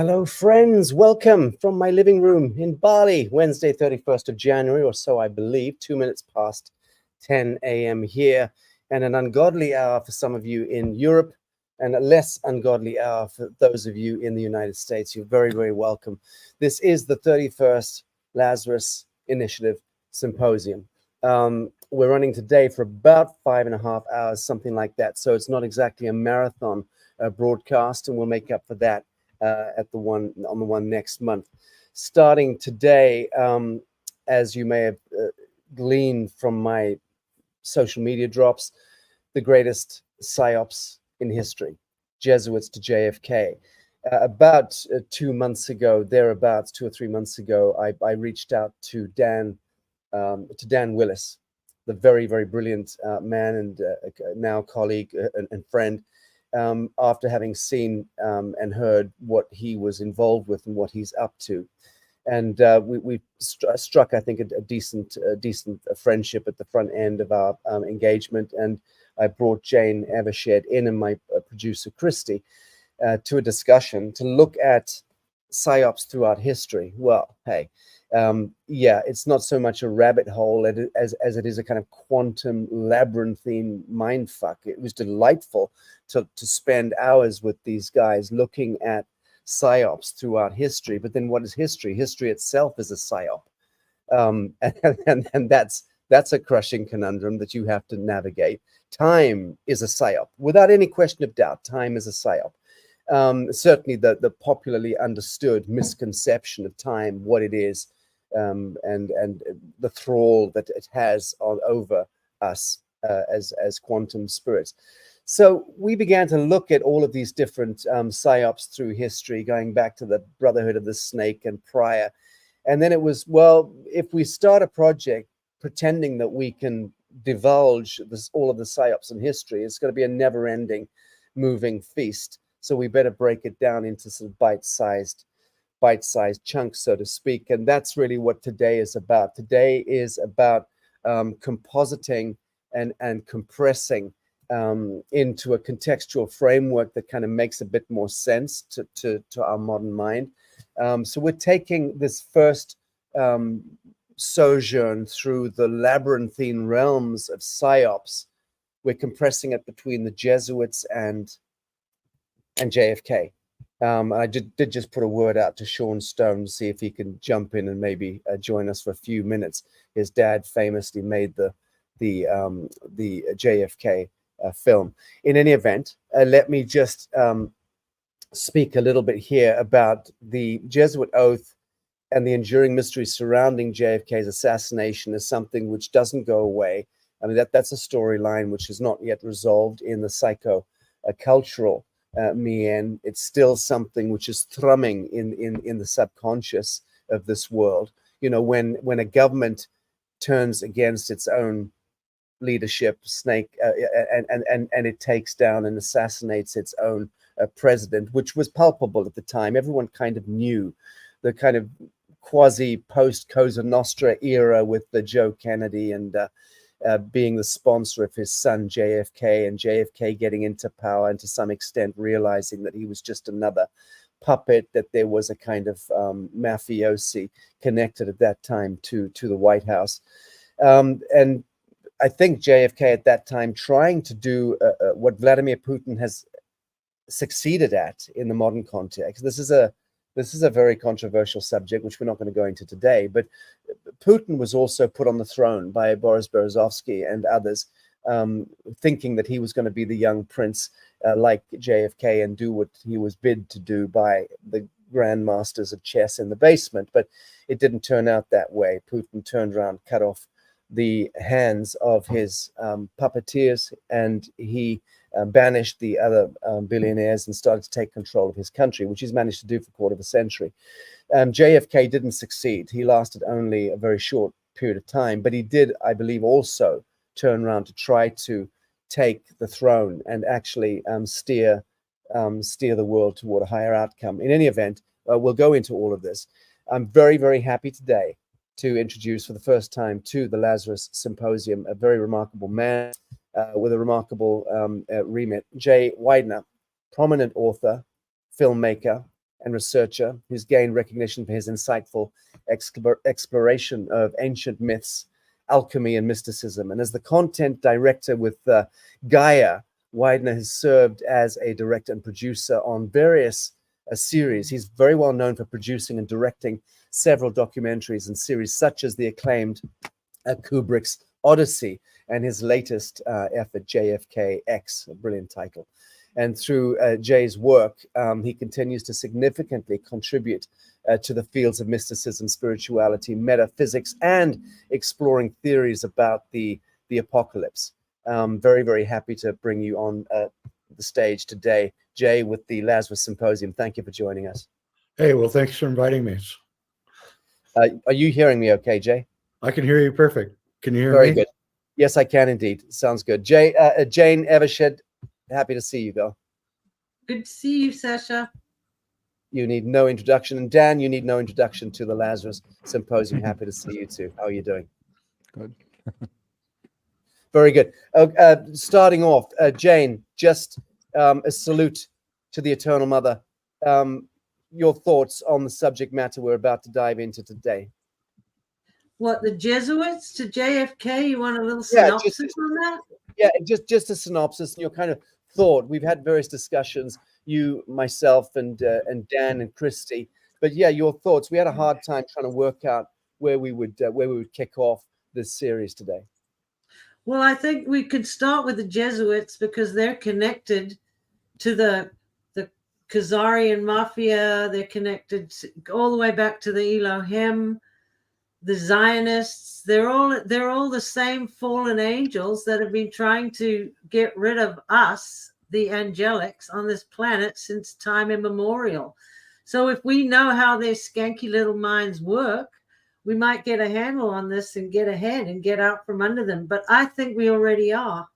Hello, friends. Welcome from my living room in Bali, Wednesday, 31st of January, or so I believe, 2 minutes past 10 a.m. here, and an ungodly hour for some of you in Europe, and a less ungodly hour for those of you in the United States. You're very, very welcome. This is the 31st Lazarus Initiative Symposium. We're running today for about 5.5 hours, something like that. So it's not exactly a marathon broadcast, and we'll make up for that on the one next month. Starting today, as you may have gleaned from my social media drops, the greatest psyops in history, Jesuits to JFK. About 2 months ago, thereabouts 2 or 3 months ago, I reached out to Dan Willis, the very, very brilliant man and now colleague and friend, after having seen and heard what he was involved with and what he's up to. And we struck, I think, a decent friendship at the front end of our engagement. And I brought Jane Evershed in and my producer, Christy, to a discussion to look at psyops throughout history. Well, hey, yeah, it's not so much a rabbit hole as it is a kind of quantum labyrinthine mindfuck. It was delightful to spend hours with these guys looking at psyops throughout history. But then what is history? History itself is a psyop. And that's a crushing conundrum that you have to navigate. Time is a psyop. Without any question of doubt, time is a psyop. Certainly the popularly understood misconception of time, what it is, and the thrall that it has over us as quantum spirits. So we began to look at all of these different psyops through history, going back to the Brotherhood of the Snake and prior. And then it was, well, if we start a project pretending that we can divulge all of the psyops in history, it's going to be a never-ending moving feast. So we better break it down into sort of bite-sized chunks, so to speak. And that's really what today is about. Today is about compositing and compressing into a contextual framework that kind of makes a bit more sense to our modern mind. So we're taking this first sojourn through the labyrinthine realms of psyops. We're compressing it between the Jesuits and JFK. I did just put a word out to Sean Stone to see if he can jump in and maybe join us for a few minutes. His dad famously made the JFK film. In any event, let me just speak a little bit here about the Jesuit oath and the enduring mystery surrounding JFK's assassination as something which doesn't go away. I mean, that's a storyline which is not yet resolved in the psycho-cultural mien. It's still something which is thrumming in the subconscious of this world. You know, when a government turns against its own leadership, and it takes down and assassinates its own president, which was palpable at the time. Everyone kind of knew the kind of quasi post Cosa Nostra era with the Joe Kennedy and being the sponsor of his son JFK, and JFK getting into power and to some extent realizing that he was just another puppet, that there was a kind of mafiosi connected at that time to the White House. And I think JFK at that time trying to do what Vladimir Putin has succeeded at in the modern context. This is a very controversial subject, which we're not going to go into today, but Putin was also put on the throne by Boris Berezovsky and others, thinking that he was going to be the young prince like JFK and do what he was bid to do by the grandmasters of chess in the basement. But it didn't turn out that way. Putin turned around, cut off the hands of his puppeteers, and he banished the other billionaires and started to take control of his country, which he's managed to do for a quarter of a century. JFK didn't succeed. He lasted only a very short period of time, but he did, I believe, also turn around to try to take the throne and actually steer the world toward a higher outcome. In any event, we'll go into all of this. I'm very, very happy today to introduce for the first time to the Lazarus Symposium a very remarkable man with a remarkable remit, Jay Weidner, prominent author, filmmaker, and researcher who's gained recognition for his insightful exploration of ancient myths, alchemy, and mysticism. And as the content director with Gaia, Widener has served as a director and producer on various series. He's very well known for producing and directing several documentaries and series, such as the acclaimed Kubrick's Odyssey and his latest effort, JFK-X, a brilliant title. And through Jay's work, he continues to significantly contribute to the fields of mysticism, spirituality, metaphysics, and exploring theories about the apocalypse. Very, very happy to bring you on the stage today, Jay, with the Lazarus Symposium. Thank you for joining us. Hey, well, thanks for inviting me. Are you hearing me okay, Jay? I can hear you perfect. Can you hear me? Very good. Yes, I can indeed. Sounds good. Jay, Jane Evershed, happy to see you, girl. Good to see you, Sasha. You need no introduction. And Dan, you need no introduction to the Lazarus Symposium. Happy to see you too. How are you doing? Good. Very good. Starting off, Jane, just a salute to the Eternal Mother. Your thoughts on the subject matter we're about to dive into today. What, the Jesuits to JFK? You want a little synopsis on that? Yeah, just a synopsis and your kind of thought. We've had various discussions, you, myself, and Dan and Christy. But yeah, your thoughts. We had a hard time trying to work out where we would kick off this series today. Well, I think we could start with the Jesuits because they're connected to the Khazarian mafia. They're connected all the way back to the Elohim, the Zionists. They're all the same fallen angels that have been trying to get rid of us, the angelics, on this planet since time immemorial. So if we know how their skanky little minds work, we might get a handle on this and get ahead and get out from under them. But I think we already are.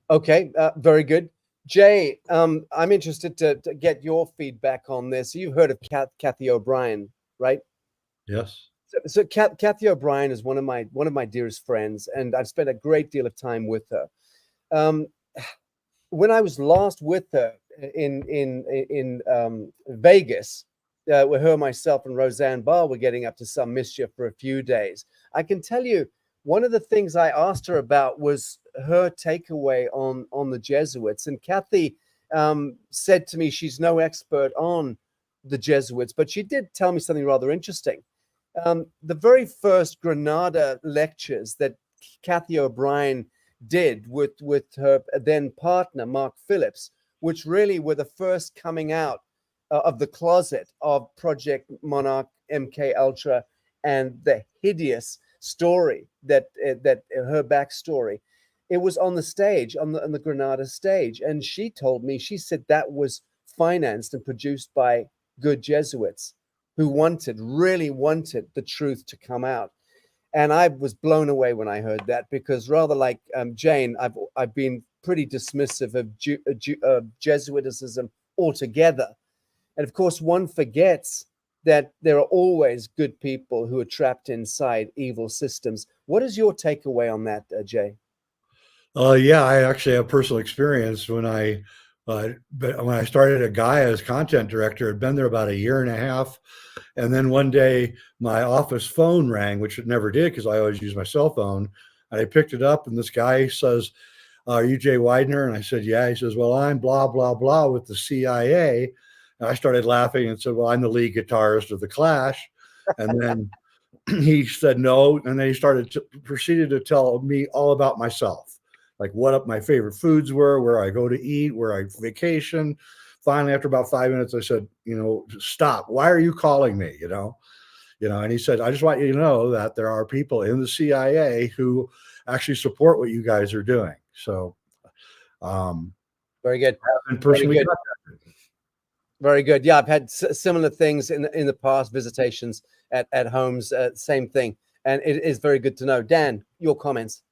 Okay, very good. Jay, I'm interested to get your feedback on this. You've heard of Kathy O'Brien, right? Yes. So Kathy O'Brien is one of my dearest friends, and I've spent a great deal of time with her. When I was last with her in Vegas, where her, myself, and Roseanne Barr were getting up to some mischief for a few days, I can tell you one of the things I asked her about was her takeaway on the Jesuits. And Kathy said to me she's no expert on the Jesuits, but she did tell me something rather interesting. The very first Granada lectures that Kathy O'Brien did with her then partner, Mark Phillips, which really were the first coming out of the closet of Project Monarch, MK Ultra, and the hideous story that her backstory. It was on the stage, on the Granada stage, and she told me, she said that was financed and produced by good Jesuits who really wanted the truth to come out. And I was blown away when I heard that, because rather like Jane, I've been pretty dismissive of Jesuiticism altogether. And of course, one forgets that there are always good people who are trapped inside evil systems. What is your takeaway on that, Jay? Yeah, I actually have personal experience when I started at Gaia as content director. I'd been there about a year and a half. And then one day my office phone rang, which it never did because I always use my cell phone. And I picked it up and this guy says, "Are you Jay Widener?" And I said, "Yeah." He says, "Well, I'm blah, blah, blah with the CIA." And I started laughing and said, "Well, I'm the lead guitarist of the Clash." And then he said no. And then he proceeded to tell me all about myself, like what my favorite foods were, where I go to eat, where I vacation. Finally, after about 5 minutes, I said, "Stop. Why are you calling me?" And he said, "I just want you to know that there are people in the CIA who actually support what you guys are doing." So, very good. Personally, very good. Yeah, I've had similar things in the past, visitations at homes, same thing. And it is very good to know. Dan, your comments.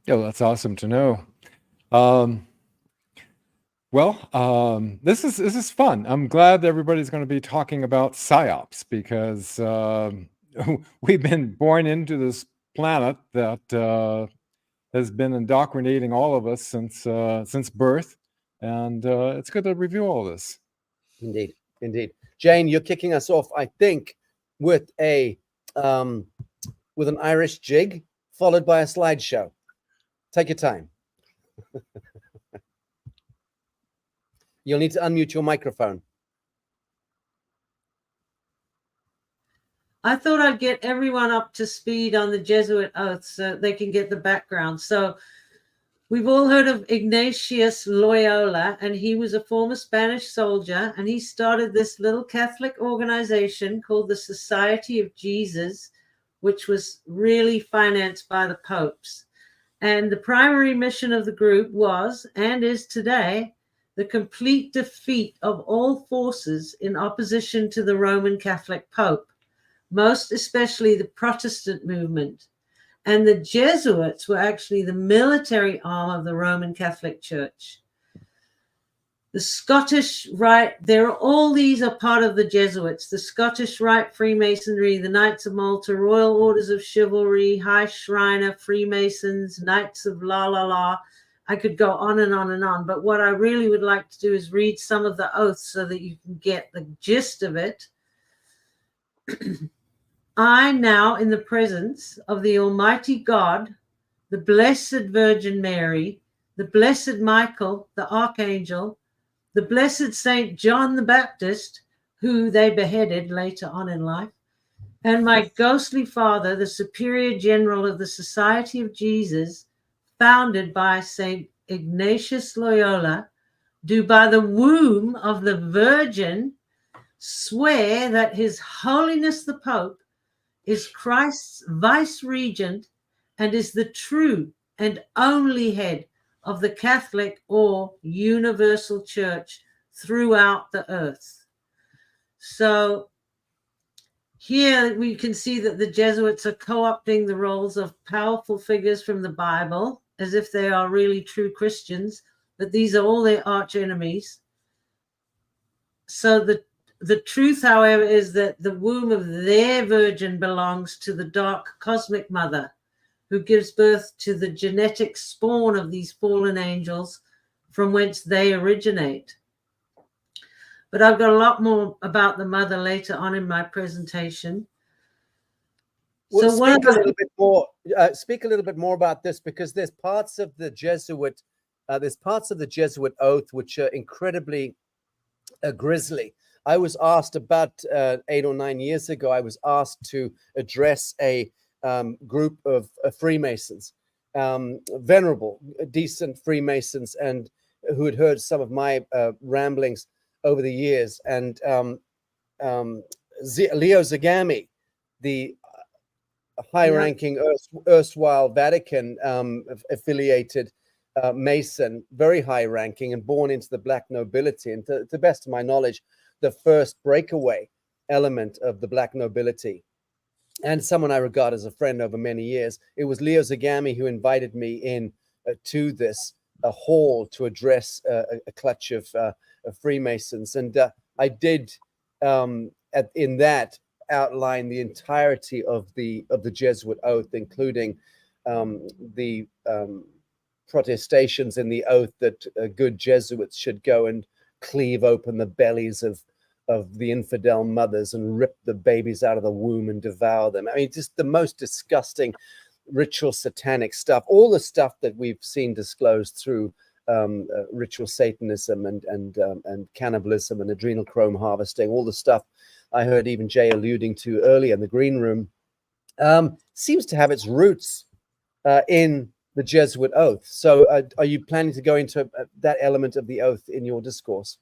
Yeah, that's awesome to know. This is fun. I'm glad everybody's going to be talking about psyops, because we've been born into this planet that has been indoctrinating all of us since birth, and it's good to review all this. Indeed, indeed. Jane, you're kicking us off, I think, with a with an Irish jig, followed by a slideshow. Take your time. You'll need to unmute your microphone. I thought I'd get everyone up to speed on the Jesuit oaths so they can get the background. So we've all heard of Ignatius Loyola, and he was a former Spanish soldier, and he started this little Catholic organization called the Society of Jesus, which was really financed by the popes. And the primary mission of the group was, and is today, the complete defeat of all forces in opposition to the Roman Catholic Pope, most especially the Protestant movement. And the Jesuits were actually the military arm of the Roman Catholic Church. The Scottish Rite, all these are part of the Jesuits. The Scottish Rite Freemasonry, the Knights of Malta, Royal Orders of Chivalry, High Shriner, Freemasons, Knights of La La La. I could go on and on and on. But what I really would like to do is read some of the oaths so that you can get the gist of it. I now, in the presence of the Almighty God, the Blessed Virgin Mary, the Blessed Michael, the Archangel, the Blessed Saint John the Baptist, who they beheaded later on in life, and my ghostly father, the Superior General of the Society of Jesus, founded by Saint Ignatius Loyola, do by the womb of the Virgin swear that His Holiness the Pope is Christ's vice-regent and is the true and only head of the Catholic or universal church throughout the earth. So here we can see that the Jesuits are co-opting the roles of powerful figures from the Bible as if they are really true Christians, but these are all their arch enemies. So the truth, however, is that the womb of their virgin belongs to the dark cosmic mother, who gives birth to the genetic spawn of these fallen angels from whence they originate. But I've got a lot more about the mother later on in my presentation. Well, So speak a little bit more about this, because there's parts of the Jesuit oath which are incredibly grisly. I was asked about 8 or 9 years ago. I was asked to address a group of Freemasons, venerable, decent Freemasons, and who had heard some of my ramblings over the years. And Leo Zagami, the high-ranking erstwhile Vatican affiliated Mason, very high-ranking and born into the Black nobility, and to the best of my knowledge, the first breakaway element of the Black nobility, and someone I regard as a friend over many years. It was Leo Zagami who invited me in to this hall to address a clutch of Freemasons, and I did in that outline the entirety of the Jesuit oath, including the protestations in the oath that good Jesuits should go and cleave open the bellies of the infidel mothers and rip the babies out of the womb and devour them. I mean, just the most disgusting ritual satanic stuff, all the stuff that we've seen disclosed through ritual Satanism and cannibalism and adrenochrome harvesting, all the stuff I heard even Jay alluding to earlier in the green room, seems to have its roots in the Jesuit oath. So are you planning to go into that element of the oath in your discourse?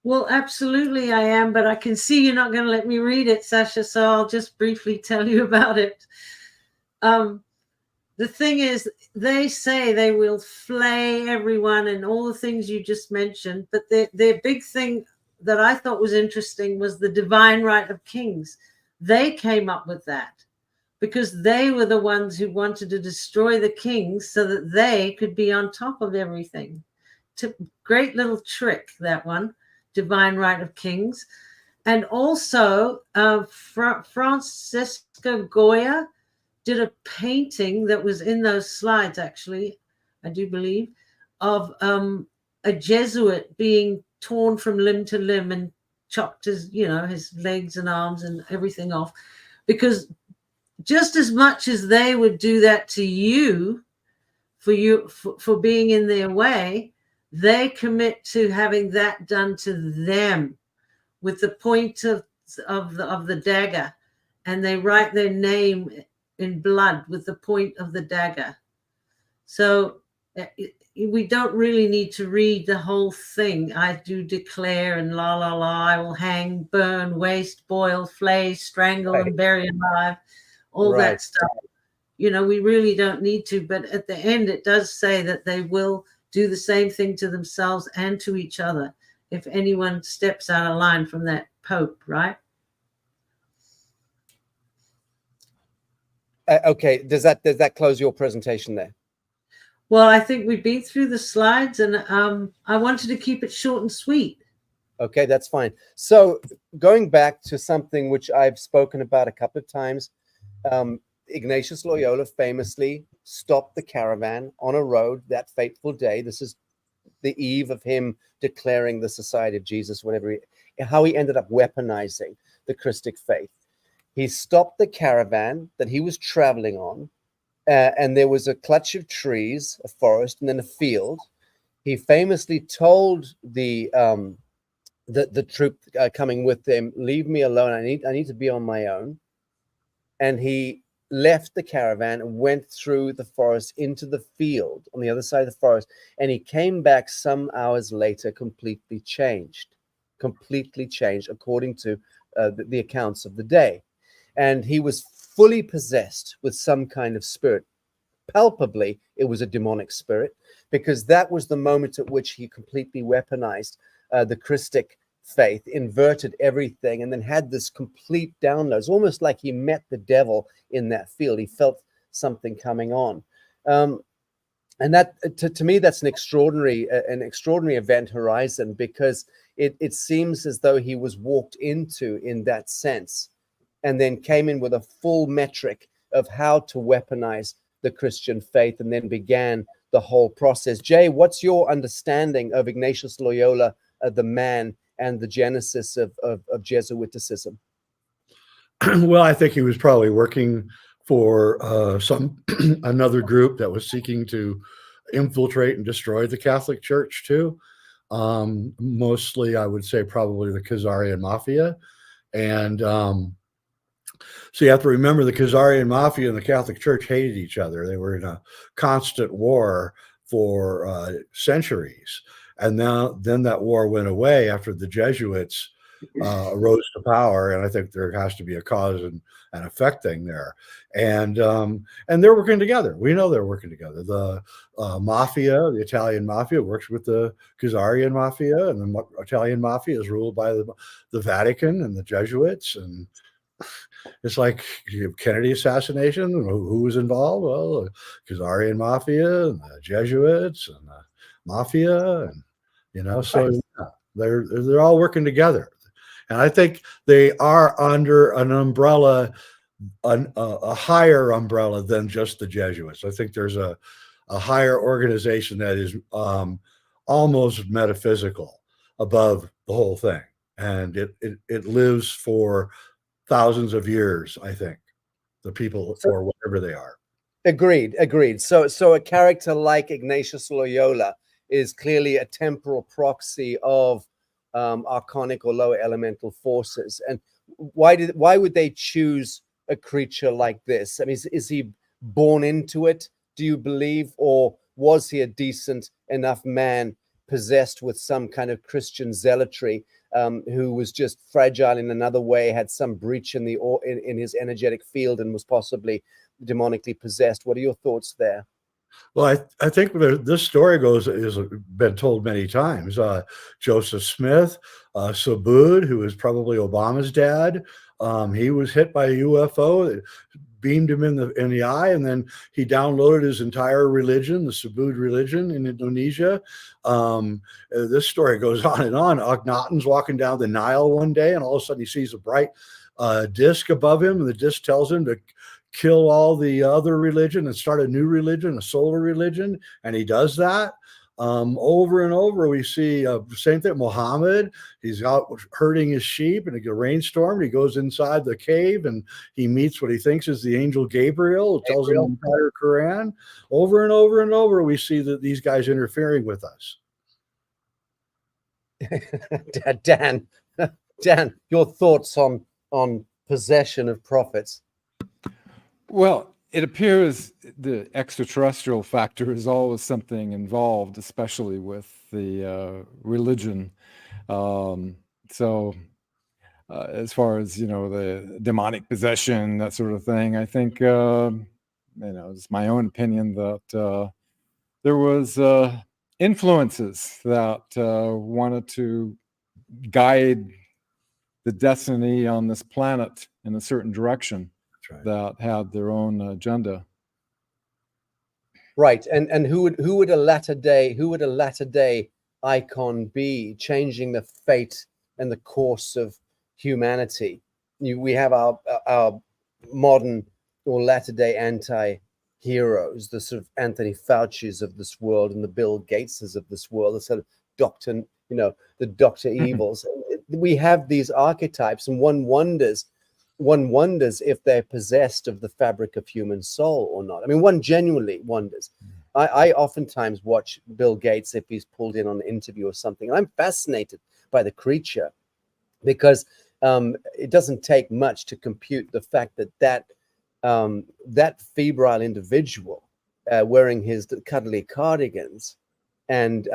Well, absolutely I am, but I can see you're not going to let me read it, Sasha, so I'll just briefly tell you about it. The thing is, they say they will flay everyone and all the things you just mentioned, but their big thing that I thought was interesting was the divine right of kings. They came up with that because they were the ones who wanted to destroy the kings so that they could be on top of everything. Great little trick, that one, divine right of kings. And also Francesca Goya did a painting that was in those slides, actually, I do believe, of a Jesuit being torn from limb to limb and chopped his, his legs and arms and everything off, because just as much as they would do that to you for being in their way, they commit to having that done to them with the point of the dagger, and they write their name in blood with the point of the dagger. So we don't really need to read the whole thing. I do declare and la la la, I will hang, burn, waste, boil, flay, strangle, and bury alive, all that stuff. We really don't need to, but at the end it does say that they will do the same thing to themselves and to each other if anyone steps out of line from that Pope, right? Okay, does that close your presentation there? Well, I think we've been through the slides, and I wanted to keep it short and sweet. Okay, that's fine. So going back to something which I've spoken about a couple of times, Ignatius Loyola famously stopped the caravan on a road that fateful day. This is the eve of him declaring the Society of Jesus, how he ended up weaponizing the Christic faith. He stopped the caravan that he was traveling on, and there was a clutch of trees, a forest, and then a field. He famously told the troop coming with them, "Leave me alone. I need to be on my own." And he left the caravan and went through the forest into the field on the other side of the forest. And he came back some hours later, completely changed, according to the accounts of the day. And he was fully possessed with some kind of spirit. Palpably, it was a demonic spirit, because that was the moment at which he completely weaponized the Christic faith, inverted everything, and then had this complete download. It's almost like he met the devil in that field. He felt something coming on. And that, to me, that's an extraordinary event horizon, because it seems as though he was walked into in that sense, and then came in with a full metric of how to weaponize the Christian faith, and then began the whole process. Jay, what's your understanding of Ignatius Loyola, the man, and the genesis of Jesuiticism? Well, I think he was probably working for another group that was seeking to infiltrate and destroy the Catholic Church too. Mostly, I would say probably the Khazarian Mafia. And so you have to remember, the Khazarian Mafia and the Catholic Church hated each other. They were in a constant war for centuries. And then that war went away after the Jesuits rose to power, and I think there has to be a cause and effect thing there. And they're working together. We know they're working together. The mafia, the Italian mafia, works with the Khazarian mafia, and the Italian mafia is ruled by the Vatican and the Jesuits. And it's like Kennedy assassination. Who was involved? Well, the Khazarian mafia and the Jesuits and the mafia, and so yeah, they're all working together. And I think they are under an umbrella, a higher umbrella than just the Jesuits. I think there's a higher organization that is almost metaphysical above the whole thing, and it lives for thousands of years. I think the people, or whatever they are. Agreed. So a character like Ignatius Loyola is clearly a temporal proxy of archonic or lower elemental forces. And why would they choose a creature like this? I mean, is he born into it, do you believe, or was he a decent enough man possessed with some kind of Christian zealotry, who was just fragile in another way, had some breach in his energetic field, and was possibly demonically possessed? What are your thoughts there? Well, I think this story has been told many times. Joseph Smith, Subud, who is probably Obama's dad, he was hit by a UFO that beamed him in the eye, and then he downloaded his entire religion, the Subud religion in Indonesia. This story goes on and on. Akhenaten's walking down the Nile one day, and all of a sudden he sees a bright disc above him, and the disc tells him to kill all the other religion and start a new religion, a solar religion, and he does that. Over and over, we see same thing. Muhammad, he's out herding his sheep in a rainstorm. He goes inside the cave and he meets what he thinks is the angel Gabriel, who tells him the entire Quran. Over and over and over, we see that these guys interfering with us. Dan, Dan, your thoughts on possession of prophets? Well, it appears the extraterrestrial factor is always something involved, especially with the religion. As far as, the demonic possession, that sort of thing, I think, it's my own opinion that there was influences that wanted to guide the destiny on this planet in a certain direction. Right. That had their own agenda. Right, and who would a latter day icon be, changing the fate and the course of humanity? We have our modern or latter day anti-heroes, the sort of Anthony Fauci's of this world and the Bill Gateses of this world, the sort of doctor, the Dr. Evils. We have these archetypes, and one wonders if they're possessed of the fabric of human soul or not. I mean, one genuinely wonders. I oftentimes watch Bill Gates if he's pulled in on an interview or something, and I'm fascinated by the creature, because it doesn't take much to compute the fact that febrile individual wearing his cuddly cardigans and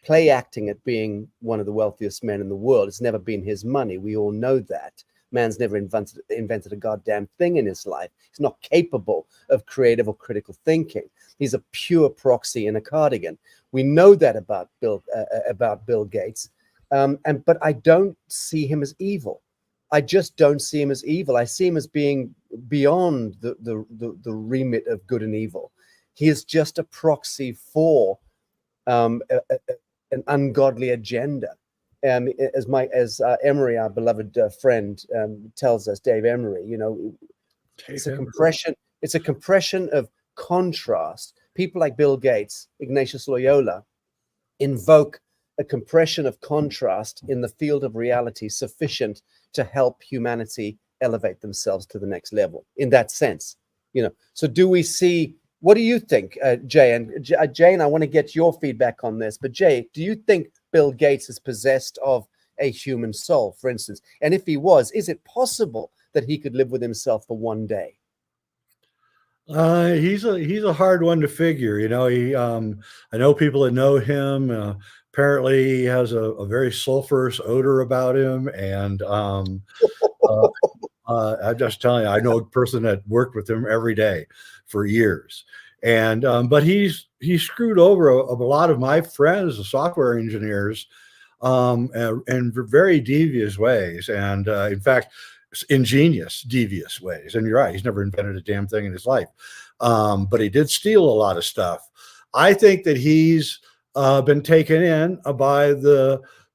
play acting at being one of the wealthiest men in the world, it's never been his money. We all know that. Man's never invented a goddamn thing in his life. He's not capable of creative or critical thinking. He's a pure proxy in a cardigan. We know that about Bill Gates, but I don't see him as evil. I just don't see him as evil. I see him as being beyond the remit of good and evil. He is just a proxy for an ungodly agenda. As Emery, our beloved friend, tells us, Dave Emery, it's a compression of contrast. People like Bill Gates, Ignatius Loyola, invoke a compression of contrast in the field of reality sufficient to help humanity elevate themselves to the next level. In that sense, So do we see? What do you think, Jay? And Jane, I want to get your feedback on this. But Jay, do you think Bill Gates is possessed of a human soul, for instance? And if he was, is it possible that he could live with himself for one day? He's a hard one to figure. I know people that know him. Apparently, he has a very sulfurous odor about him, and I'm just telling you, I know a person that worked with him every day for years. And but he's screwed over a lot of my friends, the software engineers, in very devious ways, and in fact, ingenious, devious ways. And you're right, he's never invented a damn thing in his life, but he did steal a lot of stuff. I think that he's been taken in by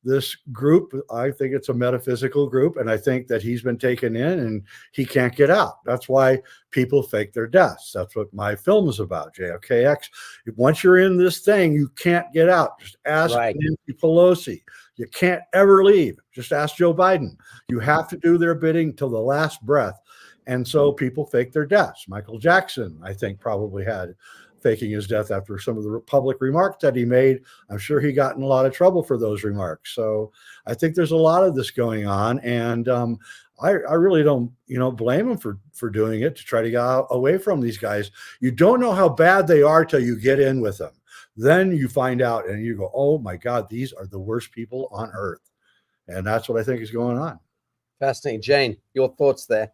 this group. I think it's a metaphysical group, and I think that he's been taken in and he can't get out. That's why people fake their deaths. That's what my film is about, JFKX. Once you're in this thing, you can't get out. Just ask Nancy Pelosi. You can't ever leave. Just ask Joe Biden. You have to do their bidding till the last breath. And so people fake their deaths. Michael Jackson, I think, probably had faking his death after some of the public remarks that he made. I'm sure he got in a lot of trouble for those remarks. So I think there's a lot of this going on, and I really don't, blame him for doing it, to try to get away from these guys. You don't know how bad they are till you get in with them. Then you find out and you go, oh my God, these are the worst people on earth. And that's what I think is going on. Fascinating. Jane, your thoughts there?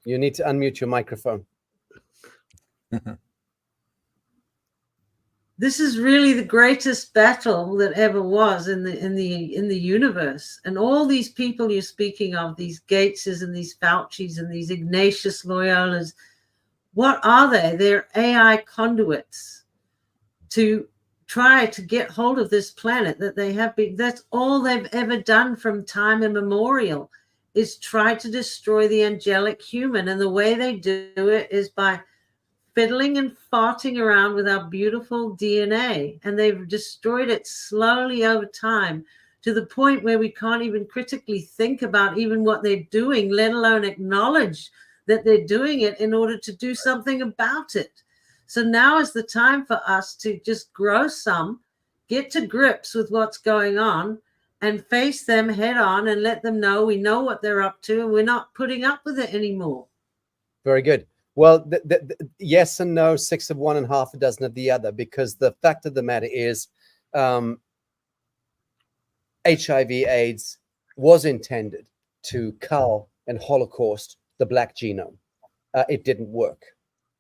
You need to unmute your microphone. This is really the greatest battle that ever was in the universe. And all these people you're speaking of, these Gateses and these Faucis and these Ignatius Loyolas, what are they? They're AI conduits to try to get hold of this planet that they have been. That's all they've ever done from time immemorial, is try to destroy the angelic human. And the way they do it is by fiddling and farting around with our beautiful DNA, and they've destroyed it slowly over time to the point where we can't even critically think about even what they're doing, let alone acknowledge that they're doing it in order to do something about it. So now is the time for us to just grow some, get to grips with what's going on, and face them head on and let them know we know what they're up to and we're not putting up with it anymore. Very good. Well, yes and no, 6 of one and half a dozen of the other, because the fact of the matter is HIV/AIDS was intended to cull and Holocaust the Black genome. It didn't work.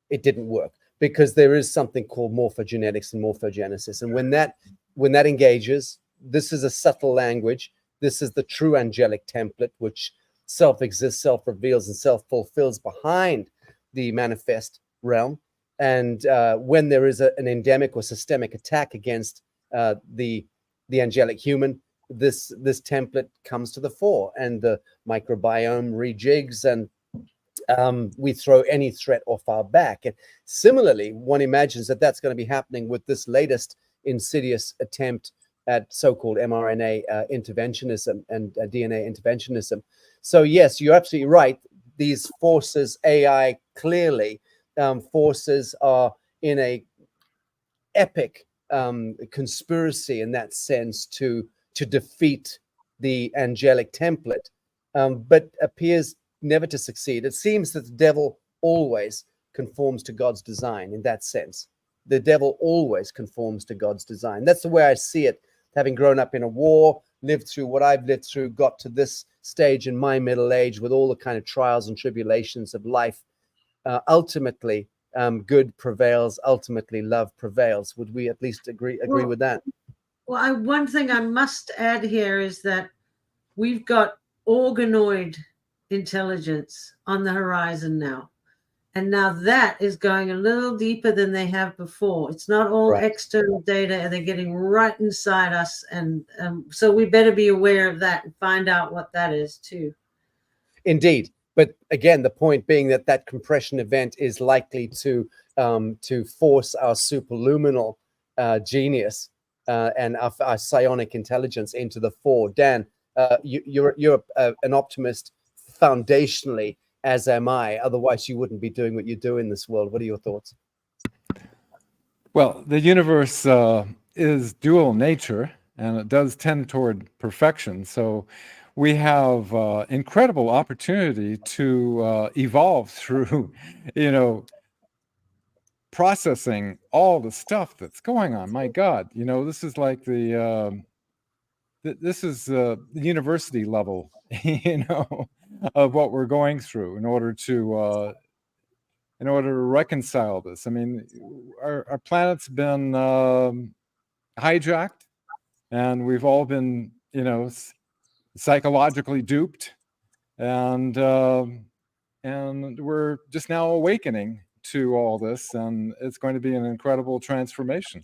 It didn't work because there is something called morphogenetics and morphogenesis. And when that engages, this is a subtle language. This is the true angelic template, which self-exists, self-reveals, and self-fulfills behind the manifest realm. And when there is an endemic or systemic attack against the angelic human, this template comes to the fore, and the microbiome rejigs, and we throw any threat off our back. And similarly, one imagines that that's going to be happening with this latest insidious attempt at so-called mRNA interventionism and DNA interventionism. So yes, you're absolutely right. These forces, AI clearly, forces are in a epic conspiracy in that sense to defeat the angelic template, but appears never to succeed. It seems that the devil always conforms to God's design in that sense. The devil always conforms to God's design. That's the way I see it, having grown up in a war, lived through what I've lived through, got to this stage in my middle age with all the kind of trials and tribulations of life. Ultimately, good prevails. Ultimately, love prevails. Would we at least agree with that? Well, one thing I must add here is that we've got organoid intelligence on the horizon now. And now that is going a little deeper than they have before. It's not all external data, and they're getting right inside us. And so we better be aware of that and find out what that is too. Indeed. But again, the point being that compression event is likely to force our superluminal genius and our psionic intelligence into the fore. Dan, you're an optimist foundationally, as am I. Otherwise, you wouldn't be doing what you do in this world. What are your thoughts? Well, the universe is dual nature, and it does tend toward perfection. So we have incredible opportunity to evolve through, processing all the stuff that's going on. My God, this is like this is the university level, of what we're going through in order to reconcile this. I mean, our planet's been hijacked, and we've all been, psychologically duped, and we're just now awakening to all this, and it's going to be an incredible transformation.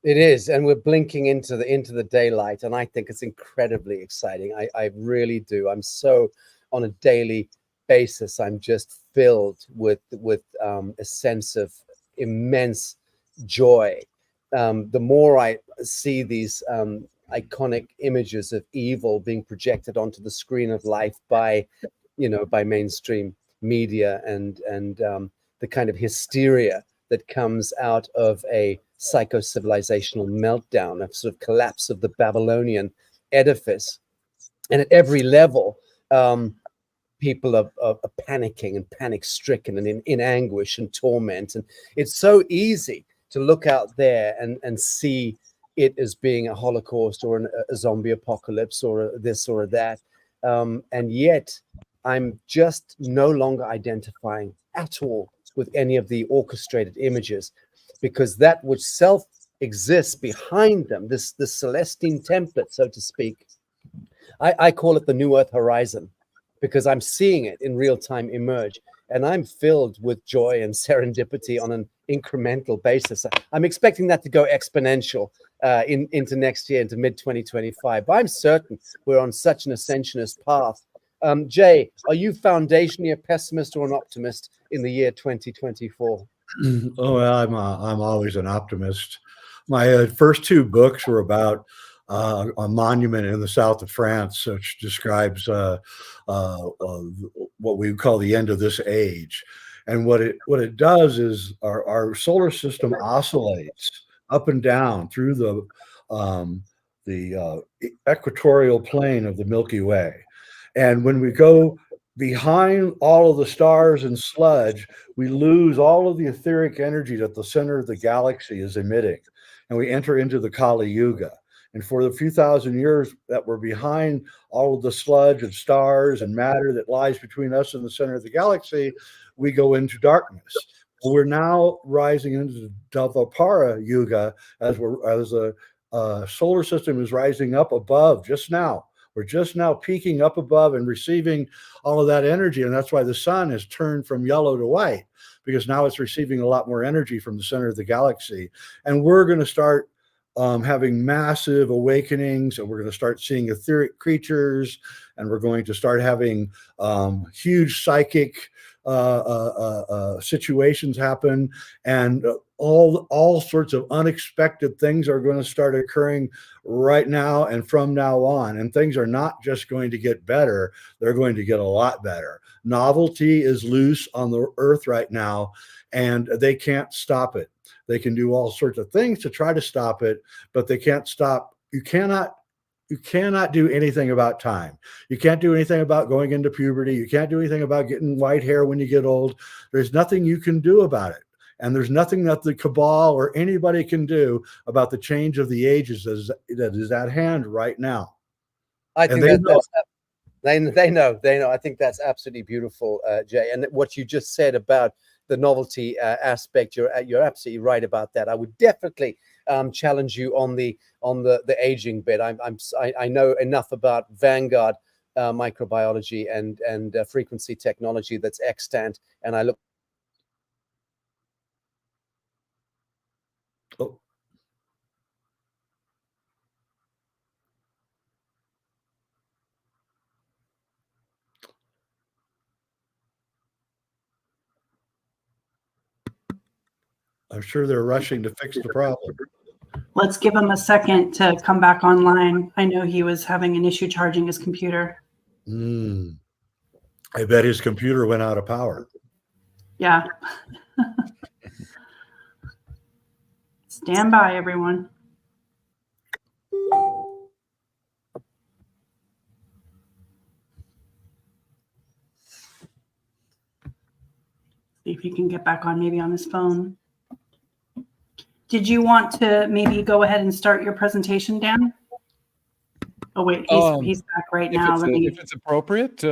It is, and we're blinking into the daylight, and I think it's incredibly exciting. I really do. I'm so, on a daily basis, I'm just filled with a sense of immense joy. The more I see these iconic images of evil being projected onto the screen of life by mainstream media, and the kind of hysteria that comes out of a psycho-civilizational meltdown, a sort of collapse of the Babylonian edifice. And at every level, people are panicking and panic-stricken and in anguish and torment. And it's so easy to look out there and see it as being a Holocaust or a zombie apocalypse or this or that. And yet I'm just no longer identifying at all with any of the orchestrated images, because that which self exists behind them, this Celestine template, so to speak, I call it the New Earth Horizon, because I'm seeing it in real time emerge, and I'm filled with joy and serendipity on an incremental basis. I'm expecting that to go exponential into next year, into mid-2025. But I'm certain we're on such an ascensionist path. Jay, are you foundationally a pessimist or an optimist in the year 2024? Oh, well, I'm always an optimist. My first two books were about a monument in the south of France, which describes what we call the end of this age. And what it does is our solar system oscillates up and down through the equatorial plane of the Milky Way. And when we go behind all of the stars and sludge, we lose all of the etheric energy that the center of the galaxy is emitting, and we enter into the Kali Yuga. And for the few thousand years that we're behind all of the sludge and stars and matter that lies between us and the center of the galaxy, we go into darkness. Well, we're now rising into the Dvapara Yuga as the solar system is rising up above just now. We're just now peaking up above and receiving all of that energy. And that's why the sun has turned from yellow to white, because now it's receiving a lot more energy from the center of the galaxy. And we're going to start having massive awakenings, and we're going to start seeing etheric creatures, and we're going to start having huge psychic situations happen, and all sorts of unexpected things are going to start occurring right now and from now on. And things are not just going to get better, they're going to get a lot better. Novelty is loose on the earth right now, and they can't stop it. They can do all sorts of things to try to stop it, but they can't stop. You cannot do anything about time. You can't do anything about going into puberty. You can't do anything about getting white hair when you get old. There's nothing you can do about it. And there's nothing that the cabal or anybody can do about the change of the ages that is at hand right now. I think they know. I think that's absolutely beautiful, Jay. And what you just said about the novelty aspect, you're absolutely right about that. I would definitely challenge you on the aging bit. I know enough about Vanguard microbiology and frequency technology that's extant, and I look. Oh. I'm sure they're rushing to fix the problem. Let's give him a second to come back online. I know he was having an issue charging his computer. I bet his computer went out of power. Yeah. Stand by, everyone. See if he can get back on, maybe on his phone. Did you want to maybe go ahead and start your presentation, Dan? Oh, wait, he's back right now. If it's appropriate,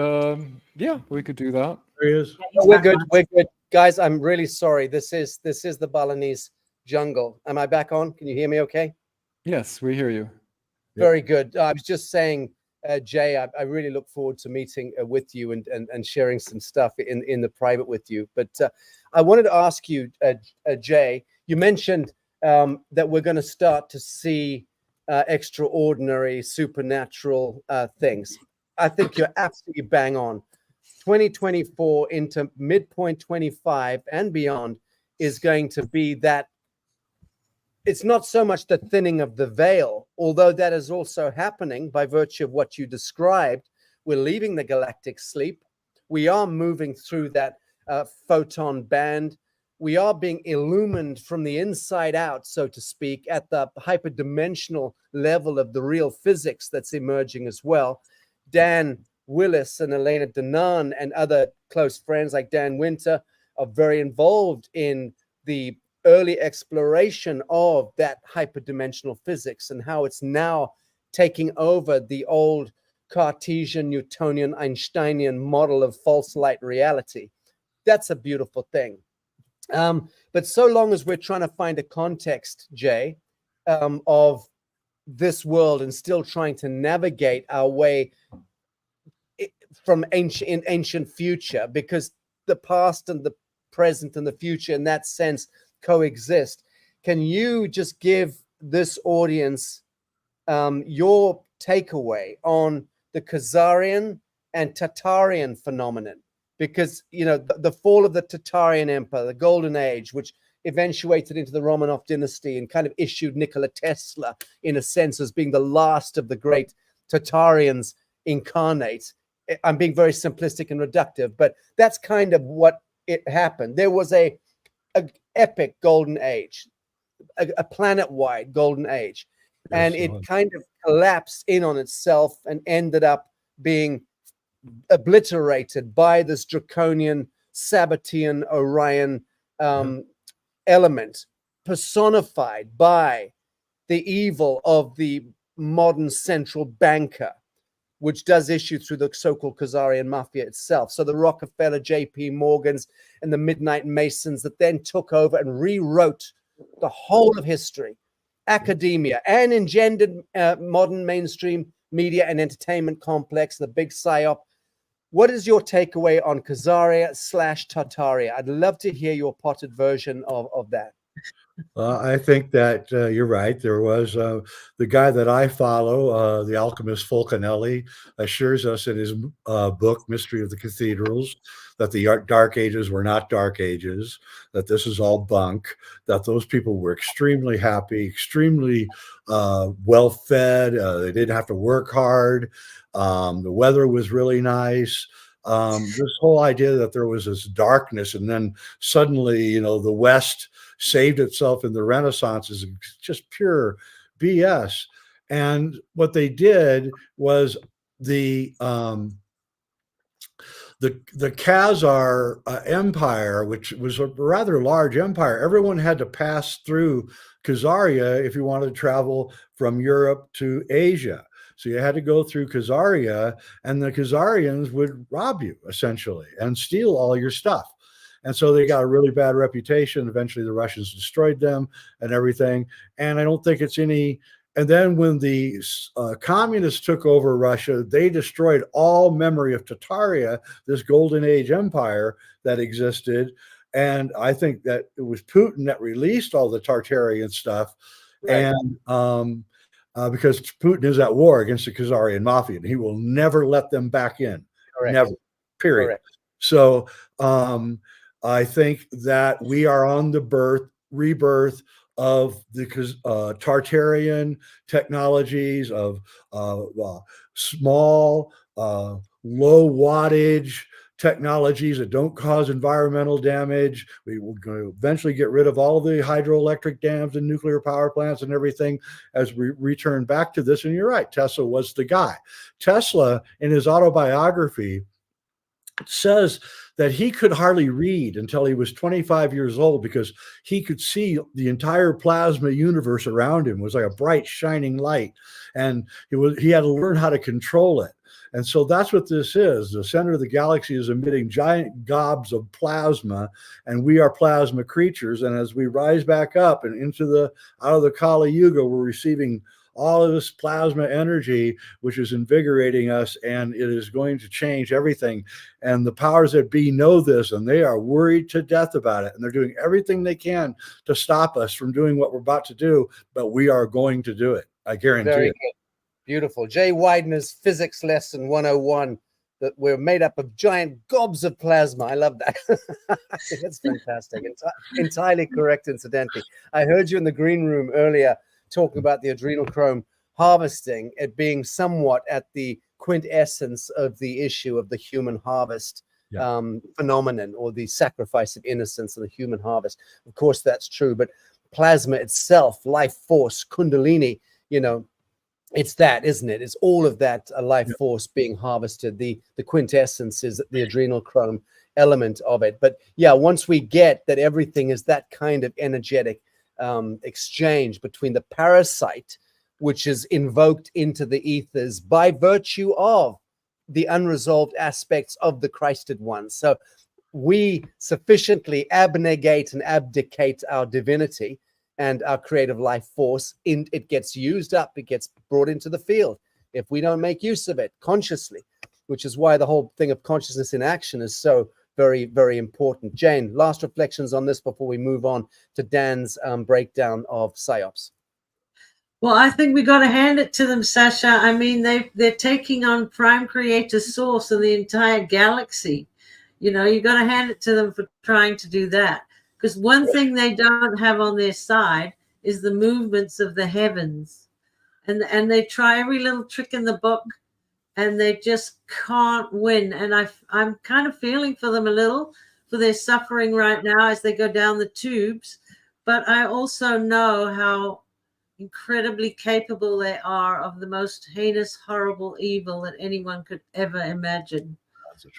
yeah, we could do that. There he is. Yeah, we're good. We're good. Guys, I'm really sorry. This is the Balinese jungle. Am I back on? Can you hear me okay? Yes, we hear you. Very good. I was just saying, Jay, I really look forward to meeting with you and sharing some stuff in the private with you. But I wanted to ask you, Jay, you mentioned that we're going to start to see extraordinary, supernatural things. I think you're absolutely bang on. 2024 into midpoint 25 and beyond is going to be that. It's not so much the thinning of the veil, although that is also happening by virtue of what you described. We're leaving the galactic sleep. We are moving through that photon band. We are being illumined from the inside out, so to speak, at the hyperdimensional level of the real physics that's emerging as well. Dan Willis and Elena Danan and other close friends like Dan Winter are very involved in the early exploration of that hyperdimensional physics and how it's now taking over the old Cartesian, Newtonian, Einsteinian model of false light reality. That's a beautiful thing. But so long as we're trying to find a context, Jay, of this world and still trying to navigate our way from ancient future, because the past and the present and the future in that sense coexist. Can you just give this audience your takeaway on the Khazarian and Tatarian phenomenon? because, you know, the fall of the Tatarian Empire, the Golden Age, which eventuated into the Romanov dynasty and kind of issued Nikola Tesla, in a sense, as being the last of the great Tatarians incarnate. I'm being very simplistic and reductive, but that's kind of what it happened. There was a epic golden age, a planet-wide golden age, and it kind of collapsed in on itself and ended up being obliterated by this draconian Sabbatean Orion element, personified by the evil of the modern central banker, which does issue through the so-called Khazarian mafia itself. So the Rockefeller, J.P. Morgans, and the Midnight Masons that then took over and rewrote the whole of history, academia, and engendered modern mainstream media and entertainment complex, the big psyop. What is your takeaway on Khazaria/Tartaria? I'd love to hear your potted version of that. I think that you're right. There was the guy that I follow, the alchemist Fulcanelli, assures us in his book, Mystery of the Cathedrals, that the Dark Ages were not Dark Ages, that this is all bunk, that those people were extremely happy, extremely well-fed. They didn't have to work hard. The weather was really nice. This whole idea that there was this darkness and then suddenly, you know, the West saved itself in the Renaissance is just pure BS. And what they did was the Khazar Empire, which was a rather large empire, everyone had to pass through Khazaria if you wanted to travel from Europe to Asia. So you had to go through Khazaria, and the Khazarians would rob you essentially and steal all your stuff. And so they got a really bad reputation. Eventually the Russians destroyed them and everything. And I don't think it's any. And then when the communists took over Russia, they destroyed all memory of Tartaria, this golden age empire that existed. And I think that it was Putin that released all the Tartarian stuff. Right. And because Putin is at war against the Khazarian mafia, and he will never let them back in. Correct. Never, period. Correct. So I think that we are on the rebirth of the Tartarian technologies of small, low wattage technologies that don't cause environmental damage. We will going to eventually get rid of all the hydroelectric dams and nuclear power plants and everything as we return back to this. And you're right, Tesla was the guy. Tesla, in his autobiography, says that he could hardly read until he was 25 years old because he could see the entire plasma universe around him was like a bright shining light, and he had to learn how to control it. And so that's what this is. The center of the galaxy is emitting giant gobs of plasma, and we are plasma creatures. And as we rise back up and out of the Kali Yuga, we're receiving all of this plasma energy, which is invigorating us, and it is going to change everything. And the powers that be know this, and they are worried to death about it. And they're doing everything they can to stop us from doing what we're about to do, but we are going to do it. I guarantee it. Good. Beautiful. Jay Widener's Physics Lesson 101, that we're made up of giant gobs of plasma. I love that. That's fantastic. Entirely correct, incidentally. I heard you in the green room earlier talking about the adrenochrome harvesting, it being somewhat at the quintessence of the issue of the human harvest phenomenon, or the sacrifice of innocence and the human harvest. Of course, that's true, but plasma itself, life force, kundalini, you know, it's that, isn't it? It's all of that life force being harvested. The quintessence is the adrenochrome element of it. But yeah, once we get that everything is that kind of energetic exchange between the parasite, which is invoked into the ethers by virtue of the unresolved aspects of the Christed one. So we sufficiently abnegate and abdicate our divinity and our creative life force, it gets used up, it gets brought into the field if we don't make use of it consciously, which is why the whole thing of consciousness in action is so very, very important. Jane, last reflections on this before we move on to Dan's breakdown of PSYOPs. Well, I think we got to hand it to them, Sasha. I mean, they're taking on Prime Creator Source and the entire galaxy. You know, you got to hand it to them for trying to do that. Because one thing they don't have on their side is the movements of the heavens. And they try every little trick in the book, and they just can't win. And I'm kind of feeling for them a little, for their suffering right now as they go down the tubes. But I also know how incredibly capable they are of the most heinous, horrible evil that anyone could ever imagine.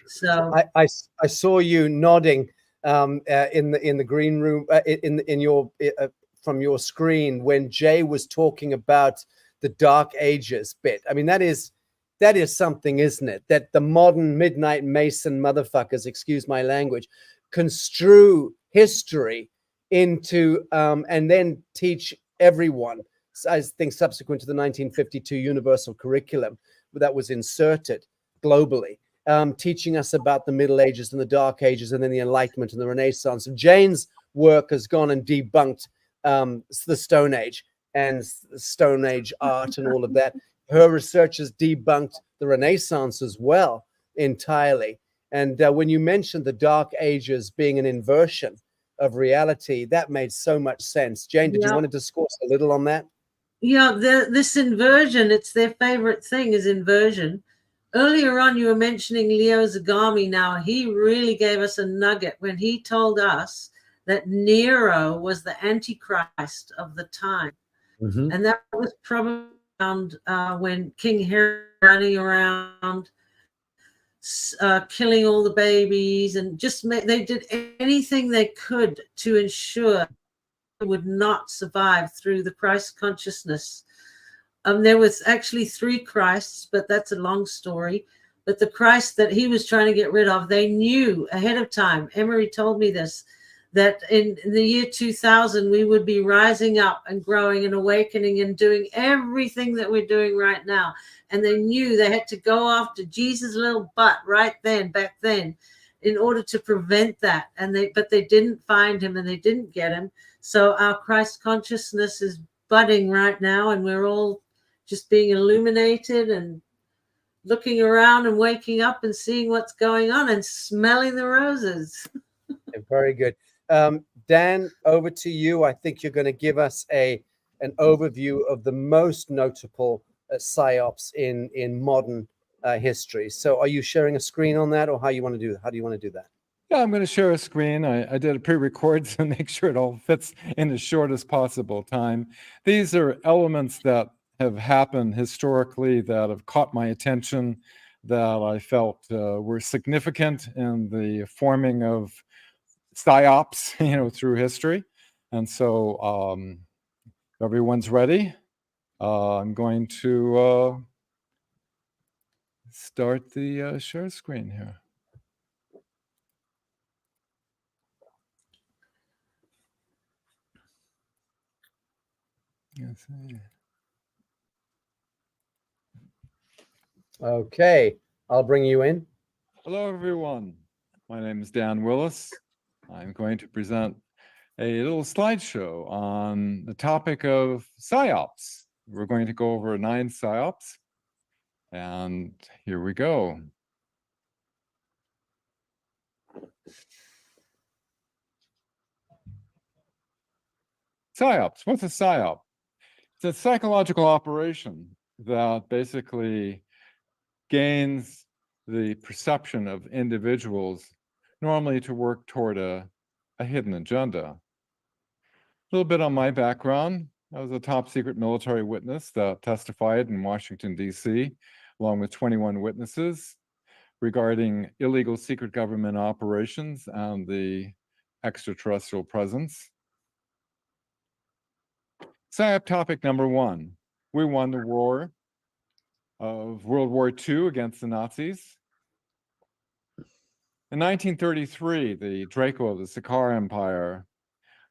So I saw you nodding in the green room in your from your screen when Jay was talking about the Dark Ages bit. I mean, that is something, isn't it? That the modern midnight Mason motherfuckers, excuse my language, construe history into and then teach everyone. I think subsequent to the 1952 universal curriculum that was inserted globally, teaching us about the Middle Ages and the Dark Ages and then the Enlightenment and the Renaissance. And Jane's work has gone and debunked the Stone Age and Stone Age art and all of that. Her research has debunked the Renaissance as well entirely. And when you mentioned the Dark Ages being an inversion of reality, that made so much sense. Jane, did you want to discourse a little on that? Yeah, this inversion, it's their favorite thing is inversion. Earlier on, you were mentioning Leo Zagami. Now, he really gave us a nugget when he told us that Nero was the Antichrist of the time. Mm-hmm. And that was probably around when King Herod was running around, killing all the babies, and just they did anything they could to ensure would not survive through the Christ consciousness. There was actually 3 Christs, but that's a long story. But the Christ that he was trying to get rid of, they knew ahead of time. Emery told me this, that in the year 2000, we would be rising up and growing and awakening and doing everything that we're doing right now. And they knew they had to go after Jesus' little butt right then, back then, in order to prevent that. But they didn't find him and they didn't get him. So our Christ consciousness is budding right now, and we're all just being illuminated and looking around and waking up and seeing what's going on and smelling the roses. Very good. Dan, over to you. I think you're going to give us an overview of the most notable psyops in modern history. So are you sharing a screen on that, or how do you want to do that? Yeah, I'm going to share a screen. I did a pre-record to make sure it all fits in the shortest possible time. These are elements that have happened historically that have caught my attention, that I felt were significant in the forming of psyops, through history. And so if everyone's ready, I'm going to start the share screen here. Yes. Okay, I'll bring you in. Hello, everyone. My name is Dan Willis. I'm going to present a little slideshow on the topic of psyops. We're going to go over 9 psyops, and here we go. Psyops. What's a psyop? It's a psychological operation that basically gains the perception of individuals normally to work toward a hidden agenda. A little bit on my background. I was a top secret military witness that testified in Washington, D.C., along with 21 witnesses regarding illegal secret government operations and the extraterrestrial presence. PSYOP topic number 1. We won the war of World War II against the Nazis. In 1933, the Draco of the Sakar Empire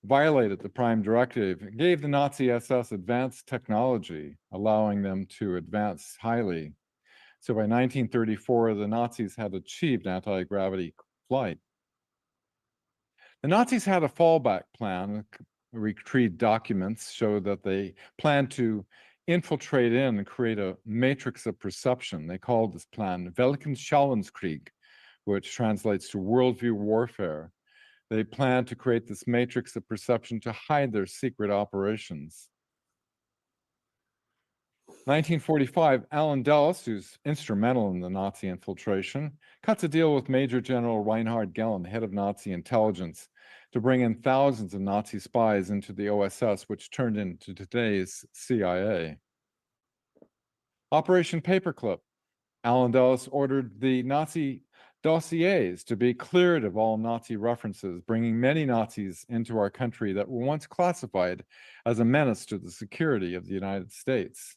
violated the Prime Directive and gave the Nazi SS advanced technology, allowing them to advance highly. So by 1934, the Nazis had achieved anti-gravity flight. The Nazis had a fallback plan. Retrieved documents show that they planned to infiltrate in and create a matrix of perception. They called this plan Weltanschauungskrieg, which translates to worldview warfare. They plan to create this matrix of perception to hide their secret operations. 1945, Allen Dulles, who's instrumental in the Nazi infiltration, cuts a deal with Major General Reinhard Gehlen, head of Nazi intelligence, to bring in thousands of Nazi spies into the OSS, which turned into today's CIA. Operation Paperclip. Allen Dulles ordered the Nazi dossiers to be cleared of all Nazi references, bringing many Nazis into our country that were once classified as a menace to the security of the United States.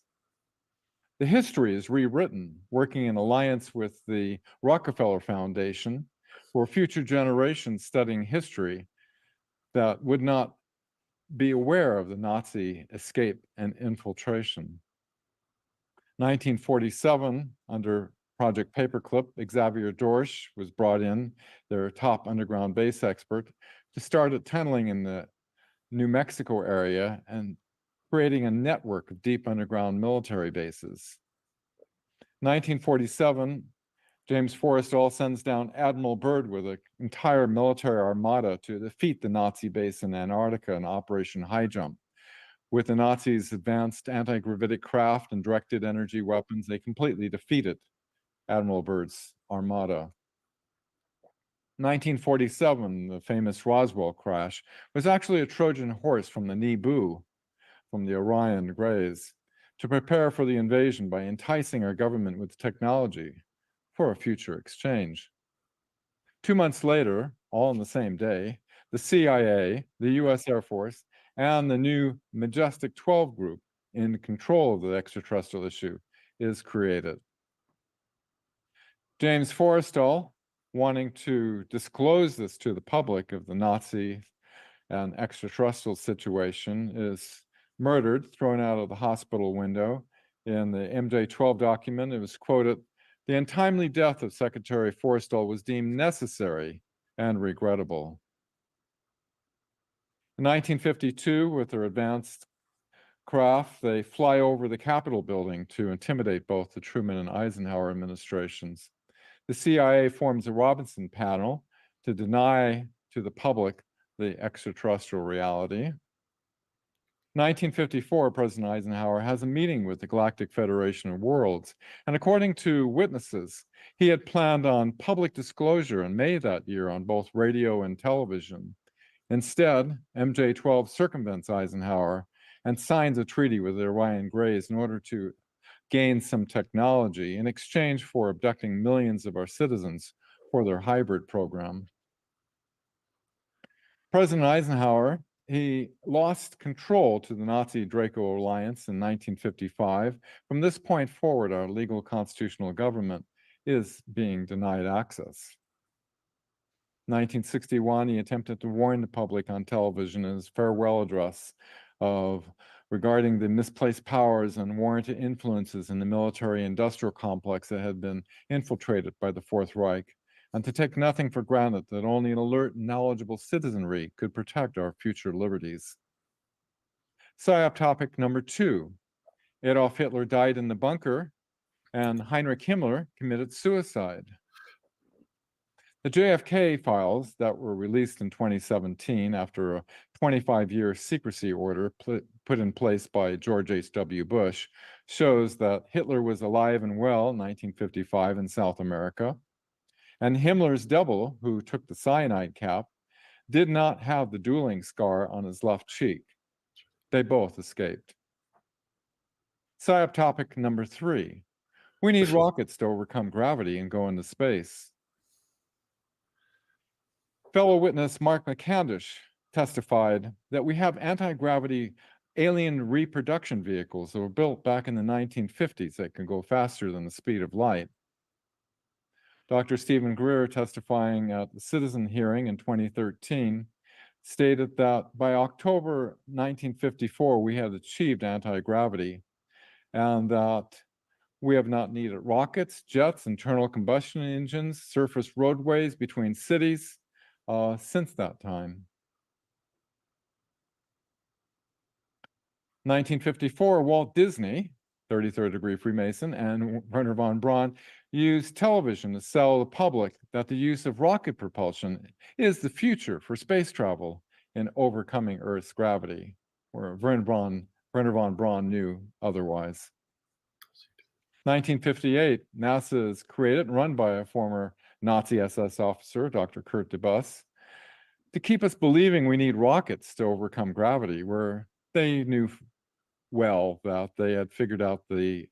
The history is rewritten, working in alliance with the Rockefeller Foundation for future generations studying history that would not be aware of the Nazi escape and infiltration. 1947, under Project Paperclip, Xavier Dorsch was brought in, their top underground base expert, to start tunneling in the New Mexico area and creating a network of deep underground military bases. 1947, James Forrestal sends down Admiral Byrd with an entire military armada to defeat the Nazi base in Antarctica in Operation High Jump. With the Nazis' advanced anti-gravitic craft and directed energy weapons, they completely defeated Admiral Byrd's armada. 1947, the famous Roswell crash, was actually a Trojan horse from the Nibu, from the Orion Greys, to prepare for the invasion by enticing our government with technology for a future exchange. 2 months later, all on the same day, the CIA, the US Air Force, and the new Majestic 12 group in control of the extraterrestrial issue is created. James Forrestal, wanting to disclose this to the public of the Nazi and extraterrestrial situation, is murdered, thrown out of the hospital window. In the MJ-12 document, it was quoted, "The untimely death of Secretary Forrestal was deemed necessary and regrettable." In 1952, with their advanced craft, they fly over the Capitol building to intimidate both the Truman and Eisenhower administrations. The CIA forms a Robinson panel to deny to the public the extraterrestrial reality. 1954, President Eisenhower has a meeting with the Galactic Federation of Worlds, and according to witnesses, he had planned on public disclosure in May that year on both radio and television. Instead, MJ-12 circumvents Eisenhower and signs a treaty with the Orion Greys in order to gain some technology in exchange for abducting millions of our citizens for their hybrid program. President Eisenhower, he lost control to the Nazi Draco alliance in 1955. From this point forward, our legal constitutional government is being denied access. 1961, he attempted to warn the public on television in his farewell address regarding the misplaced powers and warranted influences in the military-industrial complex that had been infiltrated by the Fourth Reich, and to take nothing for granted that only an alert and knowledgeable citizenry could protect our future liberties. PSYOP topic number 2. Adolf Hitler died in the bunker, and Heinrich Himmler committed suicide. The JFK files that were released in 2017 after a 25-year secrecy order put in place by George H.W. Bush shows that Hitler was alive and well in 1955 in South America, and Himmler's double, who took the cyanide cap, did not have the dueling scar on his left cheek. They both escaped. PSYOP topic number 3. We need rockets to overcome gravity and go into space. Fellow witness Mark McCandish testified that we have anti-gravity alien reproduction vehicles that were built back in the 1950s that can go faster than the speed of light. Dr. Stephen Greer, testifying at the Citizen hearing in 2013, stated that by October 1954, we had achieved anti-gravity and that we have not needed rockets, jets, internal combustion engines, surface roadways between cities, since that time. 1954, Walt Disney 33rd degree Freemason, and Werner von Braun used television to sell the public that the use of rocket propulsion is the future for space travel in overcoming Earth's gravity, where Werner von Braun knew otherwise. 1958, NASA is created and run by a former Nazi SS officer, Dr. Kurt de Bus, to keep us believing we need rockets to overcome gravity, where they knew well that they had figured out the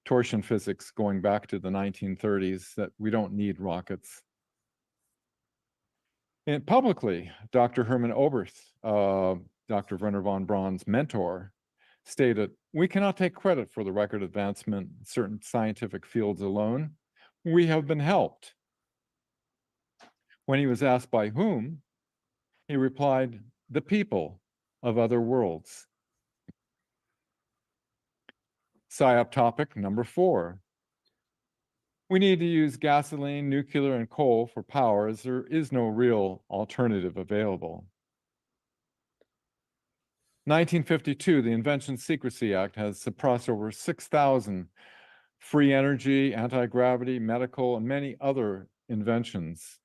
torsion physics going back to the 1930s, that we don't need rockets. And publicly, Dr. Hermann Oberth, Dr. Werner von Braun's mentor, stated, "We cannot take credit for the record advancement in certain scientific fields alone. We have been helped." When he was asked by whom, he replied, "The people of other worlds." PSYOP topic number 4. We need to use gasoline, nuclear, and coal for power, as there is no real alternative available. 1952, the Invention Secrecy Act has suppressed over 6,000 free energy, anti-gravity, medical, and many other inventions.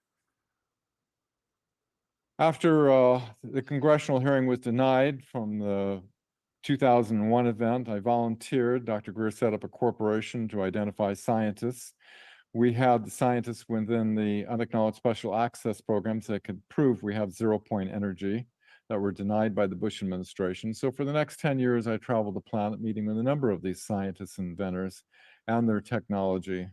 After the congressional hearing was denied from the 2001 event, I volunteered. Dr. Greer set up a corporation to identify scientists. We had the scientists within the unacknowledged special access programs that could prove we have 0-point energy that were denied by the Bush administration. So for the next 10 years, I traveled the planet meeting with a number of these scientists and inventors and their technology.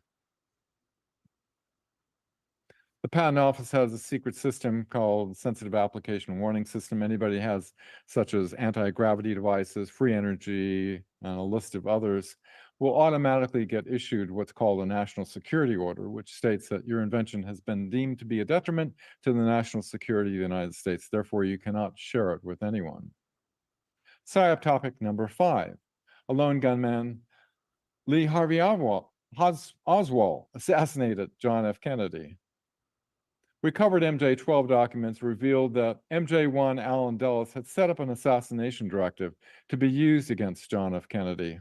The Patent Office has a secret system called Sensitive Application Warning System. Anybody has, such as anti-gravity devices, free energy, and a list of others, will automatically get issued what's called a national security order, which states that your invention has been deemed to be a detriment to the national security of the United States. Therefore, you cannot share it with anyone. PSYOP topic number 5. A lone gunman, Lee Harvey Oswald, assassinated John F. Kennedy. Recovered MJ-12 documents revealed that MJ-1 Allen Dulles had set up an assassination directive to be used against John F. Kennedy.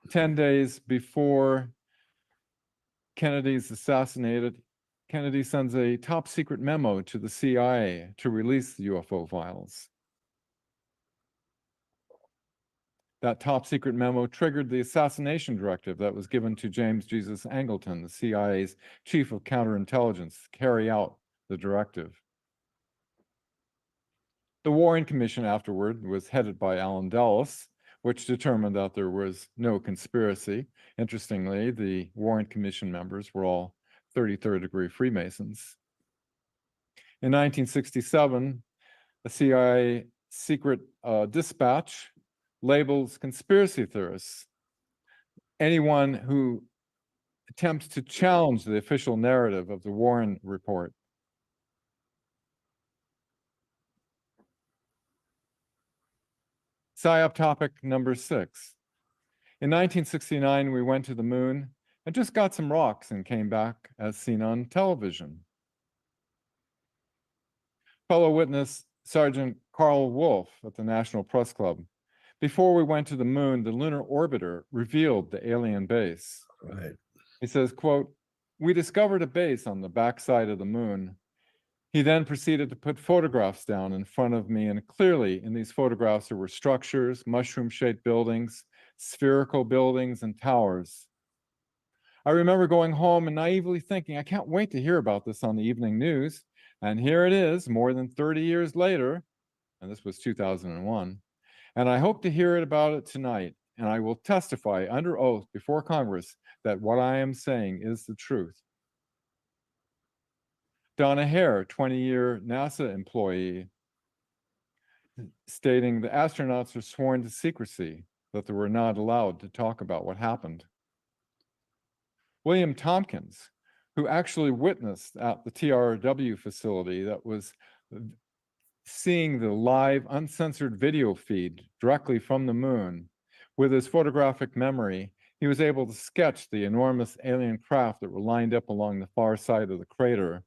10 days before Kennedy's assassinated, Kennedy sends a top secret memo to the CIA to release the UFO files. That top secret memo triggered the assassination directive that was given to James Jesus Angleton, the CIA's chief of counterintelligence, to carry out the directive. The Warren Commission afterward was headed by Allen Dulles, which determined that there was no conspiracy. Interestingly, the Warren Commission members were all 33rd degree Freemasons. In 1967, a CIA secret dispatch labels conspiracy theorists anyone who attempts to challenge the official narrative of the Warren Report. PSYOP topic number 6. In 1969, we went to the moon and just got some rocks and came back as seen on television. Fellow witness Sergeant Carl Wolf at the National Press Club. Before we went to the moon, the lunar orbiter revealed the alien base. Right. He says, quote, "We discovered a base on the backside of the moon." He then proceeded to put photographs down in front of me, and clearly in these photographs there were structures, mushroom-shaped buildings, spherical buildings, and towers. I remember going home and naively thinking, I can't wait to hear about this on the evening news. And here it is, more than 30 years later, and this was 2001. And I hope to hear about it tonight, and I will testify under oath before Congress that what I am saying is the truth. Donna Hare, 20-year NASA employee, stating the astronauts are sworn to secrecy, that they were not allowed to talk about what happened. William Tompkins, who actually witnessed at the TRW facility that was seeing the live uncensored video feed directly from the moon. With his photographic memory, he was able to sketch the enormous alien craft that were lined up along the far side of the crater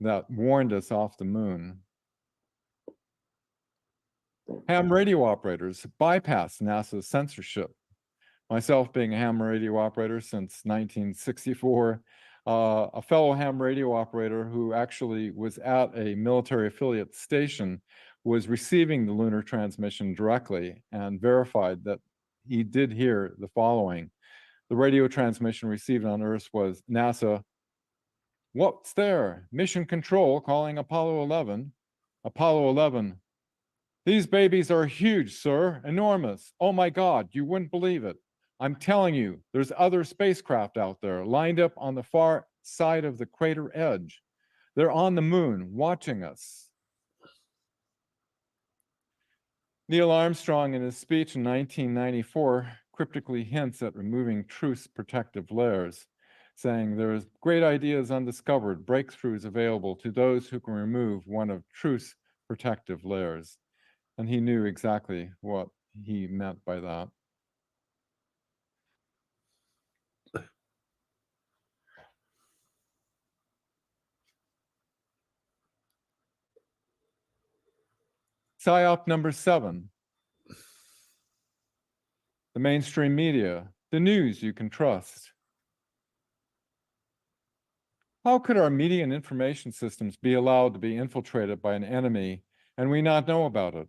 that warned us off the moon. Ham radio operators bypassed NASA's censorship. Myself being a ham radio operator since 1964, a fellow ham radio operator who actually was at a military affiliate station was receiving the lunar transmission directly and verified that he did hear the following. The radio transmission received on Earth was NASA, "What's there? Mission Control calling Apollo 11. Apollo 11. These babies are huge, sir, enormous. Oh my God, you wouldn't believe it. I'm telling you, there's other spacecraft out there lined up on the far side of the crater edge. They're on the moon watching us." Neil Armstrong, in his speech in 1994, cryptically hints at removing truth's protective layers, saying there's great ideas undiscovered, breakthroughs available to those who can remove one of truth's protective layers. And he knew exactly what he meant by that. PSYOP number 7. The mainstream media, the news you can trust. How could our media and information systems be allowed to be infiltrated by an enemy and we not know about it?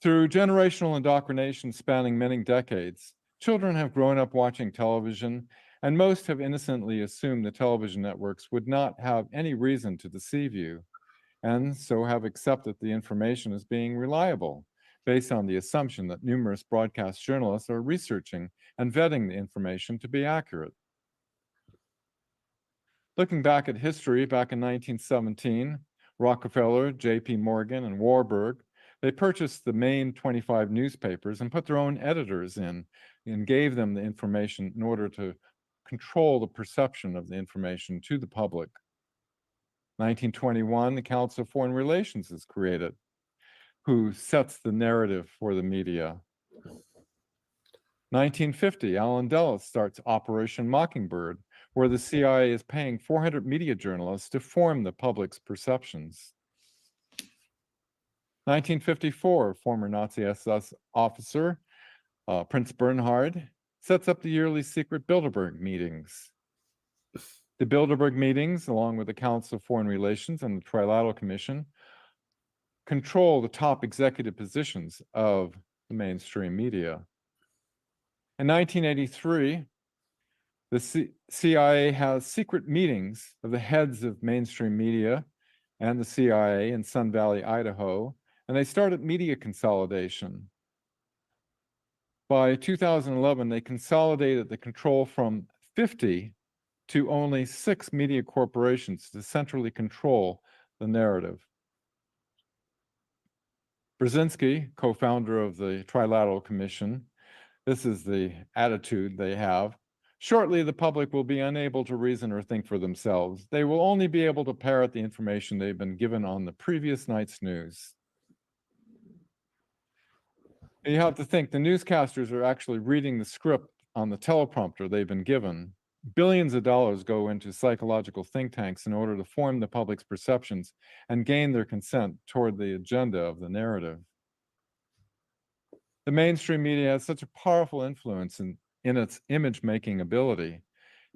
Through generational indoctrination spanning many decades, children have grown up watching television, and most have innocently assumed the television networks would not have any reason to deceive you, and so have accepted the information as being reliable, based on the assumption that numerous broadcast journalists are researching and vetting the information to be accurate. Looking back at history, back in 1917, Rockefeller, J.P. Morgan, and Warburg, they purchased the main 25 newspapers and put their own editors in and gave them the information in order to control the perception of the information to the public. 1921, the Council of Foreign Relations is created, who sets the narrative for the media. 1950, Alan Dulles starts Operation Mockingbird, where the CIA is paying 400 media journalists to form the public's perceptions. 1954, former Nazi SS officer Prince Bernhard sets up the yearly secret Bilderberg meetings. The Bilderberg meetings, along with the Council of Foreign Relations and the Trilateral Commission, control the top executive positions of the mainstream media. In 1983, the CIA has secret meetings of the heads of mainstream media and the CIA in Sun Valley, Idaho, and they started media consolidation. By 2011, they consolidated the control from 50 to only 6 media corporations to centrally control the narrative. Brzezinski, co-founder of the Trilateral Commission, this is the attitude they have. Shortly, the public will be unable to reason or think for themselves. They will only be able to parrot the information they've been given on the previous night's news. You have to think the newscasters are actually reading the script on the teleprompter they've been given. Billions of dollars go into psychological think tanks in order to form the public's perceptions and gain their consent toward the agenda of the narrative. The mainstream media has such a powerful influence in its image-making ability.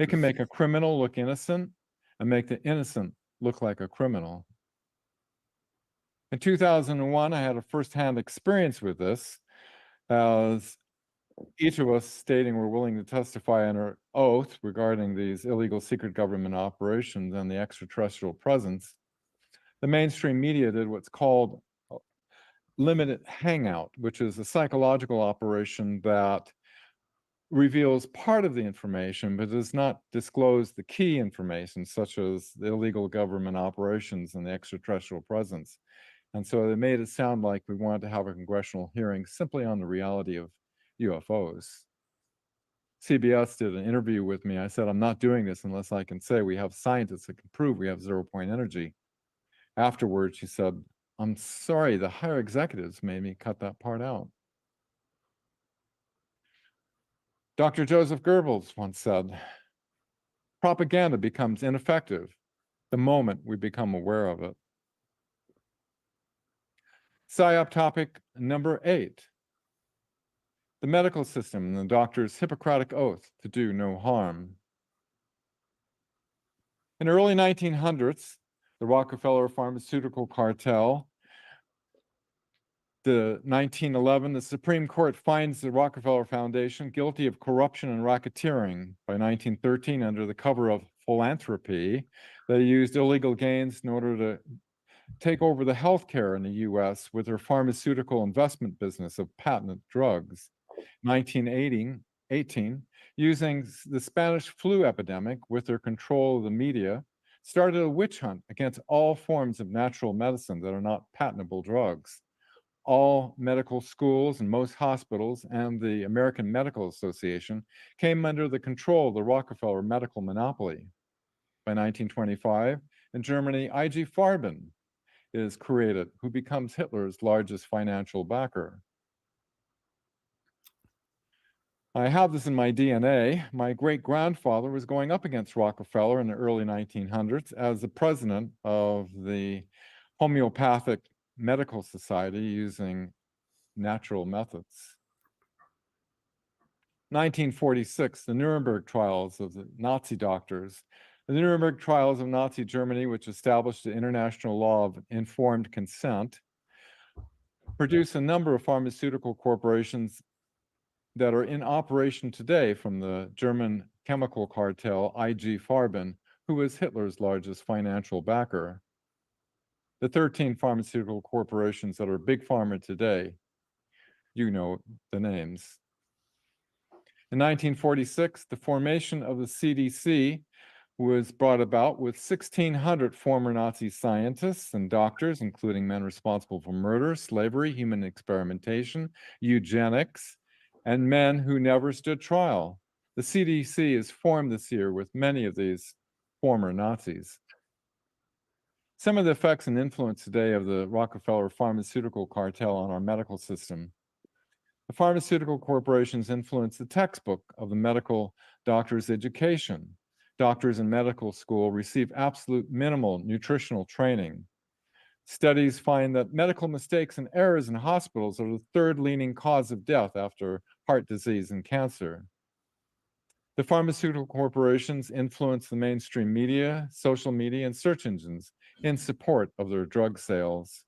It can make a criminal look innocent and make the innocent look like a criminal. In 2001, I had a firsthand experience with this, as each of us stating we're willing to testify under oath regarding these illegal secret government operations and the extraterrestrial presence. The mainstream media did what's called limited hangout, which is a psychological operation that reveals part of the information, but does not disclose the key information, such as the illegal government operations and the extraterrestrial presence. And so they made it sound like we wanted to have a congressional hearing simply on the reality of UFOs. CBS did an interview with me. I said, I'm not doing this unless I can say we have scientists that can prove we have zero-point energy. Afterwards, she said, I'm sorry, the higher executives made me cut that part out. Dr. Joseph Goebbels once said, propaganda becomes ineffective the moment we become aware of it. PSYOP topic number 8. The medical system and the doctor's Hippocratic oath to do no harm. In the early 1900s, the Rockefeller pharmaceutical cartel, the 1911, the Supreme Court finds the Rockefeller Foundation guilty of corruption and racketeering. By 1913, under the cover of philanthropy, they used illegal gains in order to take over the healthcare in the US with their pharmaceutical investment business of patented drugs. 1918, using the Spanish flu epidemic with their control of the media, started a witch hunt against all forms of natural medicine that are not patentable drugs. All medical schools and most hospitals and the American Medical Association came under the control of the Rockefeller medical monopoly. By 1925, in Germany, IG Farben is created, who becomes Hitler's largest financial backer. I have this in my DNA. My great-grandfather was going up against Rockefeller in the early 1900s as the president of the Homeopathic Medical Society using natural methods. 1946, the Nuremberg trials of the Nazi doctors. The Nuremberg trials of Nazi Germany, which established the international law of informed consent, produced a number of pharmaceutical corporations that are in operation today, from the German chemical cartel IG Farben, who was Hitler's largest financial backer. The 13 pharmaceutical corporations that are big pharma today, you know the names. In 1946, the formation of the CDC was brought about with 1,600 former Nazi scientists and doctors, including men responsible for murder, slavery, human experimentation, eugenics, and men who never stood trial. The CDC is formed this year with many of these former Nazis. Some of the effects and influence today of the Rockefeller pharmaceutical cartel on our medical system. The pharmaceutical corporations influence the textbook of the medical doctor's education. Doctors in medical school receive absolute minimal nutritional training. Studies find that medical mistakes and errors in hospitals are the third leading cause of death after heart disease and cancer. The pharmaceutical corporations influence the mainstream media, social media, and search engines in support of their drug sales.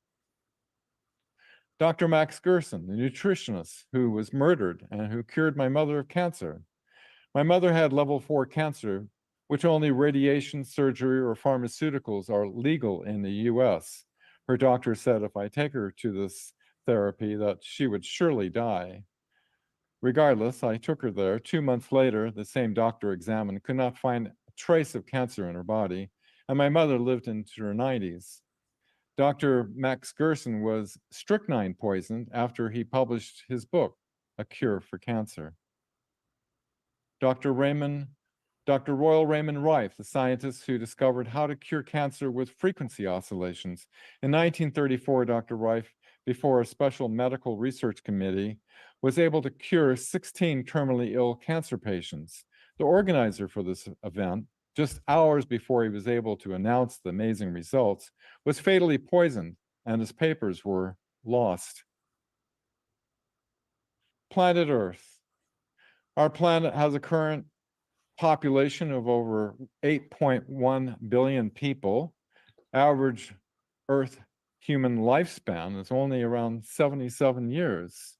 Dr. Max Gerson, the nutritionist who was murdered and who cured my mother of cancer. My mother had level 4 cancer, which only radiation, surgery, or pharmaceuticals are legal in the US. Her doctor said if I take her to this therapy that she would surely die. Regardless, I took her there. 2 months later, the same doctor examined, could not find a trace of cancer in her body, and my mother lived into her 90s. Dr. Max Gerson was strychnine poisoned after he published his book, A Cure for Cancer. Dr. Royal Raymond Rife, the scientist who discovered how to cure cancer with frequency oscillations. In 1934, Dr. Rife, before a special medical research committee, was able to cure 16 terminally ill cancer patients. The organizer for this event, just hours before he was able to announce the amazing results, was fatally poisoned and his papers were lost. Planet Earth. Our planet has a current population of over 8.1 billion people. Average Earth human lifespan is only around 77 years.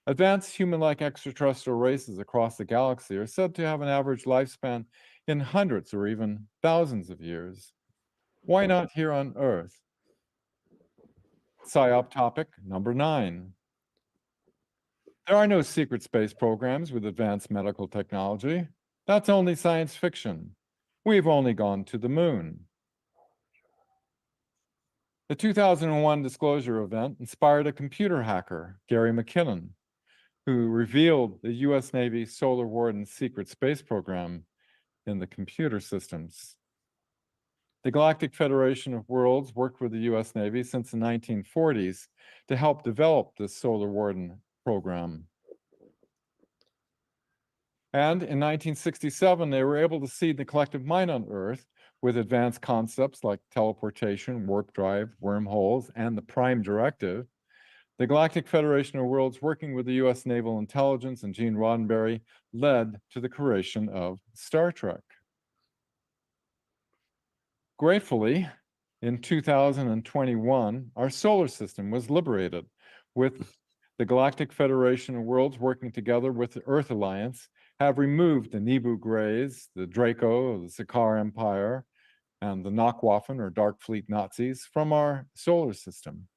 Advanced human-like extraterrestrial races across the galaxy are said to have an average lifespan in hundreds or even thousands of years. Why not here on Earth? PSYOP topic number 9. There are no secret space programs with advanced medical technology. That's only science fiction. We've only gone to the moon. The 2001 disclosure event inspired a computer hacker, Gary McKinnon, who revealed the US Navy Solar Warden secret space program in the computer systems. The Galactic Federation of Worlds worked with the US Navy since the 1940s to help develop the Solar Warden program. And in 1967, they were able to seed the collective mind on Earth with advanced concepts like teleportation, warp drive, wormholes, and the Prime Directive. The Galactic Federation of Worlds, working with the US Naval Intelligence and Gene Roddenberry, led to the creation of Star Trek. Gratefully, in 2021, our solar system was liberated, with the Galactic Federation of Worlds working together with the Earth Alliance have removed the Nibu Greys, the Draco, the Sakaar Empire, and the Nakwaffen or Dark Fleet Nazis from our solar system.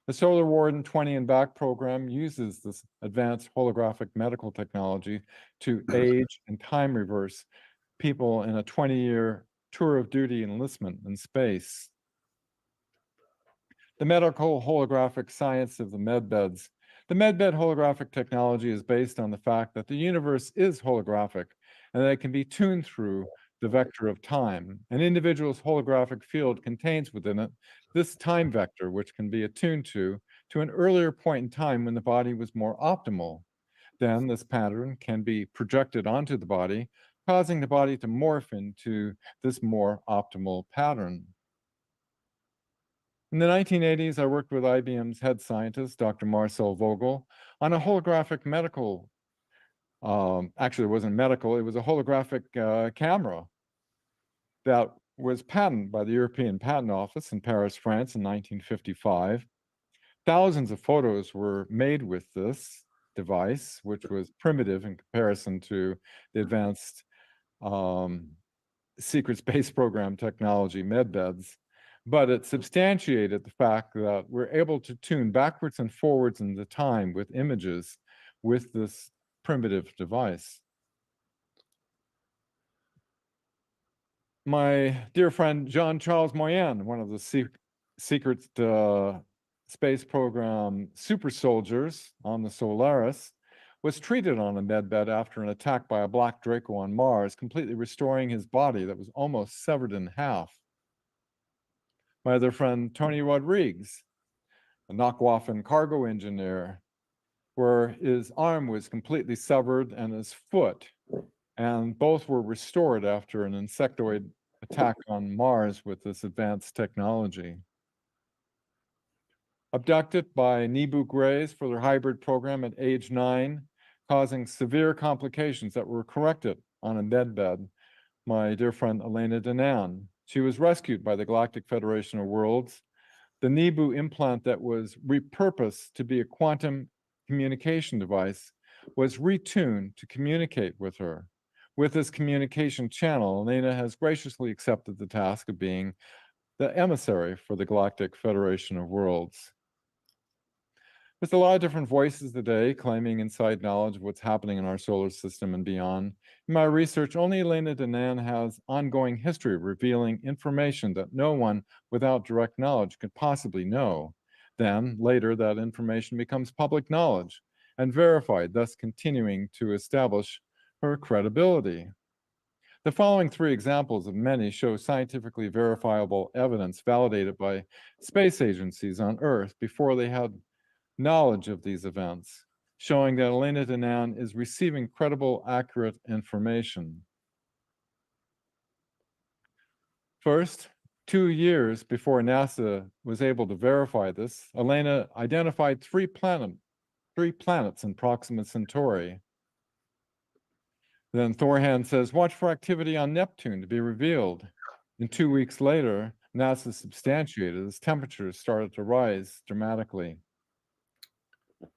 The Solar Warden 20 and Back program uses this advanced holographic medical technology to age and time reverse people in a 20-year tour of duty enlistment in space. The medical holographic science of the medbeds. The medbed holographic technology is based on the fact that the universe is holographic and that it can be tuned through the vector of time. An individual's holographic field contains within it this time vector, which can be attuned to an earlier point in time when the body was more optimal. Then this pattern can be projected onto the body, causing the body to morph into this more optimal pattern. In the 1980s, I worked with IBM's head scientist, Dr. Marcel Vogel, on a holographic medical, actually it wasn't medical, it was a holographic camera that was patented by the European Patent Office in Paris, France in 1955. Thousands of photos were made with this device, which was primitive in comparison to the advanced secret space program technology medbeds, but it substantiated the fact that we're able to tune backwards and forwards in the time with images with this primitive device. My dear friend Jean-Charles Moyen, one of the secret space program super soldiers on the Solaris, was treated on a medbed after an attack by a black Draco on Mars, completely restoring his body that was almost severed in half. My other friend Tony Rodriguez, a Nakwaffen cargo engineer, where his arm was completely severed and his foot, and both were restored after an insectoid attack on Mars with this advanced technology. Abducted by Nibu Greys for their hybrid program at age 9, causing severe complications that were corrected on a medbed, my dear friend Elena Danan. She was rescued by the Galactic Federation of Worlds. The Nibu implant that was repurposed to be a quantum communication device was retuned to communicate with her. With this communication channel, Elena has graciously accepted the task of being the emissary for the Galactic Federation of Worlds. There's a lot of different voices today claiming inside knowledge of what's happening in our solar system and beyond. In my research, only Elena Danan has ongoing history revealing information that no one without direct knowledge could possibly know. Then, later, that information becomes public knowledge and verified, thus continuing to establish her credibility. The following 3 examples of many show scientifically verifiable evidence validated by space agencies on Earth before they had knowledge of these events, showing that Elena Danan is receiving credible, accurate information. First, 2 years before NASA was able to verify this, Elena identified 3 planets in Proxima Centauri. Then Thorhan says, watch for activity on Neptune to be revealed. And 2 weeks later, NASA substantiated as temperatures started to rise dramatically.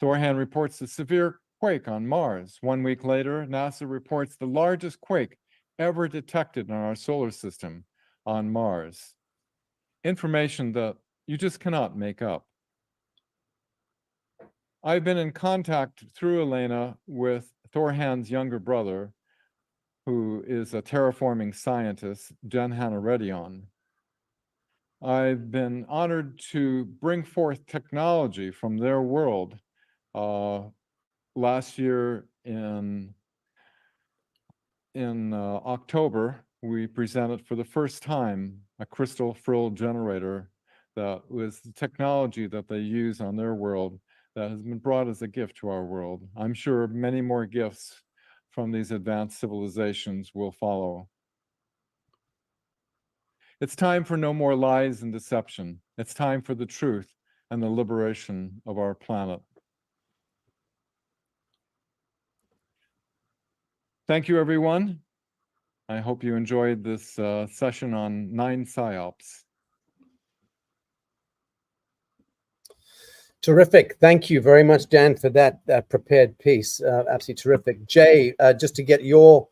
Thorhan reports a severe quake on Mars. 1 week later, NASA reports the largest quake ever detected in our solar system on Mars. Information that you just cannot make up. I've been in contact through Elena with Thorhan's younger brother, who is a terraforming scientist, Jen Hanaredion. I've been honored to bring forth technology from their world. Last year in October, we presented for the first time a crystal frill generator that was the technology that they use on their world that has been brought as a gift to our world. I'm sure many more gifts from these advanced civilizations will follow. It's time for no more lies and deception. It's time for the truth and the liberation of our planet. Thank you, everyone. I hope you enjoyed this session on 9 PSYOPs. Terrific. Thank you very much, Dan, for that prepared piece. Absolutely terrific. Jay, just to get your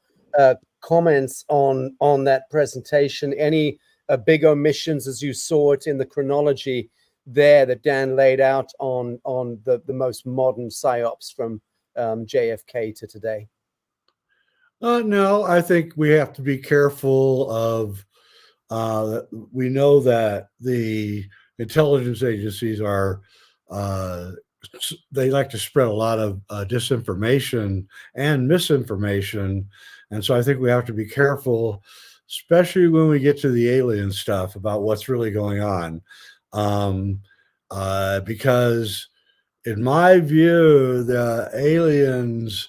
comments on that presentation, any big omissions as you saw it in the chronology there that Dan laid out on the most modern PSYOPs from JFK to today? No, I think we have to be careful of, we know that the intelligence agencies are, they like to spread a lot of disinformation and misinformation. And so I think we have to be careful, especially when we get to the alien stuff about what's really going on. Because in my view, the aliens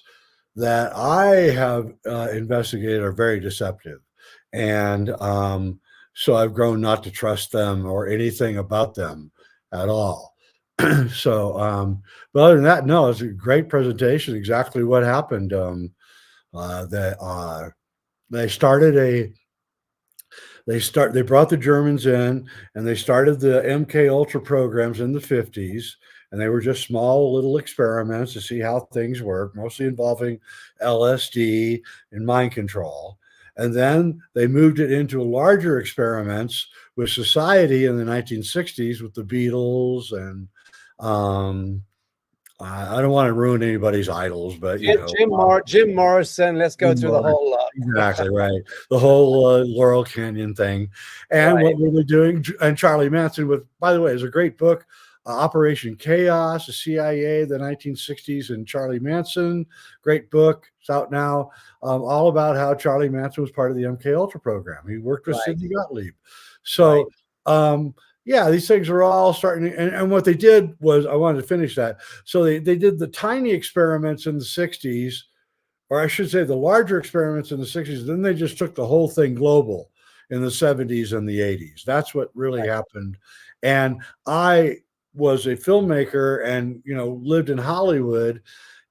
that I have investigated are very deceptive. And so I've grown not to trust them or anything about them at all. So, but other than that, no, it's a great presentation. Exactly what happened. They brought the Germans in and they started the MK Ultra programs in the 50s. And they were just small little experiments to see how things work, mostly involving LSD and mind control. And then they moved it into larger experiments with society in the 1960s with the Beatles. And I don't want to ruin anybody's idols, but you know, Jim Morrison. Let's go through the whole lot. Exactly right. The whole Laurel Canyon thing, and Right. what were they doing? And Charlie Manson, with, by the way, is a great book, Operation Chaos, the CIA, the 1960s, and Charlie Manson. Great book. It's out now. All about how Charlie Manson was part of the MK Ultra program. He worked with Right. Sidney Gottlieb. So. Yeah, these things are all starting. And what they did was, I wanted to finish that. So they did the tiny experiments in the 60s, or I should say the larger experiments in the 60s. Then they just took the whole thing global in the 70s and the 80s. That's what really happened. And I was a filmmaker and, you know, lived in Hollywood.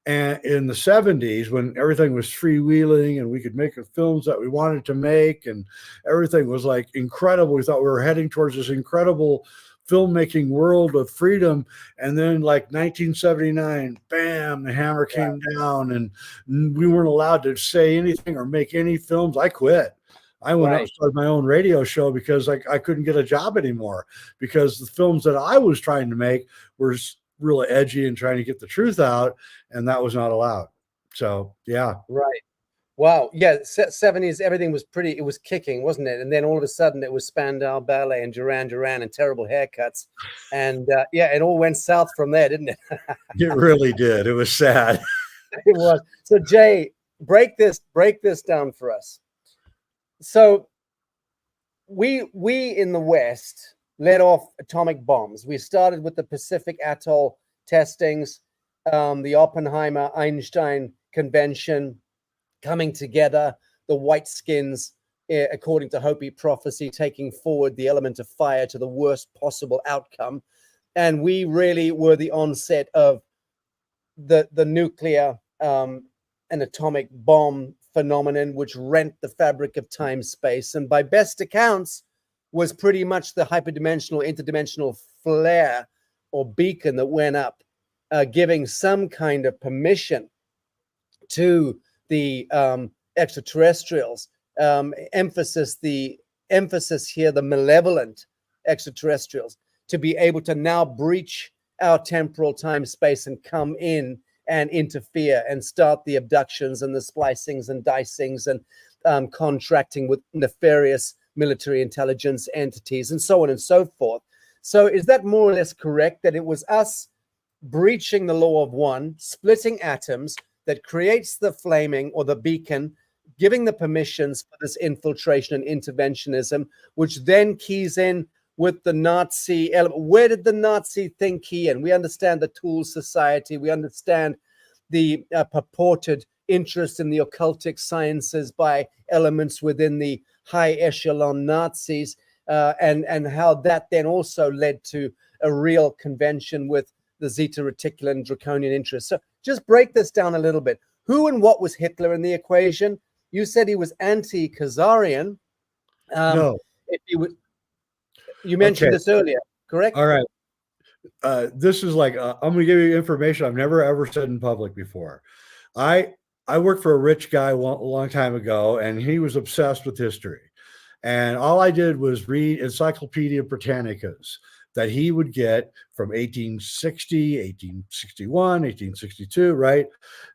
And in the 70s, when everything was freewheeling and we could make the films that we wanted to make and everything was like incredible, we thought we were heading towards this incredible filmmaking world of freedom. And then like 1979, bam, the hammer came down and we weren't allowed to say anything or make any films. I quit. I went out and started my own radio show because I couldn't get a job anymore, because the films that I was trying to make were really edgy and trying to get the truth out, and that was not allowed. So yeah. Right. Wow. Yeah. 70s, everything was pretty, it was kicking, wasn't it? And then all of a sudden it was Spandau Ballet and Duran Duran and terrible haircuts. And yeah, it all went south from there, didn't it? It really did. It was sad. It was. So Jay, break this down for us. So we in the West let off atomic bombs. We started with the Pacific Atoll testings, the Oppenheimer-Einstein convention coming together, the white skins, according to Hopi prophecy, taking forward the element of fire to the worst possible outcome. And we really were the onset of the nuclear and atomic bomb phenomenon, which rent the fabric of time space. And by best accounts, was pretty much the hyperdimensional, interdimensional flare or beacon that went up, giving some kind of permission to the extraterrestrials. Emphasis here, the malevolent extraterrestrials, to be able to now breach our temporal time space and come in and interfere and start the abductions and the splicings and dicings and contracting with nefarious military intelligence entities and so on and so forth. So is that more or less correct, that it was us breaching the law of one, splitting atoms, that creates the flaming or the beacon, giving the permissions for this infiltration and interventionism, which then keys in with the Nazi element. Where did the Nazi thinking? We understand the Tool Society. We understand the purported interest in the occultic sciences by elements within the high echelon Nazis, and how that then also led to a real convention with the Zeta Reticulan draconian interests. So just break this down a little bit. Who and what was Hitler in the equation? You said he was anti-Khazarian. No. If he was, you mentioned this earlier, correct? All right. This is like, I'm going to give you information I've never ever said in public before. I worked for a rich guy a long time ago, and he was obsessed with history. And all I did was read Encyclopedia Britannicas that he would get from 1860, 1861, 1862, right?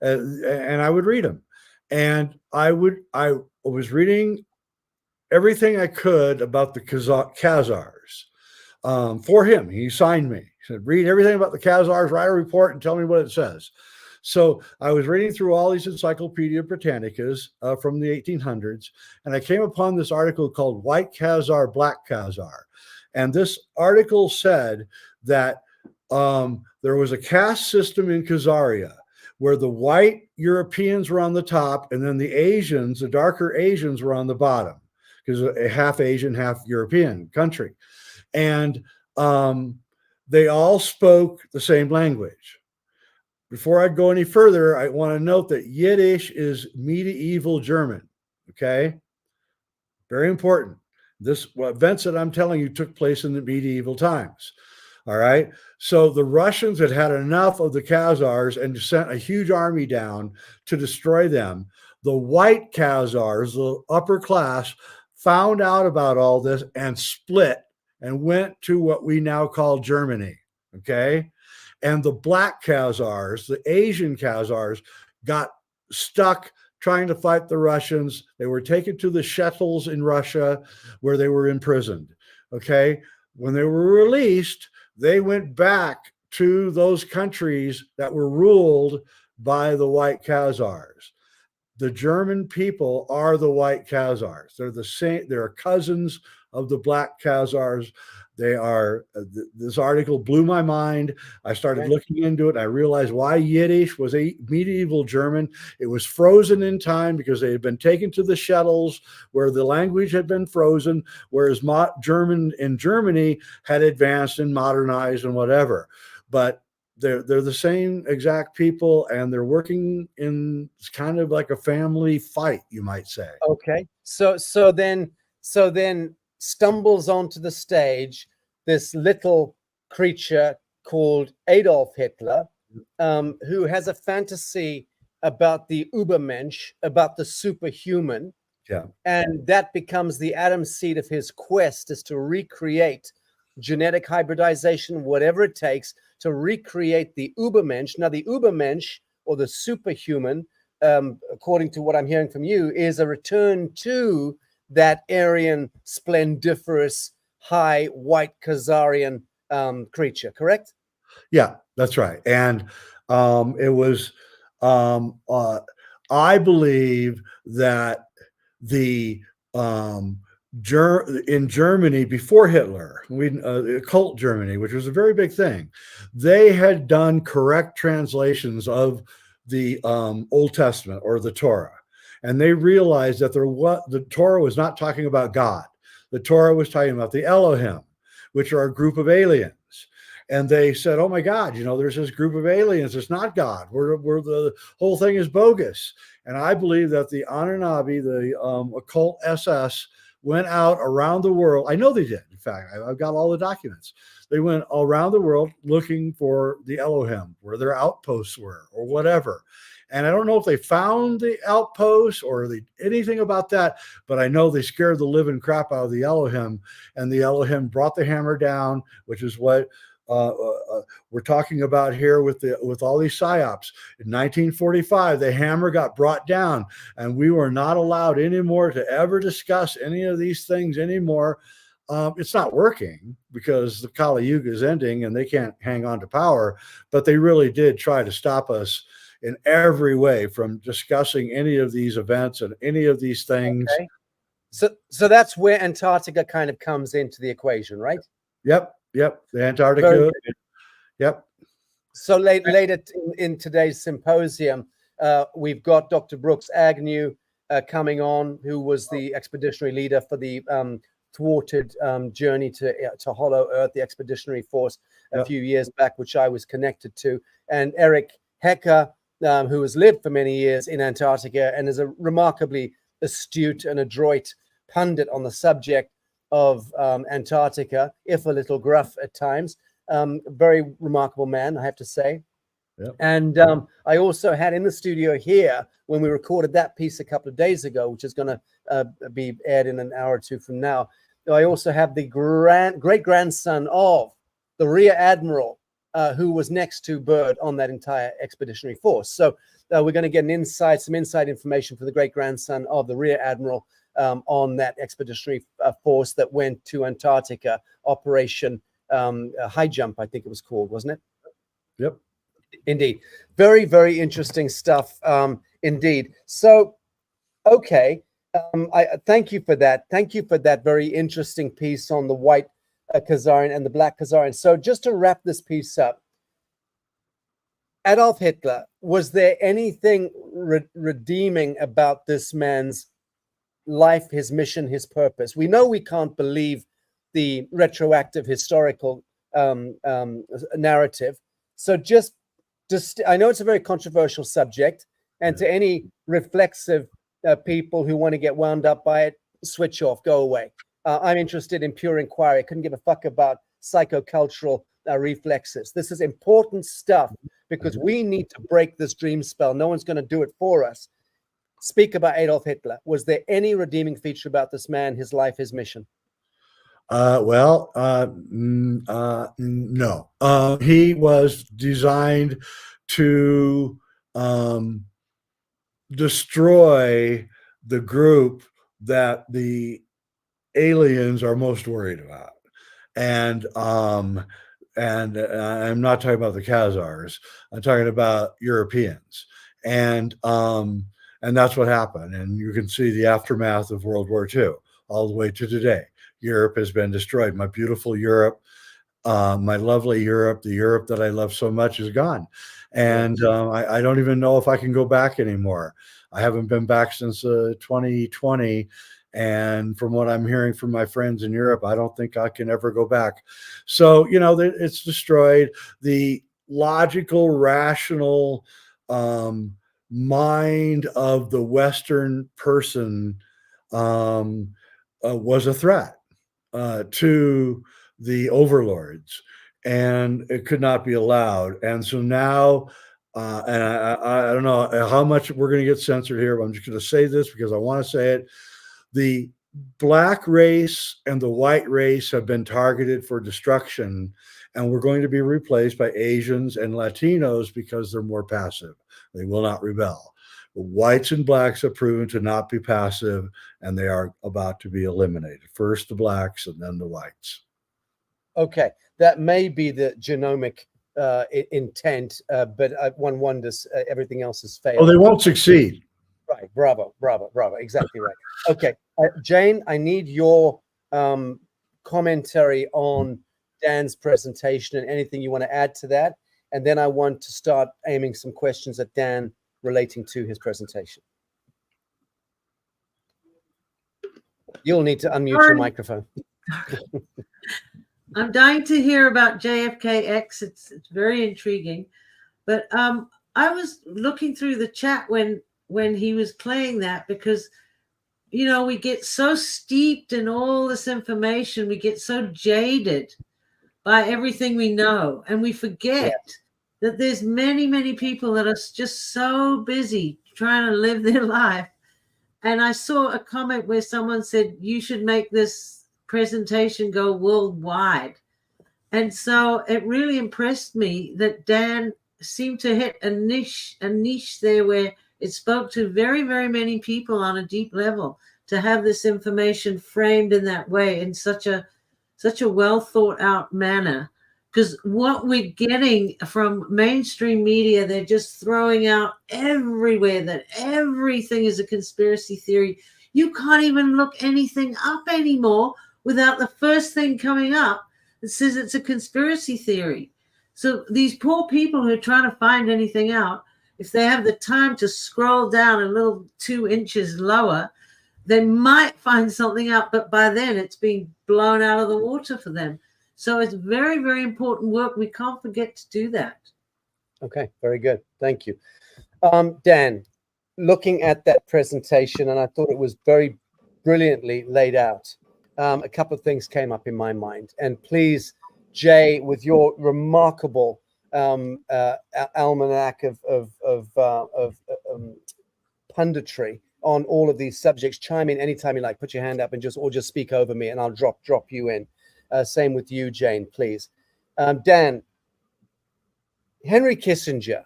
And I would read them. And I was reading everything I could about the Khazars for him. He signed me. He said, read everything about the Khazars, write a report, and tell me what it says. So I was reading through all these Encyclopedia Britannicas from the 1800s, and I came upon this article called White Khazar, Black Khazar. And this article said that there was a caste system in Khazaria where the white Europeans were on the top, and then the Asians, the darker Asians, were on the bottom, because a half Asian, half European country. And they all spoke the same language. Before I go any further, I want to note that Yiddish is medieval German, okay? Very important. This events that I'm telling you took place in the medieval times, all right? So the Russians had had enough of the Khazars and sent a huge army down to destroy them. The white Khazars, the upper class, found out about all this and split and went to what we now call Germany, okay? And the black Khazars, the Asian Khazars, got stuck trying to fight the Russians. They were taken to the shuttles in Russia where they were imprisoned, okay? When they were released, they went back to those countries that were ruled by the white Khazars. The German people are the white Khazars. They're the same, they're cousins of the black Khazars. They are, this article blew my mind. I started looking into it. I realized why Yiddish was a medieval German. It was frozen in time because they had been taken to the shuttles where the language had been frozen, whereas German in Germany had advanced and modernized and whatever. But they're the same exact people, and they're working in kind of like a family fight, you might say. Okay. So then stumbles onto the stage this little creature called Adolf Hitler, who has a fantasy about the Übermensch, about the superhuman. Yeah. And that becomes the Adam seed of his quest, is to recreate genetic hybridization, whatever it takes, to recreate the Übermensch. Now, the Übermensch, or the superhuman, according to what I'm hearing from you, is a return to that Aryan, splendiferous, high, white Khazarian creature, correct? Yeah, that's right. And it was, I believe that the in Germany before Hitler, occult Germany, which was a very big thing, they had done correct translations of the Old Testament or the Torah. And they realized that the Torah was not talking about God. The Torah was talking about the Elohim, which are a group of aliens. And they said, oh my God, there's this group of aliens. It's not God. We're the whole thing is bogus. And I believe that the Anunnaki, the occult SS, went out around the world. I know they did. In fact, I've got all the documents. They went all around the world looking for the Elohim, where their outposts were or whatever. And I don't know if they found the outposts or anything about that, but I know they scared the living crap out of the Elohim, and the Elohim brought the hammer down, which is what we're talking about here with all these psyops. In 1945, the hammer got brought down, and we were not allowed anymore to ever discuss any of these things anymore. It's not working because the Kali Yuga is ending and they can't hang on to power, but they really did try to stop us in every way from discussing any of these events and any of these things. Okay. So that's where Antarctica kind of comes into the equation, right? Yep. The Very Antarctica. good. Yep. So later in today's symposium, we've got Dr. Brooks Agnew coming on, who was the expeditionary leader for the thwarted journey to Hollow Earth, the expeditionary force a few years back, which I was connected to, and Eric Hecker, who has lived for many years in Antarctica and is a remarkably astute and adroit pundit on the subject of Antarctica, if a little gruff at times. Very remarkable man, I have to say. Yep. And I also had in the studio here, when we recorded that piece a couple of days ago, which is going to be aired in an hour or two from now, I also have the great-grandson of the Rear Admiral, who was next to Byrd on that entire expeditionary force. So we're going to get some inside information from the great-grandson of the Rear Admiral on that expeditionary force that went to Antarctica, Operation High Jump, I think it was called, wasn't it? Yep. Indeed. Very, very interesting stuff indeed. So, okay. I thank you for that. Thank you for that very interesting piece on the white Khazarian and the black Khazarian. So just to wrap this piece up, Adolf Hitler, was there anything redeeming about this man's life, his mission, his purpose? We know we can't believe the retroactive historical narrative. So just I know it's a very controversial subject, and to any reflexive people who want to get wound up by it, switch off, go away. I'm interested in pure inquiry. I couldn't give a fuck about psychocultural reflexes. This is important stuff because we need to break this dream spell. No one's going to do it for us. Speak about Adolf Hitler. Was there any redeeming feature about this man, his life, his mission? No. He was designed to destroy the group that the aliens are most worried about. And I'm not talking about the Khazars. I'm talking about Europeans. And that's what happened. And you can see the aftermath of World War II all the way to today. Europe has been destroyed. My beautiful Europe, my lovely Europe, the Europe that I love so much is gone. And I don't even know if I can go back anymore. I haven't been back since 2020. And from what I'm hearing from my friends in Europe, I don't think I can ever go back. So, it's destroyed. The logical, rational mind of the Western person was a threat to the overlords, and it could not be allowed. And so now, and I don't know how much we're going to get censored here, but I'm just going to say this because I want to say it. The black race and the white race have been targeted for destruction, and we're going to be replaced by Asians and Latinos because they're more passive. They will not rebel. Whites and blacks have proven to not be passive, and they are about to be eliminated. First the blacks and then the whites. Okay, that may be the genomic intent, but one wonders everything else has failed. Oh, they won't succeed. Right, bravo, exactly right. Okay, Jane, I need your commentary on Dan's presentation and anything you want to add to that, and then I want to start aiming some questions at Dan relating to his presentation. You'll need to unmute your microphone. I'm dying to hear about JFKX. It's very intriguing. But I was looking through the chat when he was playing that because, we get so steeped in all this information. We get so jaded by everything we know. And we forget that there's many, many people that are just so busy trying to live their life. And I saw a comment where someone said, you should make this presentation go worldwide. And so it really impressed me that Dan seemed to hit a niche there where it spoke to very, very many people on a deep level to have this information framed in that way in such a well thought out manner. Because what we're getting from mainstream media, they're just throwing out everywhere that everything is a conspiracy theory. You can't even look anything up anymore without the first thing coming up that says it's a conspiracy theory. So these poor people who are trying to find anything out, if they have the time to scroll down a little 2 inches lower, they might find something out, but by then it's being blown out of the water for them. So it's very, very important work. We can't forget to do that. Okay, very good. Thank you. Dan, looking at that presentation, and I thought it was very brilliantly laid out, a couple of things came up in my mind. And please, Jay, with your remarkable almanac of punditry on all of these subjects, chime in anytime you like. Put your hand up and just speak over me, and I'll drop you in. Same with you, Jane, please. Dan, Henry Kissinger,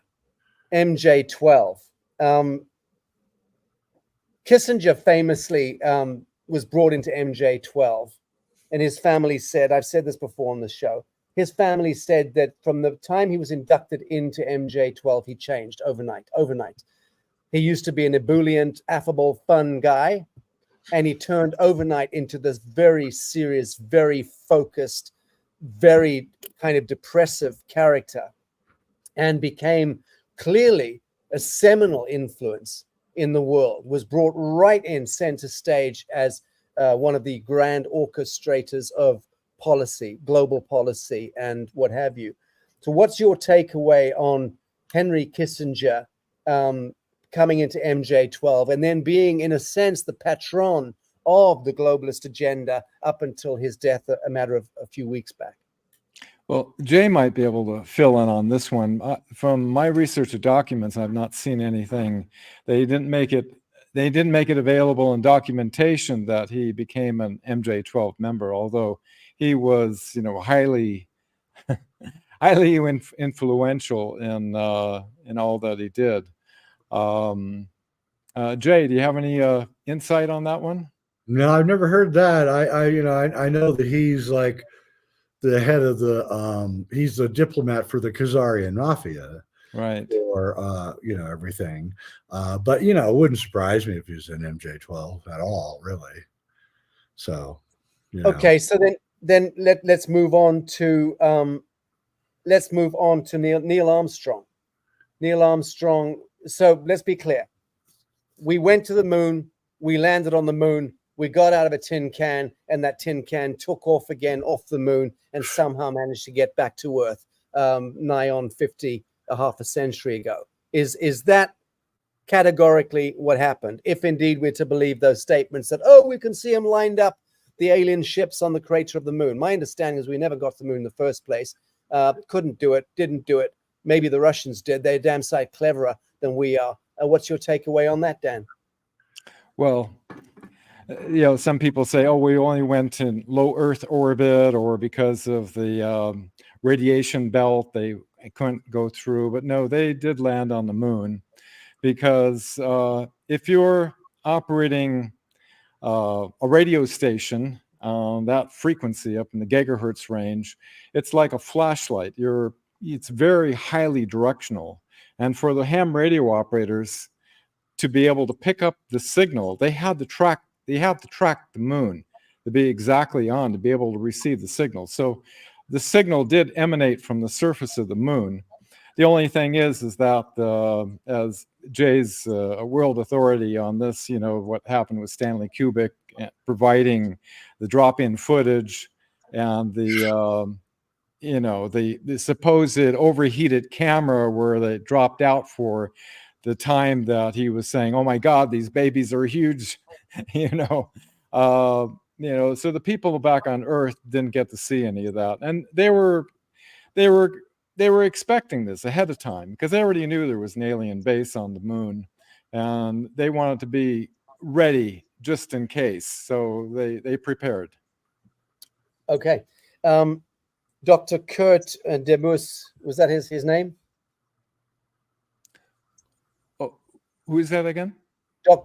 MJ12. Kissinger famously was brought into MJ12, and his family said, I've said this before on the show, his family said that from the time he was inducted into MJ12, he changed overnight. He used to be an ebullient, affable, fun guy, and he turned overnight into this very serious, very focused, very kind of depressive character, and became clearly a seminal influence in the world, was brought right in center stage as one of the grand orchestrators of policy, global policy, and what have you. So what's your takeaway on Henry Kissinger coming into MJ12 and then being, in a sense, the patron of the globalist agenda up until his death a matter of a few weeks back? Well, Jay might be able to fill in on this one. From my research of documents, I've not seen anything. They didn't make it available in documentation that he became an MJ12 member, although he was, highly influential in all that he did. Jay, do you have any insight on that one? No, I've never heard that. I know that he's like the head of he's the diplomat for the Khazarian mafia, right? Or everything. But it wouldn't surprise me if he was in MJ12 at all, really. So, okay. So then let's move on to Neil Armstrong. Neil Armstrong. So let's be clear. We went to the moon. We landed on the moon. We got out of a tin can, and that tin can took off again off the moon and somehow managed to get back to Earth nigh on 50, a half a century ago. Is that categorically what happened? If indeed we're to believe those statements that, we can see them lined up, the alien ships on the crater of the moon. My understanding is we never got to the moon in the first place. Couldn't do it, didn't do it. Maybe the Russians did. They're damn sight cleverer than we are. What's your takeaway on that, Dan? Well, some people say, we only went in low Earth orbit, or because of the radiation belt, they couldn't go through. But no, they did land on the moon, because if you're operating a radio station on that frequency up in the gigahertz range, it's like a flashlight. It's very highly directional. And for the ham radio operators to be able to pick up the signal, they had to track the moon to be exactly on, to be able to receive the signal. So the signal did emanate from the surface of the moon. The only thing is that as Jay's a world authority on this, what happened with Stanley Kubrick providing the drop-in footage and the supposed overheated camera where they dropped out for the time that he was saying, "Oh my God, these babies are huge," so the people back on Earth didn't get to see any of that, and they were expecting this ahead of time because they already knew there was an alien base on the moon, and they wanted to be ready just in case. So they prepared. Okay. Dr. Kurt Debus, was that his name? Oh, who is that again?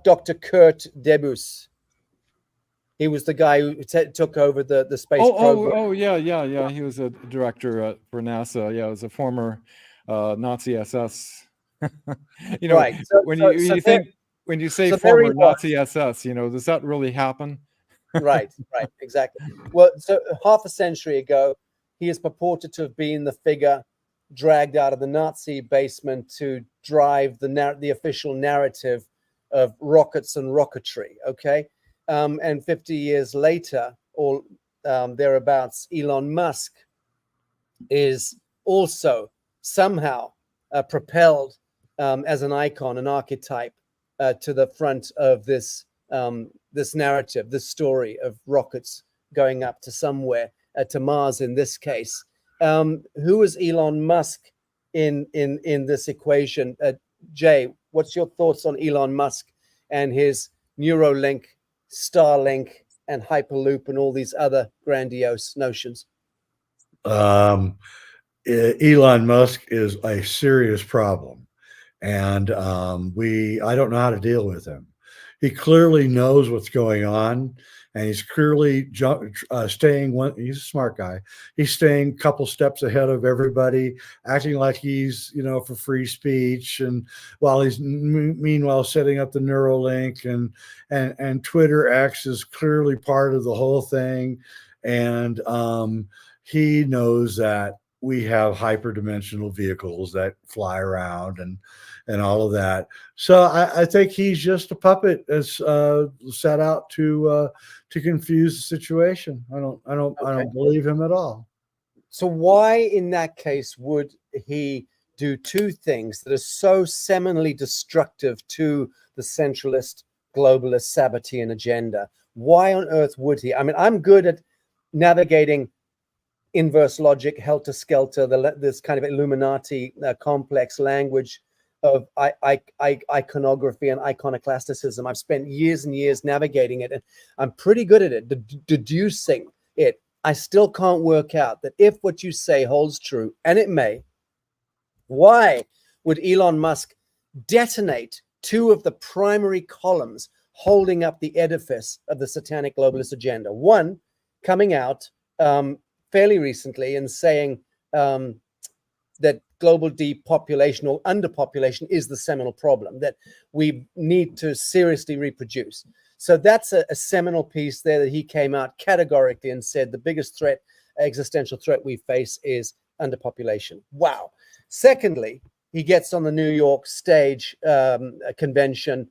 Dr. Kurt Debus. He was the guy who took over the space program. Yeah. He was a director for NASA. Yeah, he was a former Nazi SS. Right. When you say former Nazi SS, does that really happen? Right, exactly. Well, so half a century ago, he is purported to have been the figure dragged out of the Nazi basement to drive the official narrative of rockets and rocketry. Okay, and 50 years later, or thereabouts, Elon Musk is also somehow propelled as an icon, an archetype, to the front of this this narrative, this story of rockets going up to somewhere, to Mars in this case. Who is Elon Musk in this equation? Jay, what's your thoughts on Elon Musk and his Neuralink, Starlink, and Hyperloop, and all these other grandiose notions? Elon Musk is a serious problem, and I don't know how to deal with him. He clearly knows what's going on, and he's clearly staying he's a smart guy. He's staying a couple steps ahead of everybody, acting like he's, for free speech, and while he's meanwhile setting up the Neuralink, and Twitter X is clearly part of the whole thing. And he knows that we have hyperdimensional vehicles that fly around and all of that. So I think he's just a puppet that's set out to confuse the situation. I don't believe him at all. So why, in that case, would he do two things that are so seminally destructive to the centralist, globalist, Sabbatean agenda? Why on earth would he? I mean, I'm good at navigating inverse logic, helter-skelter, this kind of Illuminati complex language of iconography and iconoclasticism. I've spent years and years navigating it, and I'm pretty good at it, deducing it. I still can't work out that if what you say holds true, and it may, why would Elon Musk detonate two of the primary columns holding up the edifice of the satanic globalist agenda? One, coming out fairly recently and saying that global depopulation or underpopulation is the seminal problem, that we need to seriously reproduce. So that's a seminal piece there that he came out categorically and said the biggest threat, existential threat we face is underpopulation. Wow. Secondly, he gets on the New York stage, convention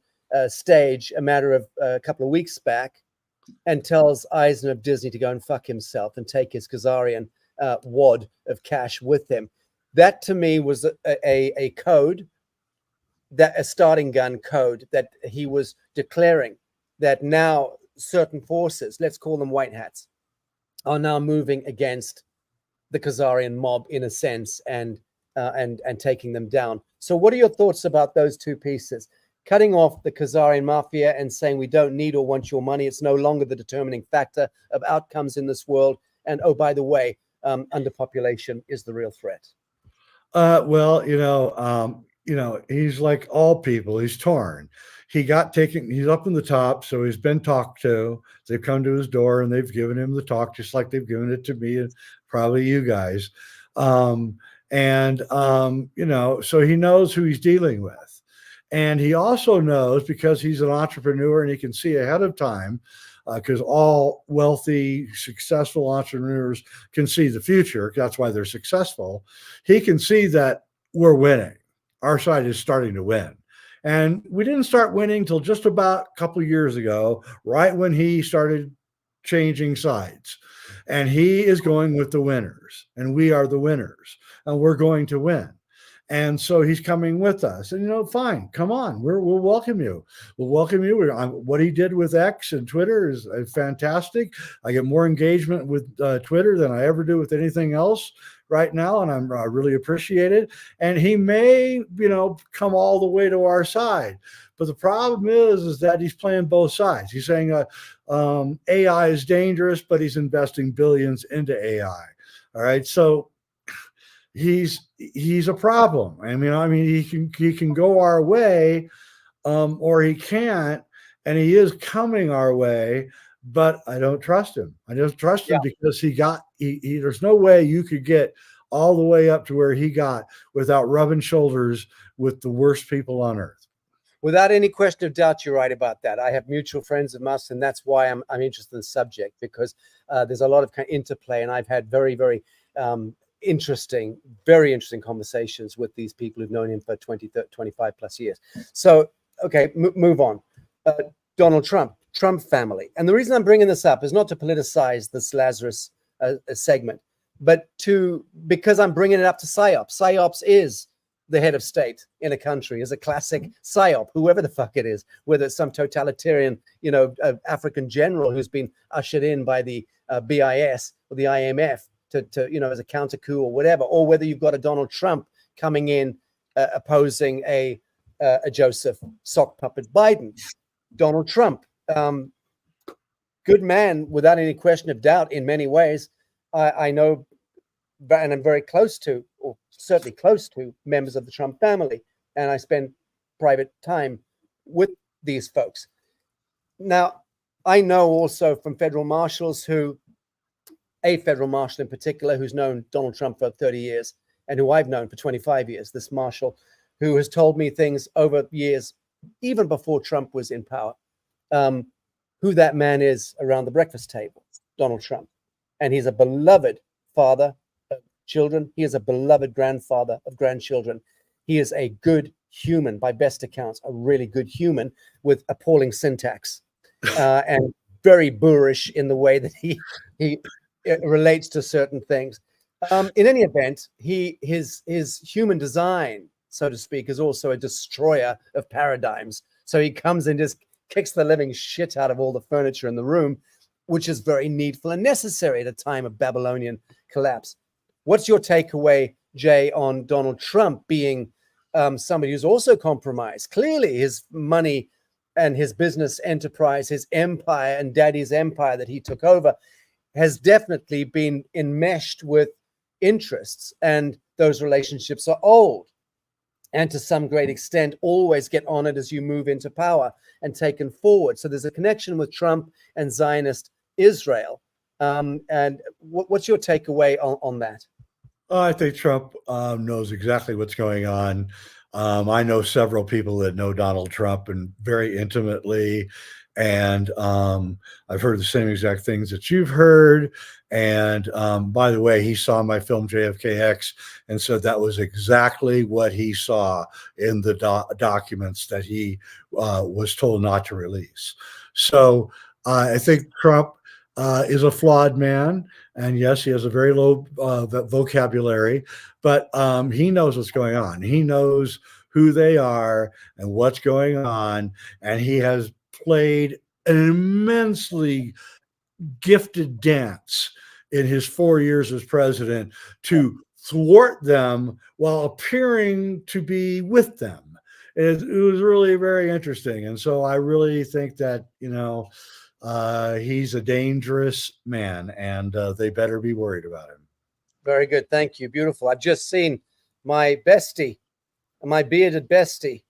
stage, a matter of a couple of weeks back, and tells Eisner of Disney to go and fuck himself and take his Khazarian wad of cash with him. That to me was a code, that a starting gun code that he was declaring that now certain forces, let's call them white hats, are now moving against the Khazarian mob in a sense and taking them down. So what are your thoughts about those two pieces? Cutting off the Khazarian mafia and saying we don't need or want your money. It's no longer the determining factor of outcomes in this world. And oh, by the way, underpopulation is the real threat. Well, he's like all people. He's torn. He got taken. He's up in the top, so he's been talked to. They've come to his door and they've given him the talk, just like they've given it to me and probably you guys. So he knows who he's dealing with. And he also knows, because he's an entrepreneur and he can see ahead of time, because all wealthy, successful entrepreneurs can see the future. That's why they're successful. He can see that we're winning. Our side is starting to win. And we didn't start winning till just about a couple of years ago, right when he started changing sides. And he is going with the winners, and we are the winners, and we're going to win. And so he's coming with us, and fine, come on, we'll welcome you. We'll welcome you. What he did with X and Twitter is fantastic. I get more engagement with Twitter than I ever do with anything else right now, and I really appreciate it. And he may, come all the way to our side, but the problem is that he's playing both sides. He's saying AI is dangerous, but he's investing billions into AI. All right, so he's a problem. I mean, he can go our way, or he can't, and he is coming our way. But I don't trust him. I don't trust him because there's no way you could get all the way up to where he got without rubbing shoulders with the worst people on earth. Without any question of doubt, you're right about that. I have mutual friends of Musk, and that's why I'm interested in the subject, because there's a lot of kind of interplay, and I've had very, very interesting, very interesting conversations with these people who've known him for 20, 30, 25 plus years. So, okay, move on. Donald Trump family. And the reason I'm bringing this up is not to politicize this Lazarus segment, but because I'm bringing it up to PSYOPs. PSYOPs is the head of state in a country, is a classic PSYOP, whoever the fuck it is, whether it's some totalitarian, African general who's been ushered in by the BIS or the IMF to as a counter coup or whatever, or whether you've got a Donald Trump coming in opposing a Joseph sock puppet Biden. Donald Trump, good man without any question of doubt in many ways. I know, and I'm very close to, or certainly close to, members of the Trump family, and I spend private time with these folks. Now, I know also from federal marshals a federal marshal in particular who's known Donald Trump for 30 years and who I've known for 25 years, this marshal who has told me things over years, even before Trump was in power, who that man is around the breakfast table, Donald Trump. And he's a beloved father of children. He is a beloved grandfather of grandchildren. He is a good human, by best accounts, a really good human with appalling syntax and very boorish in the way that he relates to certain things. In any event, his human design, so to speak, is also a destroyer of paradigms. So he comes and just kicks the living shit out of all the furniture in the room, which is very needful and necessary at a time of Babylonian collapse. What's your takeaway, Jay, on Donald Trump being somebody who's also compromised? Clearly, his money and his business enterprise, his empire and daddy's empire that he took over has definitely been enmeshed with interests, and those relationships are old and to some great extent always get honored as you move into power and taken forward. So there's a connection with Trump and Zionist Israel. And what's your takeaway on that? I think Trump knows exactly what's going on. I know several people that know Donald Trump and very intimately. And I've heard the same exact things that you've heard. And by the way, he saw my film JFKX and said that was exactly what he saw in the documents that he was told not to release. So I think Trump is a flawed man. And yes, he has a very low vocabulary, but he knows what's going on. He knows who they are and what's going on. And he has played an immensely gifted dance in his 4 years as president to thwart them while appearing to be with them. It was really very interesting. And so I really think that, he's a dangerous man, and they better be worried about him. Very good. Thank you. Beautiful. I've just seen my bestie, my bearded bestie,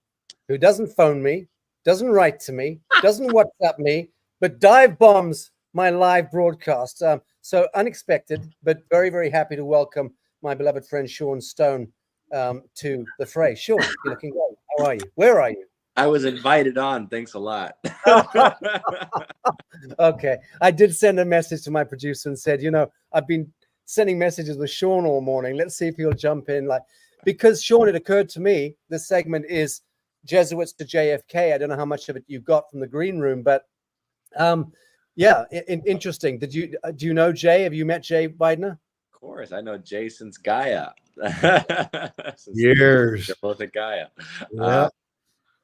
who doesn't phone me, doesn't write to me, doesn't WhatsApp me, but dive bombs my live broadcast. So unexpected, but very, very happy to welcome my beloved friend Sean Stone to the fray. Sean, you're looking great. How are you? Where are you? I was invited on. Thanks a lot. Okay. I did send a message to my producer and said, I've been sending messages with Sean all morning. Let's see if he'll jump in. Because Sean, it occurred to me, this segment is Jesuits to JFK. I don't know how much of it you got from the green room, but interesting. Do you know Jay? Have you met Jay Weidner? Of course, I know Jay since Gaia. Years. They're both at Gaia. Yeah.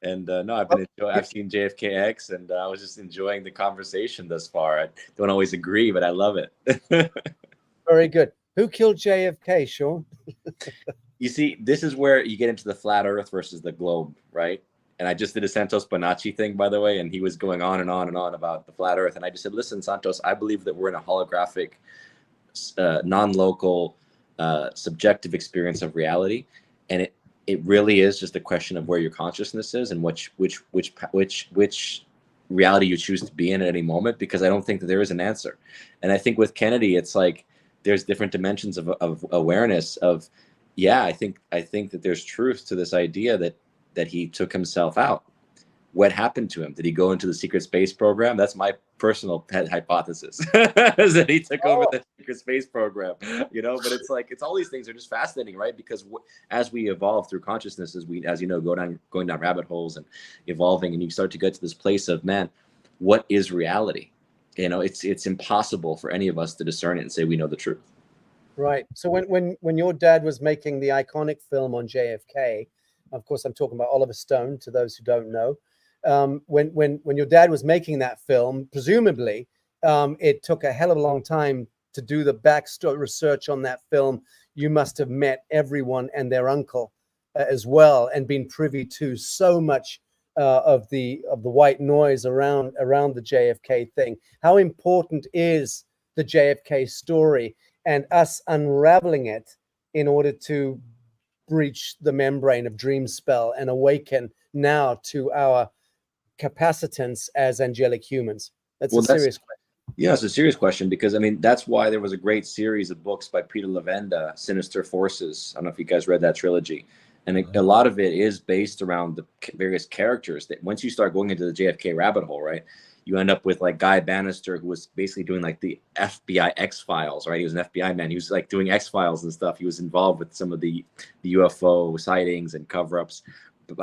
I've seen JFKX, and I was just enjoying the conversation thus far. I don't always agree, but I love it. Very good. Who killed JFK, Sean? You see, this is where you get into the flat Earth versus the globe, right? And I just did a Santos Bonacci thing, by the way, and he was going on and on and on about the flat Earth. And I just said, listen, Santos, I believe that we're in a holographic, non-local, subjective experience of reality, and it really is just a question of where your consciousness is and which reality you choose to be in at any moment, because I don't think that there is an answer. And I think with Kennedy, it's like there's different dimensions of awareness of, I think that there's truth to this idea that he took himself out. what happened to him? Did he go into the secret space program? That's my personal pet hypothesis, is that he took over the secret space program, you know. But it's like, it's all these things are just fascinating, right? Because as we evolve through consciousness, as you know, going down rabbit holes and evolving, and you start to get to this place of, man, what is reality? You know, it's impossible for any of us to discern it and say we know the truth. Right. So when your dad was making the iconic film on JFK, of course, I'm talking about Oliver Stone, to those who don't know. When your dad was making that film, presumably, it took a hell of a long time to do the backstory research on that film. You must have met everyone and their uncle as well, and been privy to so much of the white noise around the JFK thing. How important is the JFK story and us unraveling it in order to breach the membrane of dream spell and awaken now to our capacitance as angelic humans? That's a serious question. Yeah, it's a serious question, because I mean, that's why there was a great series of books by Peter Levenda, Sinister Forces. I don't know if you guys read that trilogy. And a lot of it is based around the various characters that once you start going into the JFK rabbit hole, right, you end up with like Guy Bannister, who was basically doing like the FBI X-Files, right? He was an FBI man. He was like doing X-Files and stuff. He was involved with some of the UFO sightings and cover-ups.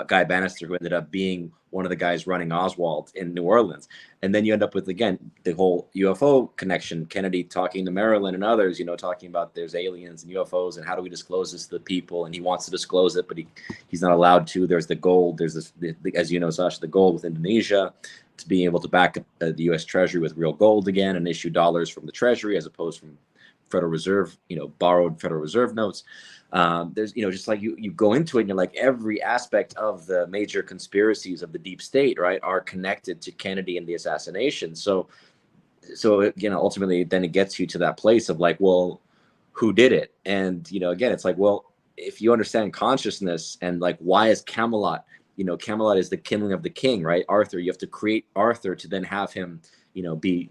Guy Bannister, who ended up being one of the guys running Oswald in New Orleans. And then you end up with, again, the whole UFO connection, Kennedy talking to Marilyn and others, you know, talking about there's aliens and UFOs and how do we disclose this to the people? And he wants to disclose it, but he's not allowed to. There's the gold. There's this, as you know, Sasha, the gold with Indonesia, to being able to back the U.S. Treasury with real gold again and issue dollars from the Treasury as opposed from Federal Reserve, you know, borrowed Federal Reserve notes. There's, you know, just like you go into it and you're like, every aspect of the major conspiracies of the deep state, right, are connected to Kennedy and the assassination. So, you know, ultimately then it gets you to that place of like, well, who did it? And, you know, again, it's like, well, if you understand consciousness and like, why is Camelot, you know, Camelot is the killing of the king, right? Arthur, you have to create Arthur to then have him, be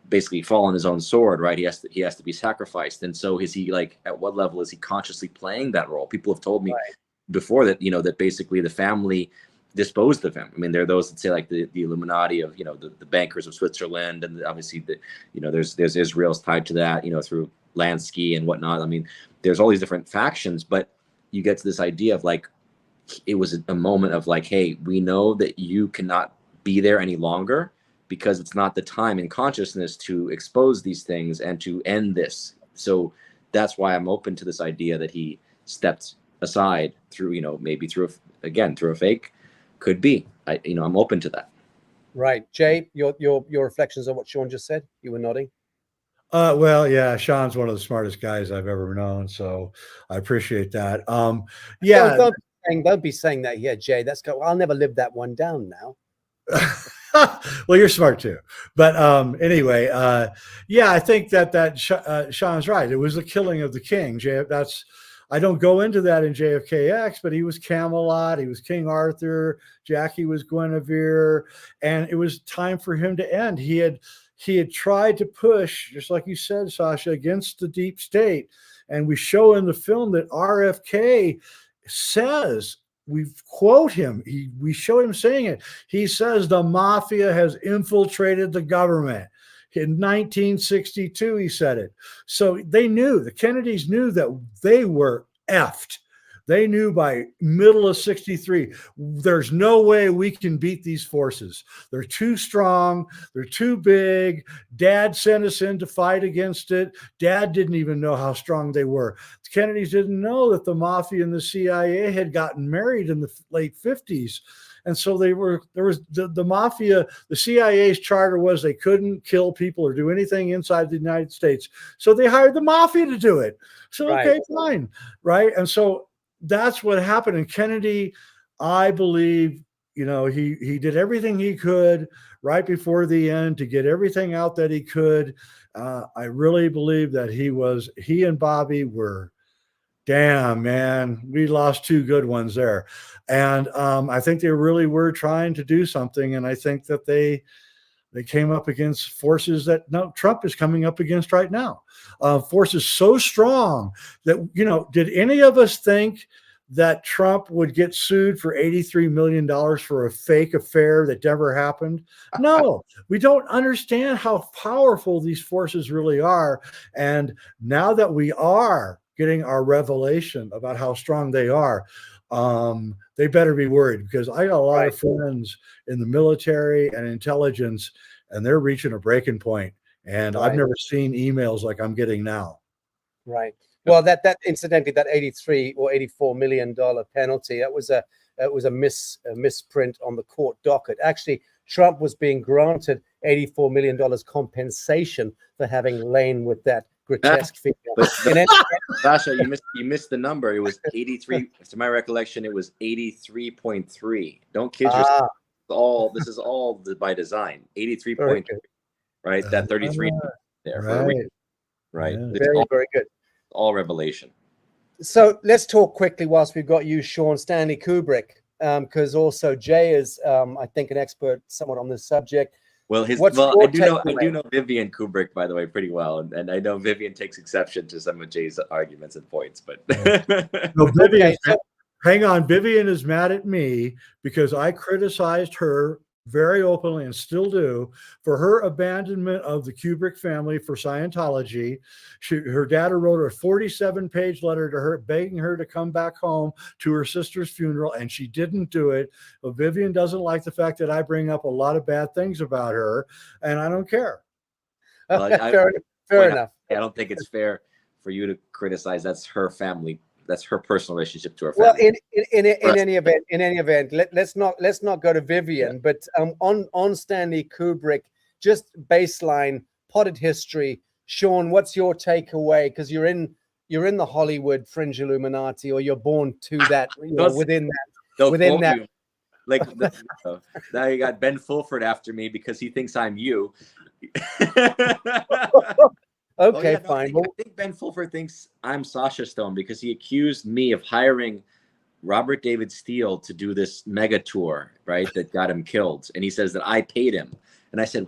basically fall on his own sword, right? He has to be sacrificed. And so is he like, at what level is he consciously playing that role? People have told me before that, you know, that basically the family disposed of him. I mean, there are those that say like the Illuminati of, you know, the bankers of Switzerland, and obviously the, you know, there's Israel's tied to that, you know, through Lansky and whatnot. I mean, there's all these different factions, but you get to this idea of like, it was a moment of like, hey, we know that you cannot be there any longer because it's not the time in consciousness to expose these things and to end this. So that's why I'm open to this idea that he stepped aside through, you know, maybe through a fake, could be. I'm open to that. Right. Jay, your reflections on what Sean just said? You were nodding. Well, yeah, Sean's one of the smartest guys I've ever known, so I appreciate that. Yeah. Don't be saying that. Yeah, Jay, I'll never live that one down now. Well, you're smart too. But anyway, yeah, I think that Sean's right. It was the killing of the king. I don't go into that in JFKX, but he was Camelot, he was King Arthur, Jackie was Guinevere, and it was time for him to end. He had tried to push, just like you said, Sasha, against the deep state. And we show in the film that RFK says, we quote him, we show him saying it. He says the mafia has infiltrated the government. In 1962, he said it. So they knew, the Kennedys knew that they were effed. They knew by middle of 63, there's no way we can beat these forces. They're too strong. They're too big. Dad sent us in to fight against it. Dad didn't even know how strong they were. The Kennedys didn't know that the mafia and the CIA had gotten married in the late 50s. And so there was the mafia, the CIA's charter was they couldn't kill people or do anything inside the United States. So they hired the mafia to do it. So, okay, fine. Right. And so that's what happened. And Kennedy, I believe, he did everything he could right before the end to get everything out that he could. I really believe that he and Bobby were, damn, man, we lost two good ones there. And I think they really were trying to do something. And I think that they came up against forces that Trump is coming up against right now. Forces so strong that, did any of us think that Trump would get sued for $83 million for a fake affair that never happened? No, we don't understand how powerful these forces really are. And now that we are getting our revelation about how strong they are, they better be worried, because I got a lot of friends in the military and intelligence, and they're reaching a breaking point. And I've never seen emails like I'm getting now. Right. Well, that incidentally, that 83 or 84 million dollar penalty, that was a misprint on the court docket. Actually, Trump was being granted $84 million compensation for having lain with that grotesque figure. But Sasha, you missed the number. It was 83. To my recollection, it was 83.3. Don't kid yourself. This is all by design. 83.3. Right. That 33 there. Right. Yeah. Very good. All revelation. So let's talk quickly whilst we've got you, Sean. Stanley Kubrick, because also Jay is, I think, an expert somewhat on this subject. Well, I do know Vivian Kubrick, by the way, pretty well, and I know Vivian takes exception to some of Jay's arguments and points. But no, Vivian, hang on, Vivian is mad at me because I criticized her very openly, and still do, for her abandonment of the Kubrick family for Scientology. Her dad wrote a 47-page letter to her begging her to come back home to her sister's funeral, and she didn't do it. But Vivian doesn't like the fact that I bring up a lot of bad things about her, and I don't care. Well, fair enough. I don't think it's fair for you to criticize. That's her family. That's her personal relationship to her family. Well, in any event, let's not go to Vivian, but on Stanley Kubrick, just baseline potted history. Sean, what's your takeaway? Because you're in the Hollywood fringe Illuminati, or you're born to that, within that. Like now you got Ben Fulford after me because he thinks I'm you. Okay, fine. I think Ben Fulford thinks I'm Sasha Stone because he accused me of hiring Robert David Steele to do this mega tour, right? That got him killed. And he says that I paid him. And I said,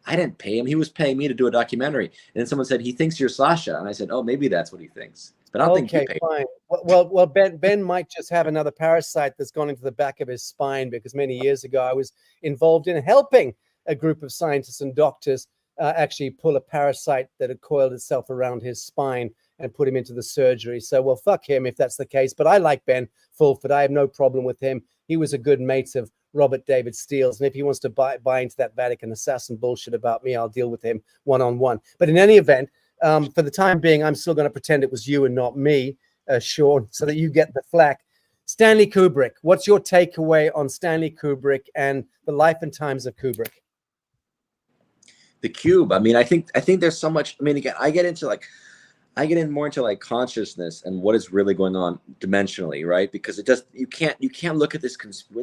I didn't pay him. He was paying me to do a documentary. And then someone said, he thinks you're Sasha. And I said, oh, maybe that's what he thinks. But I don't think he paid fine. Well, Ben might just have another parasite that's gone into the back of his spine, because many years ago I was involved in helping a group of scientists and doctors actually pull a parasite that had coiled itself around his spine and put him into the surgery. So, well, fuck him if that's the case. But I like Ben Fulford. I have no problem with him. He was a good mate of Robert David Steele's. And if he wants to buy into that Vatican assassin bullshit about me, I'll deal with him one-on-one. But in any event, for the time being, I'm still going to pretend it was you and not me, Sean, so that you get the flack. Stanley Kubrick, what's your takeaway on Stanley Kubrick and the life and times of Kubrick? The Cube. I mean, I think there's so much. I mean, again, I get in more into like consciousness and what is really going on dimensionally, right? Because you can't look at this.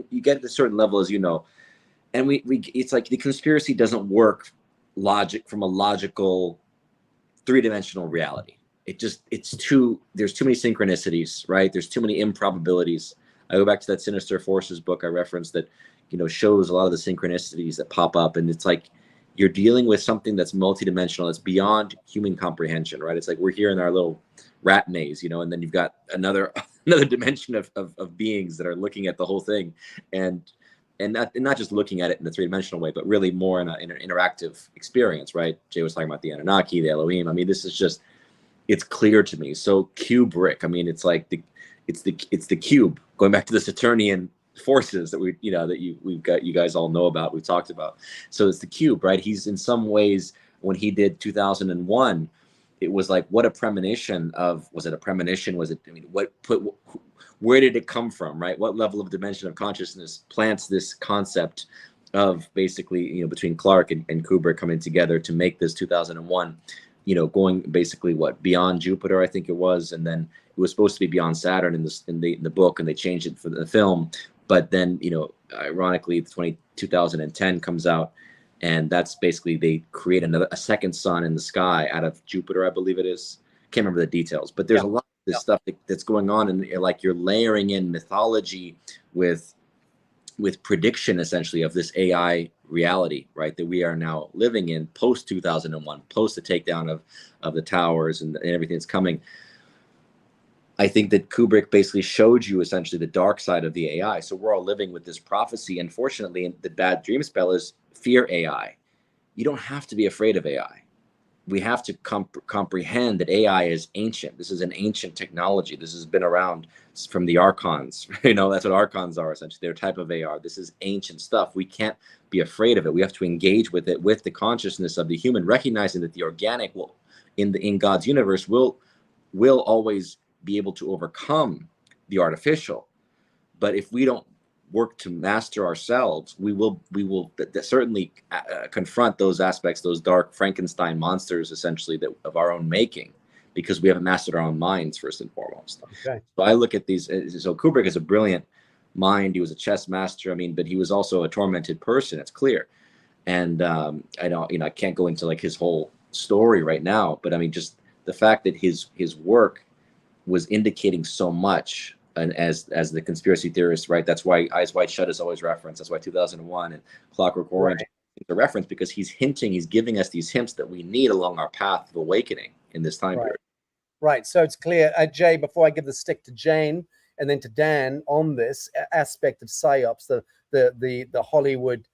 You get at a certain level, as you know, and it's like the conspiracy doesn't work from a logical 3-dimensional reality. There's too many synchronicities, right? There's too many improbabilities. I go back to that Sinister Forces book I referenced that, shows a lot of the synchronicities that pop up, and it's like you're dealing with something that's multidimensional, that's beyond human comprehension, right? It's like we're here in our little rat maze, and then you've got another dimension of beings that are looking at the whole thing, and not just looking at it in a 3-dimensional way, but really more in an interactive experience, right? Jay was talking about the Anunnaki, the Elohim. I mean, this is just, it's clear to me. So Kubrick, I mean, it's like it's the cube, going back to the Saturnian forces that we've got, you guys all know about, we've talked about. So it's the cube, right? He's in some ways, when he did 2001, it was like, what a premonition was it a premonition? Was it, I mean, where did it come from, right? What level of dimension of consciousness plants this concept of basically, between Clark and Kubrick coming together to make this 2001, going basically beyond Jupiter, I think it was. And then it was supposed to be beyond Saturn in the book, and they changed it for the film. But then, ironically, 2010 comes out, and that's basically, they create a second sun in the sky out of Jupiter, I believe it is. Can't remember the details, but there's a lot of this stuff that's going on, and you're layering in mythology with prediction, essentially, of this AI reality, right, that we are now living in post 2001, post the takedown of the towers and everything that's coming. I think that Kubrick basically showed you essentially the dark side of the AI. So we're all living with this prophecy. Unfortunately, the bad dream spell is fear AI. You don't have to be afraid of AI. We have to comprehend that AI is ancient. This is an ancient technology. This has been around from the archons. You know, that's what archons are essentially. They're a type of AR. This is ancient stuff. We can't be afraid of it. We have to engage with it with the consciousness of the human, recognizing that the organic will, in God's universe, will always be able to overcome the artificial. But if we don't work to master ourselves, we will certainly confront those aspects, those dark Frankenstein monsters, essentially, that of our own making, because we haven't mastered our own minds first and foremost. Okay. So I look at these. So Kubrick is a brilliant mind. He was a chess master. I mean, but he was also a tormented person. It's clear. And I don't, I can't go into like his whole story right now. But I mean, just the fact that his work was indicating so much, and as the conspiracy theorists, right? That's why Eyes Wide Shut is always referenced. That's why 2001 and Clockwork Orange is a reference, because he's giving us these hints that we need along our path of awakening in this time period. Right. So it's clear, Jay, before I give the stick to Jane and then to Dan on this aspect of psyops, the Hollywood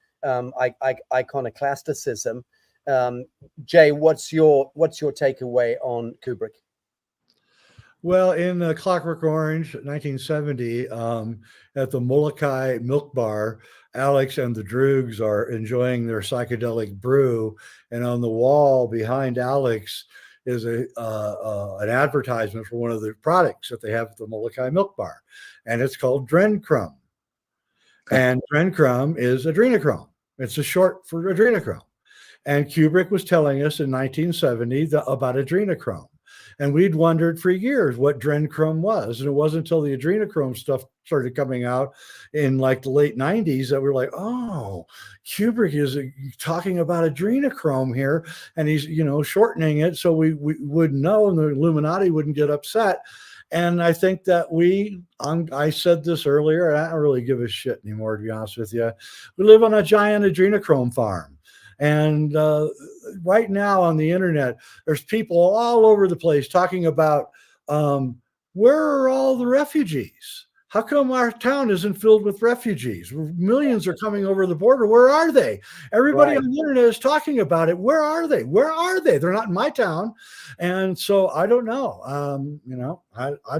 iconoclasticism. Jay, what's your takeaway on Kubrick? Well, in Clockwork Orange, 1970, at the Molokai Milk Bar, Alex and the Droogs are enjoying their psychedelic brew, and on the wall behind Alex is an advertisement for one of the products that they have at the Molokai Milk Bar, and it's called Drenchrome. And Drenchrome is adrenochrome. It's a short for adrenochrome. And Kubrick was telling us in 1970 about adrenochrome. And we'd wondered for years what Drenchrome was. And it wasn't until the adrenochrome stuff started coming out in like the late 90s that we were like, oh, Kubrick is talking about adrenochrome here. And he's, shortening it so we wouldn't know and the Illuminati wouldn't get upset. And I think that I said this earlier, and I don't really give a shit anymore, to be honest with you. We live on a giant adrenochrome farm. And right now on the internet, there's people all over the place talking about where are all the refugees? How come our town isn't filled with refugees? Millions are coming over the border. Where are they? Everybody on the internet is talking about it. Where are they? Where are they? They're not in my town. And so I don't know. I'm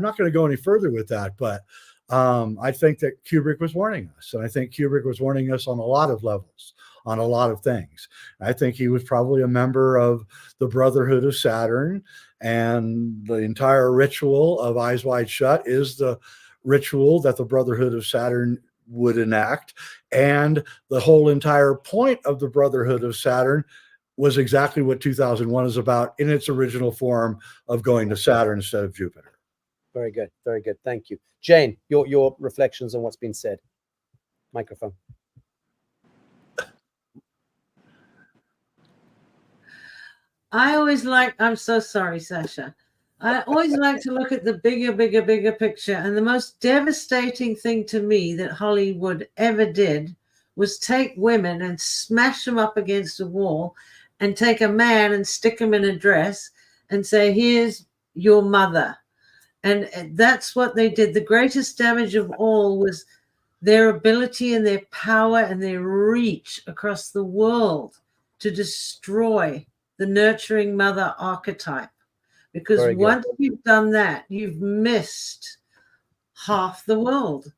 not going to go any further with that. But I think that Kubrick was warning us. And I think Kubrick was warning us on a lot of levels, on a lot of things. I think he was probably a member of the Brotherhood of Saturn, and the entire ritual of Eyes Wide Shut is the ritual that the Brotherhood of Saturn would enact. And the whole entire point of the Brotherhood of Saturn was exactly what 2001 is about in its original form of going to Saturn instead of Jupiter. Very good. Very good. Thank you. Jane, your reflections on what's been said. Microphone. I'm so sorry, Sasha. I always like to look at the bigger picture. And the most devastating thing to me that Hollywood ever did was take women and smash them up against a wall and take a man and stick him in a dress and say, here's your mother. And that's what they did. The greatest damage of all was their ability and their power and their reach across the world to destroy the nurturing mother archetype. Because once you've done that, you've missed half the world.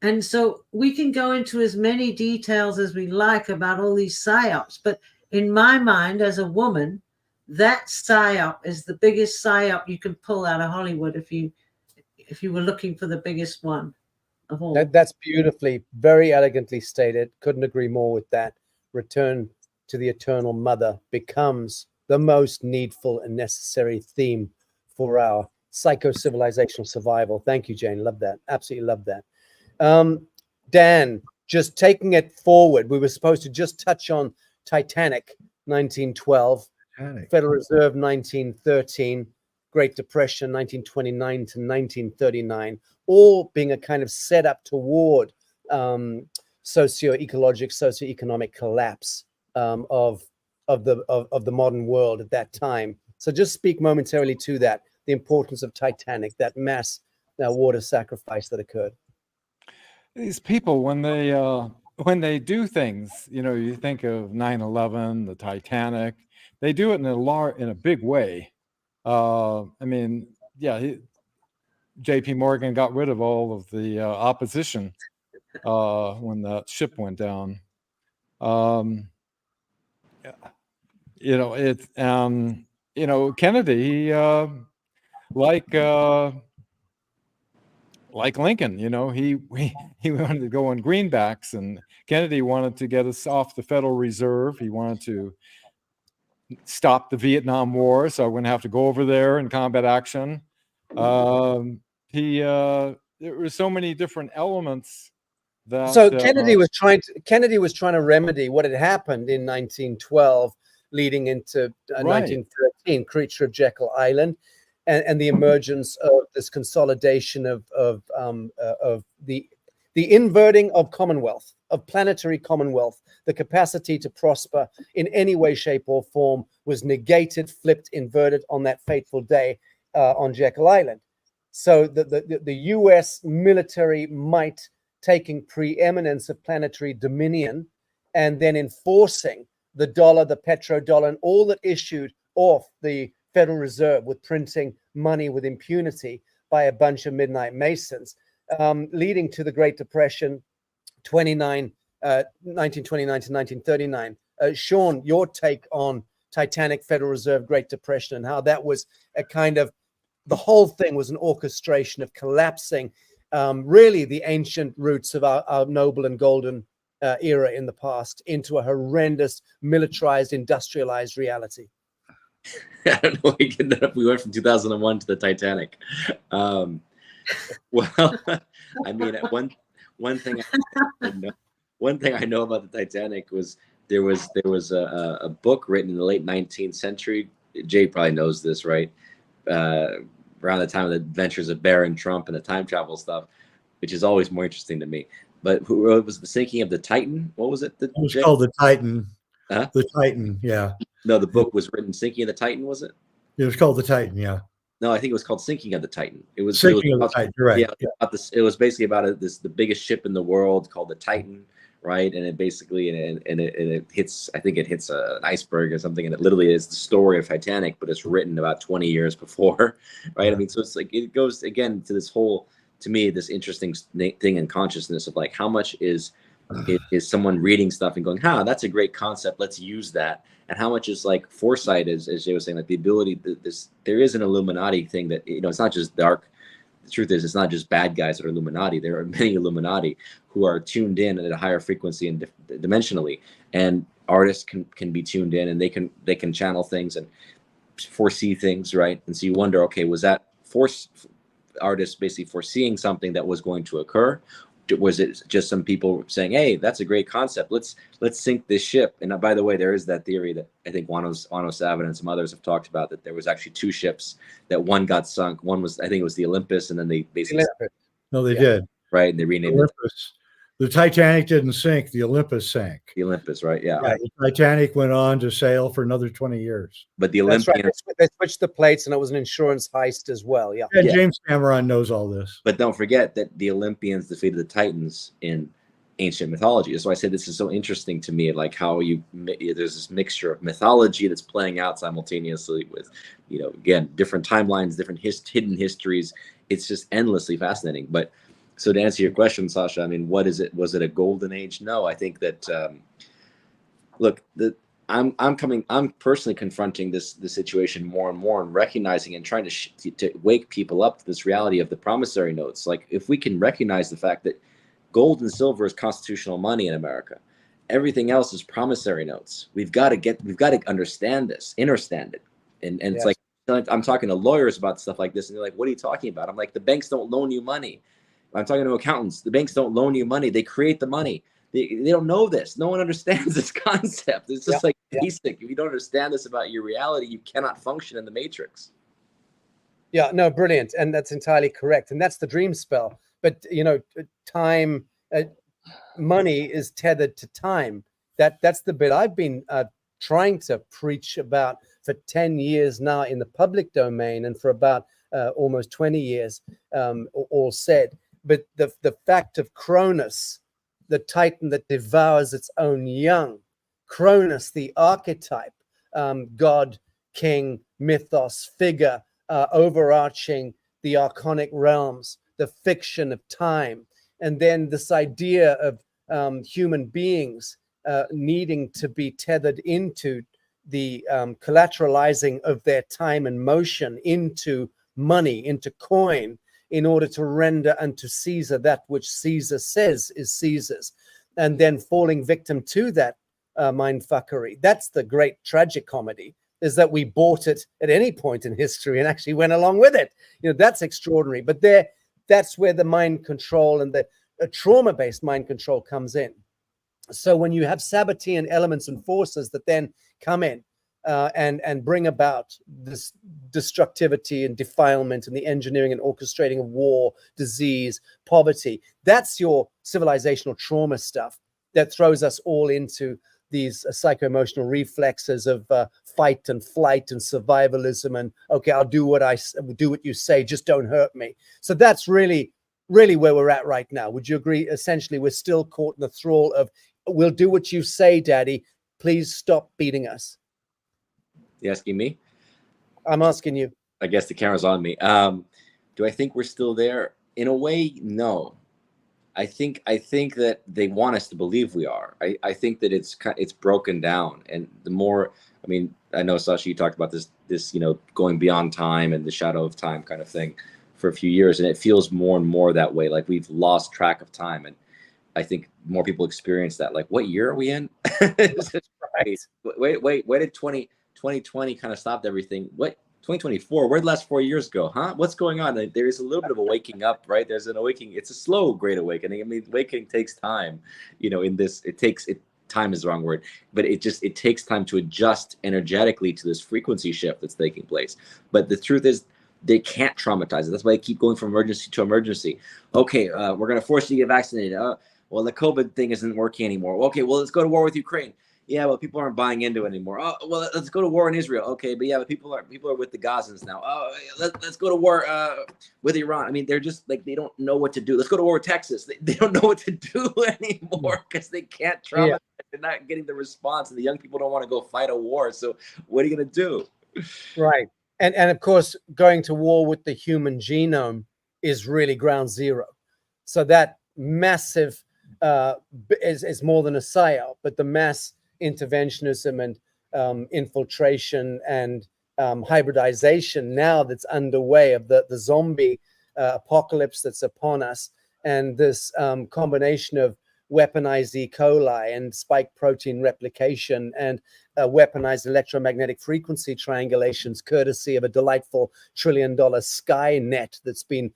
And so we can go into as many details as we like about all these psyops. But in my mind, as a woman, that psyop is the biggest psyop you can pull out of Hollywood if you were looking for the biggest one of all. That's beautifully, very elegantly stated. Couldn't agree more with that. Return to the eternal mother becomes the most needful and necessary theme for our psycho-civilizational survival. Thank you, Jane. Love that. Absolutely love that. Dan, just taking it forward, we were supposed to just touch on Titanic, 1912, Federal Reserve, 1913, Great Depression, 1929 to 1939, all being a kind of setup toward socioeconomic collapse of the modern world at that time. So just speak momentarily to that, the importance of Titanic, that mass water sacrifice that occurred. These people, when they do things, you think of 9/11, the Titanic, they do it in a big way. I mean, yeah, J.P. Morgan got rid of all of the opposition when that ship went down. Kennedy, like Lincoln, he wanted to go on greenbacks, and Kennedy wanted to get us off the Federal Reserve. He wanted to stop the Vietnam War, so I wouldn't have to go over there in combat action. There were so many different elements that. So Kennedy was trying to remedy what had happened in 1912, leading into 1913, creature of Jekyll Island, and the emergence of this consolidation of the inverting of Commonwealth, of planetary Commonwealth. The capacity to prosper in any way, shape, or form was negated, flipped, inverted on that fateful day on Jekyll Island. So the U.S. military might taking preeminence of planetary dominion and then enforcing the dollar, the petrodollar, and all that issued off the Federal Reserve with printing money with impunity by a bunch of midnight Masons, leading to the Great Depression, 1929 to 1939. Sean, your take on Titanic, Federal Reserve, Great Depression, and how that was a kind of, the whole thing was an orchestration of collapsing really the ancient roots of our noble and golden era in the past into a horrendous, militarized, industrialized reality. I don't know. We went from 2001 to the Titanic. Well, I mean, one thing I know about the Titanic was there was a book written in the late 19th century. Jay probably knows this, right? Around the time of the adventures of Baron Trump and the time travel stuff, which is always more interesting to me. But who was the sinking of the Titan? What was it? It was called the Titan. Huh? The Titan, yeah. No, the book was written Sinking of the Titan, was it? It was called the Titan, yeah. No, I think it was called Sinking of the Titan. It was Sinking of the Titan, right? Yeah, about this. It was basically about the biggest ship in the world called the Titan, right? And it basically it hits. I think it hits an iceberg or something, and it literally is the story of Titanic, but it's written about 20 years before, right? I mean, so it's like it goes again to this whole, to me, this interesting thing in consciousness of like how much is someone reading stuff and going, that's a great concept, let's use that, and how much is like foresight, as Jay was saying, like the ability, there is an Illuminati thing that, it's not just dark. The truth is, it's not just bad guys that are Illuminati. There are many Illuminati who are tuned in at a higher frequency and dimensionally, and artists can be tuned in, and they can channel things and foresee things, right? And so you wonder, okay, was that artists basically foreseeing something that was going to occur? Was it just some people saying, hey, that's a great concept, let's sink this ship? And by the way, there is that theory that I think Wano Savin and some others have talked about, that there was actually two ships, that one got sunk, one was, I think it was the Olympus, and then they basically no, they did, right, and they renamed Olympus. The Titanic didn't sink, the Olympus sank. The Olympus, right? Yeah. Right. The Titanic went on to sail for another 20 years. But the Olympians, right. They switched the plates, and it was an insurance heist as well. Yeah. And James Cameron knows all this. But don't forget that the Olympians defeated the Titans in ancient mythology. That's why I say this is so interesting to me, like how there's this mixture of mythology that's playing out simultaneously with, again, different timelines, different hidden histories. It's just endlessly fascinating. But so to answer your question, Sasha, I mean, what is it? Was it a golden age? No, I think that, look, I'm personally confronting the situation more and more, and recognizing and trying to wake people up to this reality of the promissory notes. Like, if we can recognize the fact that gold and silver is constitutional money in America, everything else is promissory notes. We've got to understand this, understand it. And it's like, I'm talking to lawyers about stuff like this, and they're like, what are you talking about? I'm like, the banks don't loan you money. I'm talking to accountants. The banks don't loan you money. They create the money. They don't know this. No one understands this concept. It's just basic. If you don't understand this about your reality, you cannot function in the matrix. Yeah, no, brilliant. And that's entirely correct. And that's the dream spell. But, time, money is tethered to time. That's the bit I've been trying to preach about for 10 years now in the public domain, and for about almost 20 years, all said. But the fact of Cronus, the titan that devours its own young, Cronus, the archetype, god, king, mythos, figure, overarching the archonic realms, the fiction of time, and then this idea of human beings needing to be tethered into the collateralizing of their time and motion into money, into coin, in order to render unto Caesar that which Caesar says is Caesar's, and then falling victim to that mindfuckery. That's the great tragic comedy, is that we bought it at any point in history and actually went along with it. You know, that's extraordinary. But that's where the mind control and the trauma-based mind control comes in. So when you have Sabbatean elements and forces that then come in and bring about this destructivity and defilement and the engineering and orchestrating of war, disease, poverty, that's your civilizational trauma stuff that throws us all into these psycho-emotional reflexes of fight and flight and survivalism and, okay, I'll do what you say, just don't hurt me. So that's really where we're at right now. Would you agree? Essentially, we're still caught in the thrall of, we'll do what you say, Daddy. Please stop beating us. You asking me? I'm asking you. I guess the camera's on me. Do I think we're still there? In a way, no. I think that they want us to believe we are. I think that it's broken down, and the more, I mean, I know, Sasha, you talked about this going beyond time and the shadow of time kind of thing for a few years, and it feels more and more that way, like we've lost track of time. And I think more people experience that. Like, what year are we in? Right. Where did 2020 kind of stopped everything? What 2024? Where'd the last 4 years go? Huh? What's going on? There's a little bit of a waking up, right? There's an awakening. It's a slow, great awakening. I mean, awakening takes time. In this, time is the wrong word, but it takes time to adjust energetically to this frequency shift that's taking place. But the truth is, they can't traumatize it. That's why they keep going from emergency to emergency. Okay, we're going to force you to get vaccinated. Well, the COVID thing isn't working anymore. Okay, well, let's go to war with Ukraine. Yeah, well, people aren't buying into it anymore. Oh, well, let's go to war in Israel. Okay, but yeah, but people are with the Gazans now. Oh, let's go to war with Iran. I mean, they're just like, they don't know what to do. Let's go to war with Texas. They don't know what to do anymore because they can't traumatize. Yeah. They're not getting the response, and the young people don't want to go fight a war. So what are you going to do? Right. And of course, going to war with the human genome is really ground zero. So that massive is more than a psyop, but the mass interventionism and infiltration and hybridization now that's underway of the zombie apocalypse that's upon us, and this combination of weaponized E. coli and spike protein replication and weaponized electromagnetic frequency triangulations, courtesy of a delightful $1 trillion Skynet that's been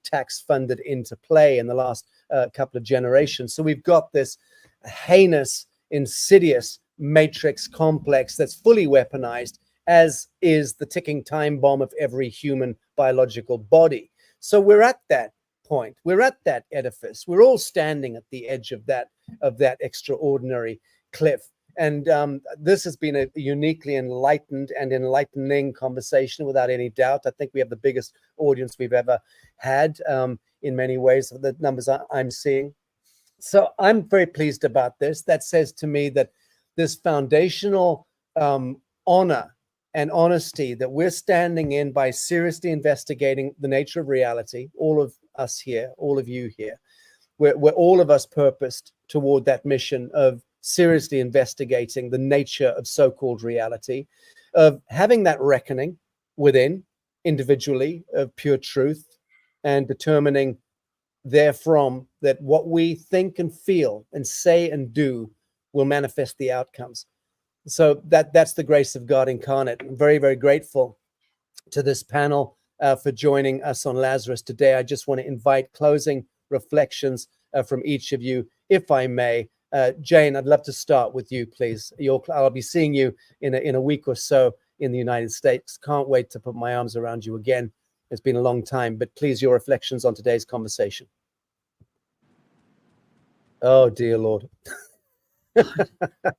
tax funded into play in the last couple of generations. So we've got this heinous, insidious matrix complex that's fully weaponized, as is the ticking time bomb of every human biological body. So we're at that point. We're at that edifice. We're all standing at the edge of that extraordinary cliff. And this has been a uniquely enlightened and enlightening conversation, without any doubt. I think we have the biggest audience we've ever had in many ways, the numbers I'm seeing. So I'm very pleased about this. That says to me that this foundational honor and honesty that we're standing in by seriously investigating the nature of reality, all of us here, all of you here, we're all of us purposed toward that mission of seriously investigating the nature of so-called reality, of having that reckoning within individually of pure truth, and determining therefrom that what we think and feel and say and do will manifest the outcomes. So that's the grace of God incarnate. I'm very, very grateful to this panel for joining us on Lazarus today. I just want to invite closing reflections from each of you, if I may. Jane, I'd love to start with you, please. I'll be seeing you in a week or so in the United States. Can't wait to put my arms around you again. It's been a long time, but please, your reflections on today's conversation. Oh, dear Lord.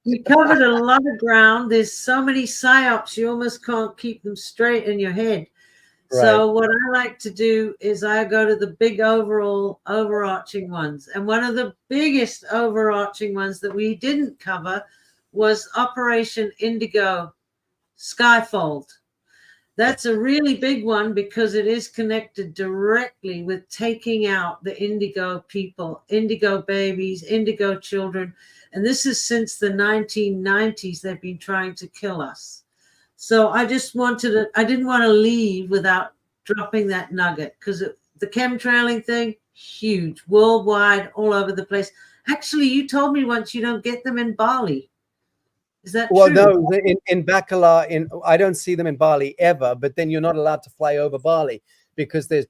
You covered a lot of ground. There's so many psyops, you almost can't keep them straight in your head. So what I like to do is I go to the big overarching ones. And one of the biggest overarching ones that we didn't cover was Operation Indigo Skyfold. That's a really big one because it is connected directly with taking out the indigo people, indigo babies, indigo children. And this is since the 1990s, they've been trying to kill us. So I just I didn't want to leave without dropping that nugget, because the chemtrailing thing, huge, worldwide, all over the place. Actually, you told me once you don't get them in Bali. Is that well, true? no, in Bacala, I don't see them in Bali ever, but then you're not allowed to fly over Bali because there's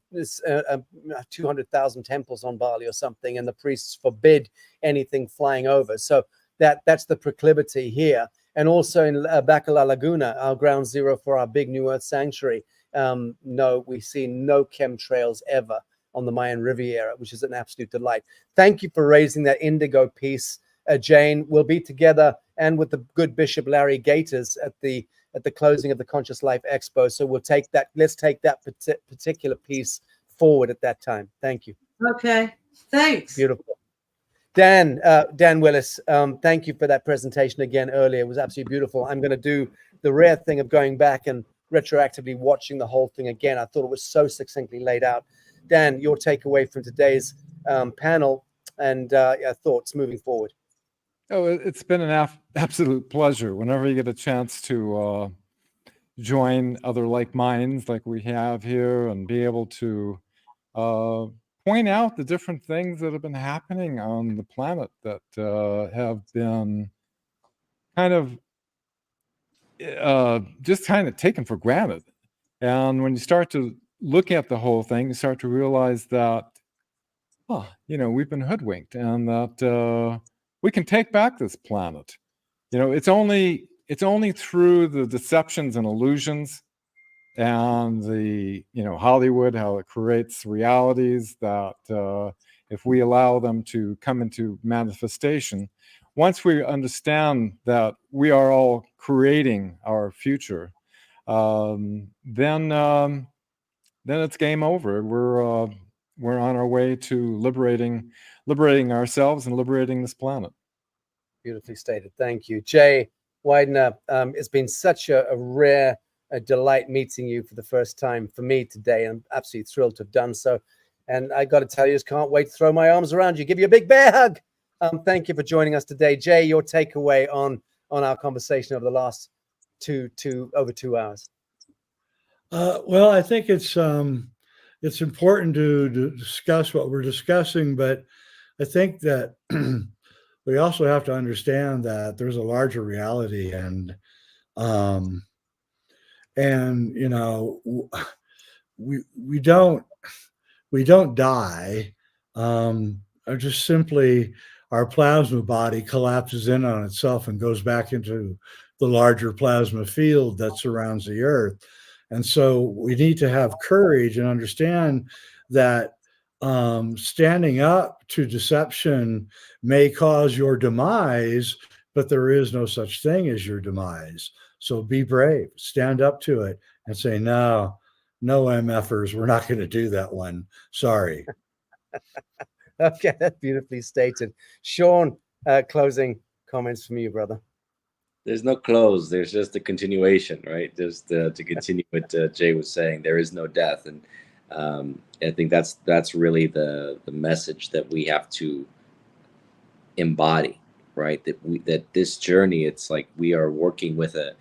200,000 temples on Bali or something, and the priests forbid anything flying over. So that's the proclivity here. And also in Bacala Laguna, our ground zero for our big New Earth sanctuary, no, we see no chemtrails ever on the Mayan Riviera, which is an absolute delight. Thank you for raising that indigo piece, Jane. We'll be together and with the good Bishop Larry Gators at the closing of the Conscious Life Expo. So we'll take that. Let's take that particular piece forward at that time. Thank you. Okay. Thanks. Beautiful. Dan Willis, thank you for that presentation again earlier. It was absolutely beautiful. I'm going to do the rare thing of going back and retroactively watching the whole thing again. I thought it was so succinctly laid out. Dan, your takeaway from today's panel and thoughts moving forward. Oh, it's been an absolute pleasure. Whenever you get a chance to join other like minds like we have here and be able to point out the different things that have been happening on the planet that have been kind of just kind of taken for granted. And when you start to look at the whole thing, you start to realize that, we've been hoodwinked, and that we can take back this planet. It's only through the deceptions and illusions and the Hollywood, how it creates realities that if we allow them to come into manifestation, once we understand that we are all creating our future, then it's game over. We're on our way to liberating ourselves and liberating this planet. Beautifully stated. Thank you, Jay Widener. It's been such a rare delight meeting you for the first time for me today. I'm absolutely thrilled to have done so. And I got to tell you, just can't wait to throw my arms around you, give you a big bear hug. Thank you for joining us today. Jay, your takeaway on our conversation over the last over 2 hours. Well, I think it's important to discuss what we're discussing, but I think that we also have to understand that there's a larger reality, and we don't die. Just simply our plasma body collapses in on itself and goes back into the larger plasma field that surrounds the earth. And so we need to have courage and understand that standing up to deception may cause your demise, but there is no such thing as your demise. So be brave, stand up to it and say, no MFers, we're not going to do that one. Sorry. Okay, that's beautifully stated. Sean, closing comments from you, brother. There's no close. There's just a continuation, right? Just to continue what Jay was saying. There is no death, and I think that's really the message that we have to embody, right? That this journey, it's like we are working with a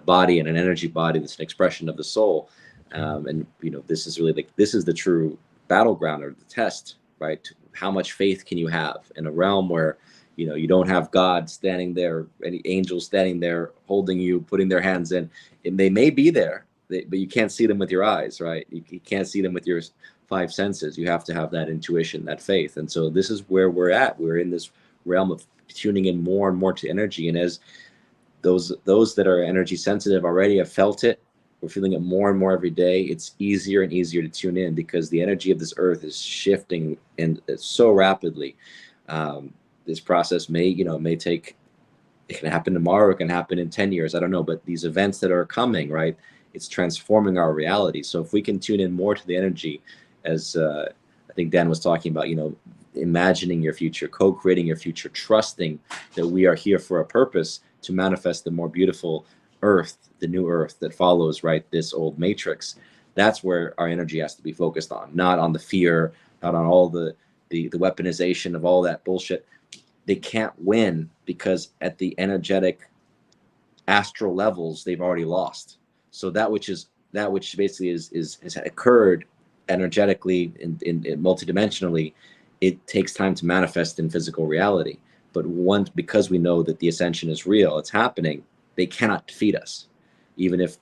body and an energy body that's an expression of the soul, and this is really this is the true battleground or the test, right? How much faith can you have in a realm where you don't have God standing there, any angels standing there holding you, putting their hands in, and they may be there, but you can't see them with your eyes, right? You can't see them with your 5 senses. You have to have that intuition, that faith. And so this is where we're at. We're in this realm of tuning in more and more to energy. And as those that are energy sensitive already have felt it, we're feeling it more and more every day. It's easier and easier to tune in because the energy of this earth is shifting and so rapidly. This process may take, it can happen tomorrow, it can happen in 10 years, I don't know, but these events that are coming, right? it's transforming our reality. So if we can tune in more to the energy, as I think Dan was talking about, you know, imagining your future, co-creating your future, trusting that we are here for a purpose to manifest the more beautiful earth, the new earth that follows, right, this old matrix. That's where our energy has to be focused on, not on the fear, not on all the weaponization of all that bullshit. They can't win because at the energetic astral levels, they've already lost. So that which basically has occurred energetically in multidimensionally, it takes time to manifest in physical reality. But because we know that the ascension is real, it's happening, they cannot defeat us. Even if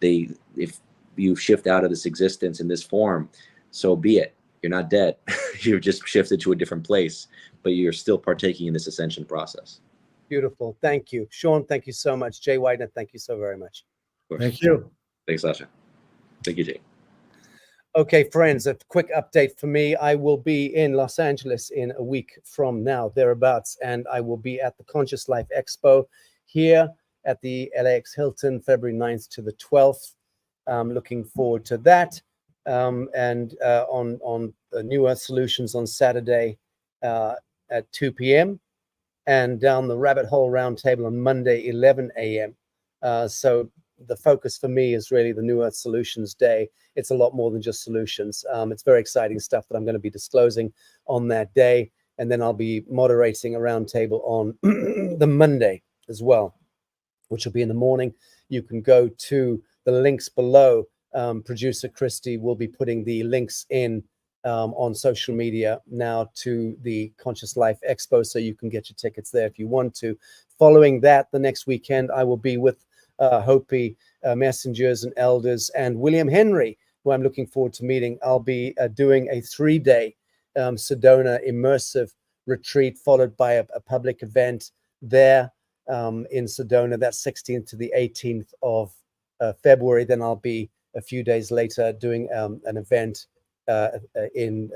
you shift out of this existence in this form, so be it. You're not dead. You've just shifted to a different place, but you're still partaking in this ascension process. Beautiful. Thank you. Sean, thank you so much. Jay Widener, thank you so very much. Thank you. Thanks, Sasha. Thank you, Jay. Okay, friends, a quick update for me. I will be in Los Angeles in a week from now, thereabouts, and I will be at the Conscious Life Expo here at the LAX Hilton, February 9th to the 12th. Looking forward to that. And on New Earth Solutions on Saturday at 2 p.m. and down the Rabbit Hole Roundtable on Monday, 11 a.m. So the focus for me is really the New Earth Solutions Day. It's a lot more than just solutions. It's very exciting stuff that I'm going to be disclosing on that day. And then I'll be moderating a roundtable on the Monday as well, which will be in the morning. You can go to the links below. Producer Christy will be putting the links in on social media now to the Conscious Life Expo, so you can get your tickets there if you want to. Following that, the next weekend, I will be with Hopi messengers and elders and William Henry, who I'm looking forward to meeting. I'll be doing a 3-day Sedona immersive retreat, followed by a public event there in Sedona. That's 16th to the 18th of February. Then I'll be a few days later doing an event in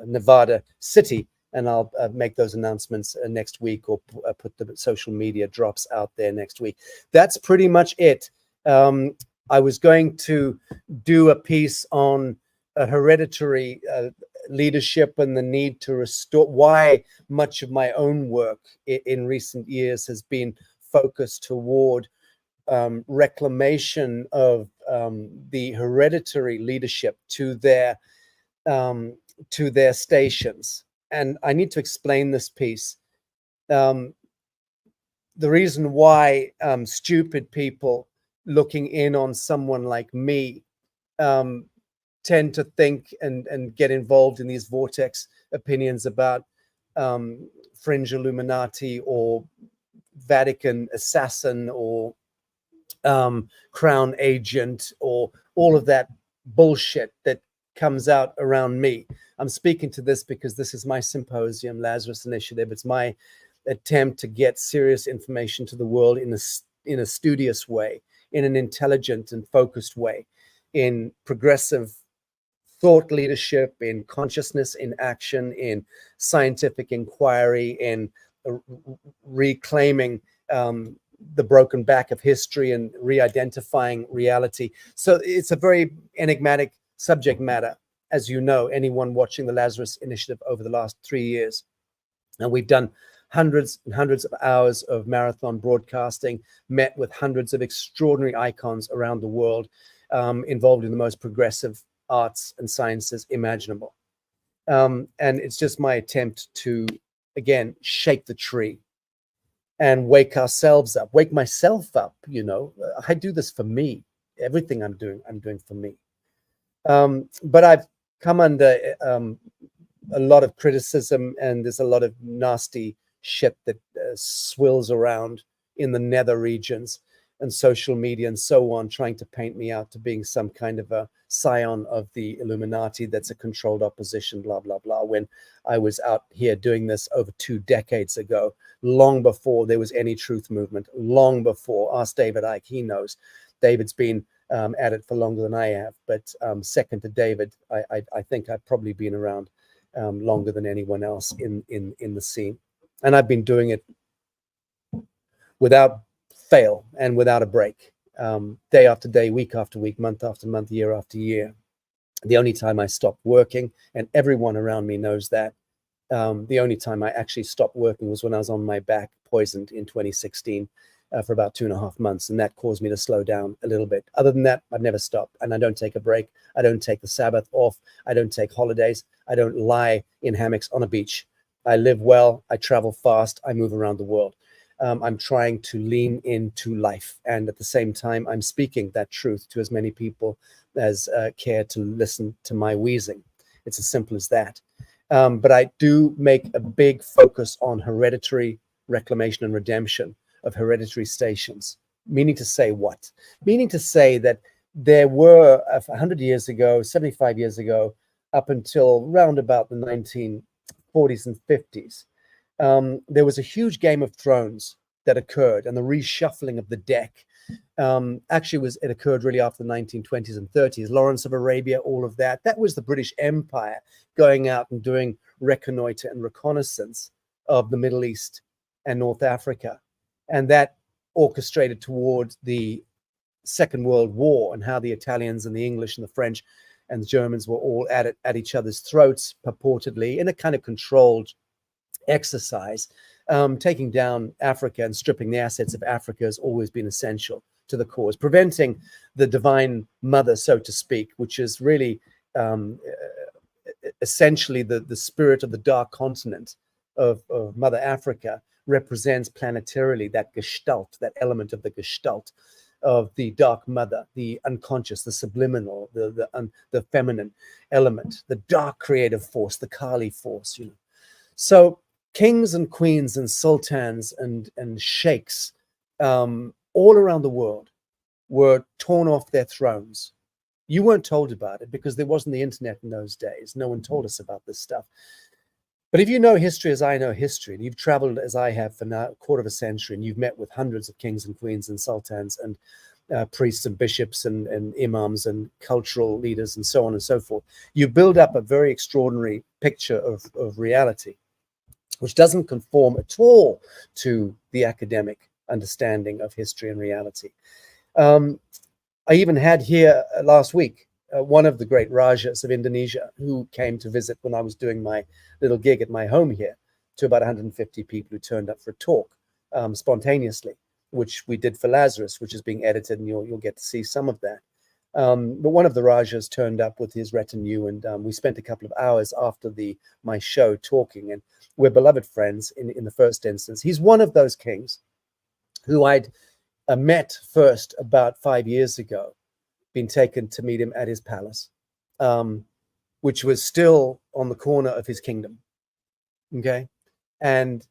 Nevada City, and I'll make those announcements next week, or put the social media drops out there next week. That's pretty much it. I was going to do a piece on hereditary leadership and the need to restore, why much of my own work in recent years has been focused toward reclamation of the hereditary leadership to their stations. And I need to explain this piece. The reason why stupid people looking in on someone like me tend to think and get involved in these vortex opinions about fringe Illuminati or Vatican assassin or crown agent or all of that bullshit that comes out around me. I'm speaking to this because this is my symposium, Lazarus Initiative. It's my attempt to get serious information to the world in a studious way, in an intelligent and focused way, in progressive thought leadership, in consciousness, in action, in scientific inquiry, in reclaiming the broken back of history and re-identifying reality. So it's a very enigmatic subject matter, as you know, anyone watching the Lazarus Initiative over the last 3 years. And we've done hundreds and hundreds of hours of marathon broadcasting, met with hundreds of extraordinary icons around the world, involved in the most progressive arts and sciences imaginable. And it's just my attempt to, again, shake the tree and wake ourselves up, wake myself up. You know, I do this for me. Everything I'm doing for me. But I've come under a lot of criticism, and there's a lot of nasty shit that swirls around in the nether regions and social media and so on, trying to paint me out to being some kind of a scion of the Illuminati that's a controlled opposition, blah, blah, blah, when I was out here doing this over 2 decades ago, long before there was any truth movement, long before. Ask David Icke, he knows. David's been at it for longer than I have, but second to David, I think I've probably been around longer than anyone else in the scene. And I've been doing it without fail and without a break. day after day, week after week, month after month, year after year. The only time I stopped working, and everyone around me knows that, the only time I actually stopped working was when I was on my back, poisoned in 2016 for about 2.5 months. And that caused me to slow down a little bit. Other than that, I've never stopped. And I don't take a break. I don't take the Sabbath off. I don't take holidays. I don't lie in hammocks on a beach. I live well. I travel fast. I move around the world. I'm trying to lean into life. And at the same time, I'm speaking that truth to as many people as care to listen to my wheezing. It's as simple as that. But I do make a big focus on hereditary reclamation and redemption of hereditary stations. Meaning to say what? Meaning to say that there were 100 years ago, 75 years ago, up until round about the 1940s and 50s, there was a huge Game of Thrones that occurred, and the reshuffling of the deck it occurred really after the 1920s and 30s. Lawrence of Arabia, all of that. That was the British Empire going out and doing reconnoiter and reconnaissance of the Middle East and North Africa. And that orchestrated towards the Second World War, and how the Italians and the English and the French and the Germans were all at each other's throats, purportedly, in a kind of controlled exercise. Taking down Africa and stripping the assets of Africa has always been essential to the cause. Preventing the divine mother, so to speak, which is really essentially the spirit of the dark continent of Mother Africa, represents planetarily that gestalt, that element of the gestalt of the dark mother, the unconscious, the subliminal, the feminine element, the dark creative force, the Kali force. So kings and queens and sultans and sheikhs all around the world were torn off their thrones. You weren't told about it because there wasn't the internet in those days. No one told us about this stuff. But if you know history as I know history, and you've traveled as I have for now a quarter of a century, and you've met with hundreds of kings and queens and sultans and priests and bishops and imams and cultural leaders and so on and so forth, you build up a very extraordinary picture of reality, which doesn't conform at all to the academic understanding of history and reality. I even had here last week one of the great Rajas of Indonesia who came to visit when I was doing my little gig at my home here, to about 150 people who turned up for a talk spontaneously, which we did for Lazarus, which is being edited, and you'll get to see some of that. But one of the Rajas turned up with his retinue, and we spent a couple of hours after my show talking, and we're beloved friends in the first instance. He's one of those kings who I'd met first about 5 years ago, been taken to meet him at his palace, which was still on the corner of his kingdom. Okay. And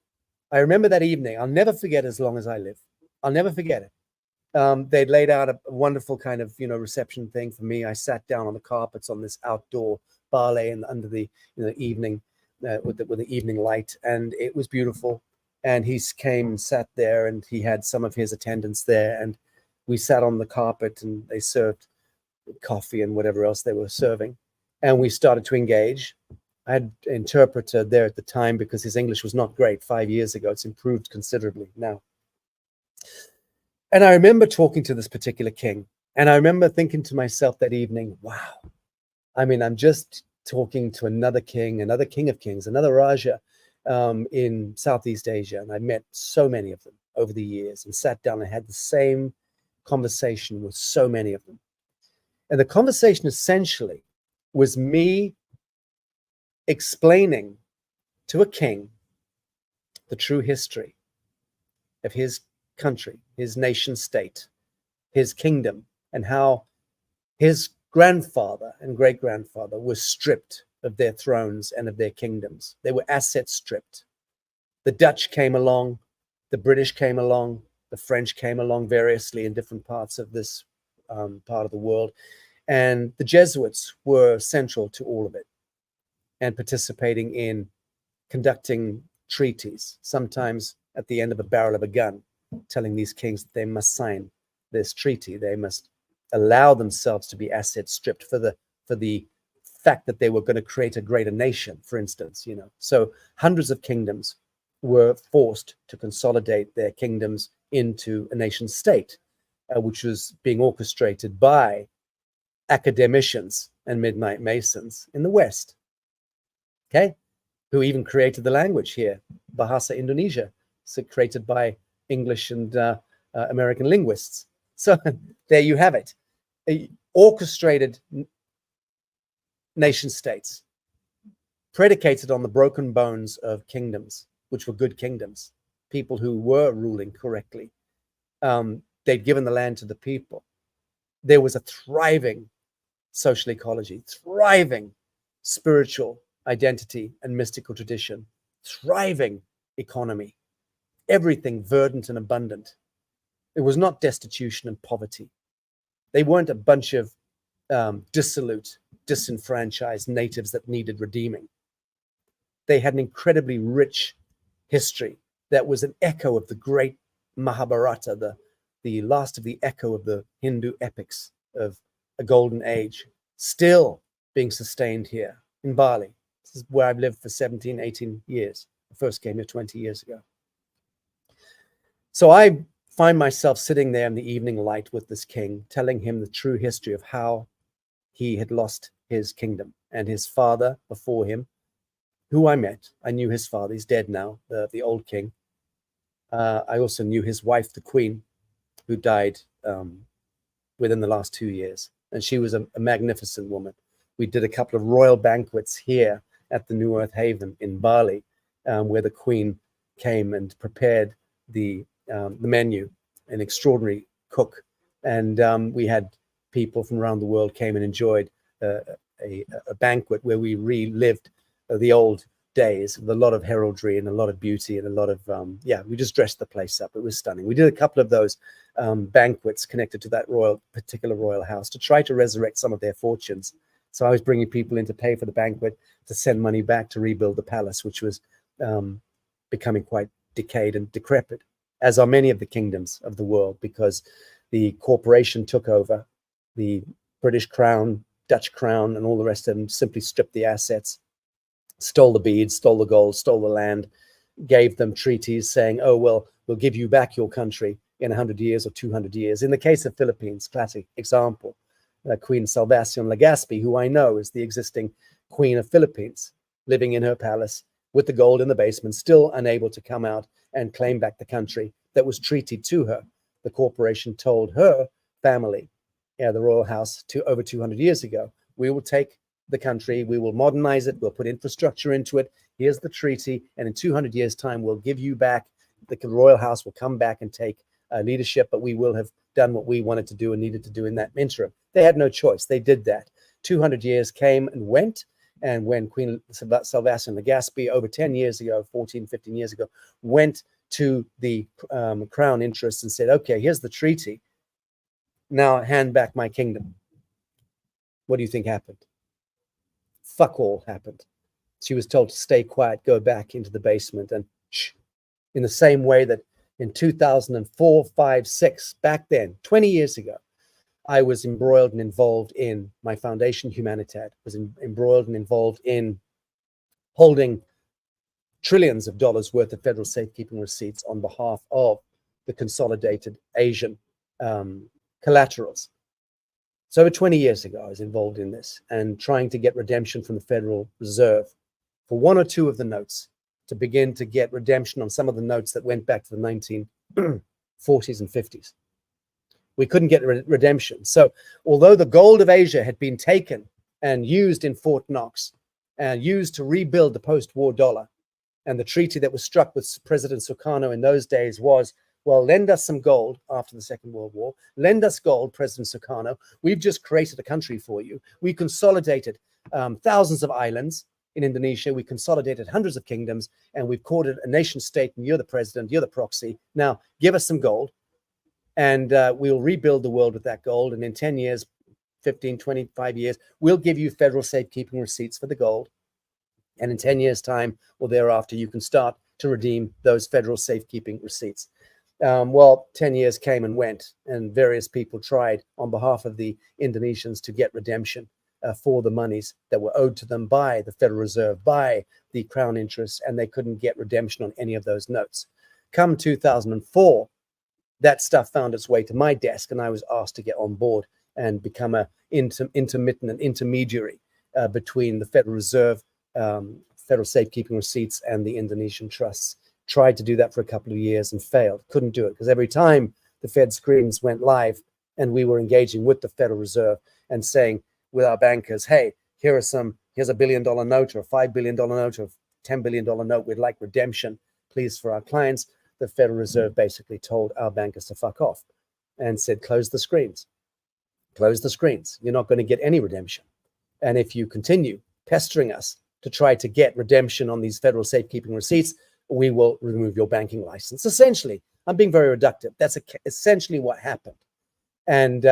I remember that evening. I'll never forget as long as I live. I'll never forget it. They'd laid out a wonderful kind of, reception thing for me. I sat down on the carpets on this outdoor ballet and under the evening with the evening light, and it was beautiful. And he came and sat there, and he had some of his attendants there, and we sat on the carpet, and they served coffee and whatever else they were serving, and we started to engage. I had an interpreter there at the time because his English was not great 5 years ago. It's improved considerably now. And I remember talking to this particular king, and I remember thinking to myself that evening, wow, I mean, I'm just talking to another king of kings, another Raja in Southeast Asia. And I met so many of them over the years and sat down and had the same conversation with so many of them. And the conversation essentially was me explaining to a king the true history of his country, his nation state, his kingdom, and how his grandfather and great-grandfather were stripped of their thrones and of their kingdoms. They were asset stripped. The Dutch came along, the British came along, the French came along variously in different parts of this part of the world. And the Jesuits were central to all of it and participating in conducting treaties, sometimes at the end of a barrel of a gun, telling these kings that they must sign this treaty. They must allow themselves to be asset stripped for the fact that they were going to create a greater nation, for instance. So hundreds of kingdoms were forced to consolidate their kingdoms into a nation state. which was being orchestrated by academicians and midnight masons in the West, okay, who even created the language here, Bahasa Indonesia, so created by English and American linguists. So there you have it, orchestrated nation states, predicated on the broken bones of kingdoms, which were good kingdoms, people who were ruling correctly. They'd given the land to the people. There was a thriving social ecology, thriving spiritual identity and mystical tradition, thriving economy, everything verdant and abundant. It was not destitution and poverty. They weren't a bunch of dissolute, disenfranchised natives that needed redeeming. They had an incredibly rich history that was an echo of the great Mahabharata, the last of the echo of the Hindu epics of a golden age, still being sustained here in Bali. This is where I've lived for 17, 18 years. I first came here 20 years ago. So I find myself sitting there in the evening light with this king, telling him the true history of how he had lost his kingdom and his father before him, who I met. I knew his father. He's dead now, the old king. I also knew his wife, the queen, who died within the last 2 years. And she was a magnificent woman. We did a couple of royal banquets here at the New Earth Haven in Bali, where the queen came and prepared the menu, an extraordinary cook. And we had people from around the world came and enjoyed a banquet where we relived the old days with a lot of heraldry and a lot of beauty and a lot of, we just dressed the place up. It was stunning. We did a couple of those banquets connected to that particular royal house to try to resurrect some of their fortunes. So I was bringing people in to pay for the banquet, to send money back to rebuild the palace, which was becoming quite decayed and decrepit, as are many of the kingdoms of the world, because the corporation took over. The British crown, Dutch crown, and all the rest of them simply stripped the assets, stole the beads, stole the gold, stole the land, gave them treaties saying, oh, well, we'll give you back your country in 100 years or 200 years. In the case of Philippines, classic example, Queen Salvacion Legazpi, who I know is the existing queen of Philippines, living in her palace with the gold in the basement, still unable to come out and claim back the country that was treated to her. The corporation told her family, the royal house, over 200 years ago, we will take the country, we will modernize it, we'll put infrastructure into it, here's the treaty, and in 200 years' time, we'll give you back, the royal house will come back and take leadership, but we will have done what we wanted to do and needed to do in that interim. They had no choice. They did that. 200 years came and went, and when Queen Salvacion Legazpi, over 10 years ago, 14, 15 years ago, went to the crown interests and said, okay, here's the treaty, now hand back my kingdom. What do you think happened? Fuck all happened. She was told to stay quiet, go back into the basement, and shh. In the same way that in 2004, 5, 6, back then, 20 years ago, I was embroiled and involved in my foundation, Humanitad, was embroiled and involved in holding trillions of dollars worth of federal safekeeping receipts on behalf of the consolidated Asian collaterals. So over 20 years ago, I was involved in this and trying to get redemption from the Federal Reserve for one or two of the notes, to begin to get redemption on some of the notes that went back to the 1940s and 50s. We couldn't get redemption. So although the gold of Asia had been taken and used in Fort Knox and used to rebuild the post-war dollar, and the treaty that was struck with President Sukarno in those days was, well, lend us some gold after the Second World War. Lend us gold, President Sukarno. We've just created a country for you. We consolidated thousands of islands in Indonesia. We consolidated hundreds of kingdoms, and we've called it a nation state, and you're the president, you're the proxy. Now, give us some gold, and we'll rebuild the world with that gold. And in 10 years, 15, 25 years, we'll give you federal safekeeping receipts for the gold. And in 10 years' time or thereafter, you can start to redeem those federal safekeeping receipts. Well, 10 years came and went, and various people tried on behalf of the Indonesians to get redemption for the monies that were owed to them by the Federal Reserve, by the crown interests, and they couldn't get redemption on any of those notes. Come 2004, that stuff found its way to my desk, and I was asked to get on board and become a intermittent and intermediary between the Federal Reserve, Federal Safekeeping Receipts, and the Indonesian trusts. Tried to do that for a couple of years and failed. Couldn't do it because every time the Fed screens went live and we were engaging with the Federal Reserve and saying with our bankers, hey, here's a $1 billion note or a $5 billion note or a $10 billion note. We'd like redemption, please, for our clients. The Federal Reserve basically told our bankers to fuck off and said, close the screens. Close the screens. You're not going to get any redemption. And if you continue pestering us to try to get redemption on these federal safekeeping receipts, we will remove your banking license. Essentially, I'm being very reductive. That's essentially what happened. And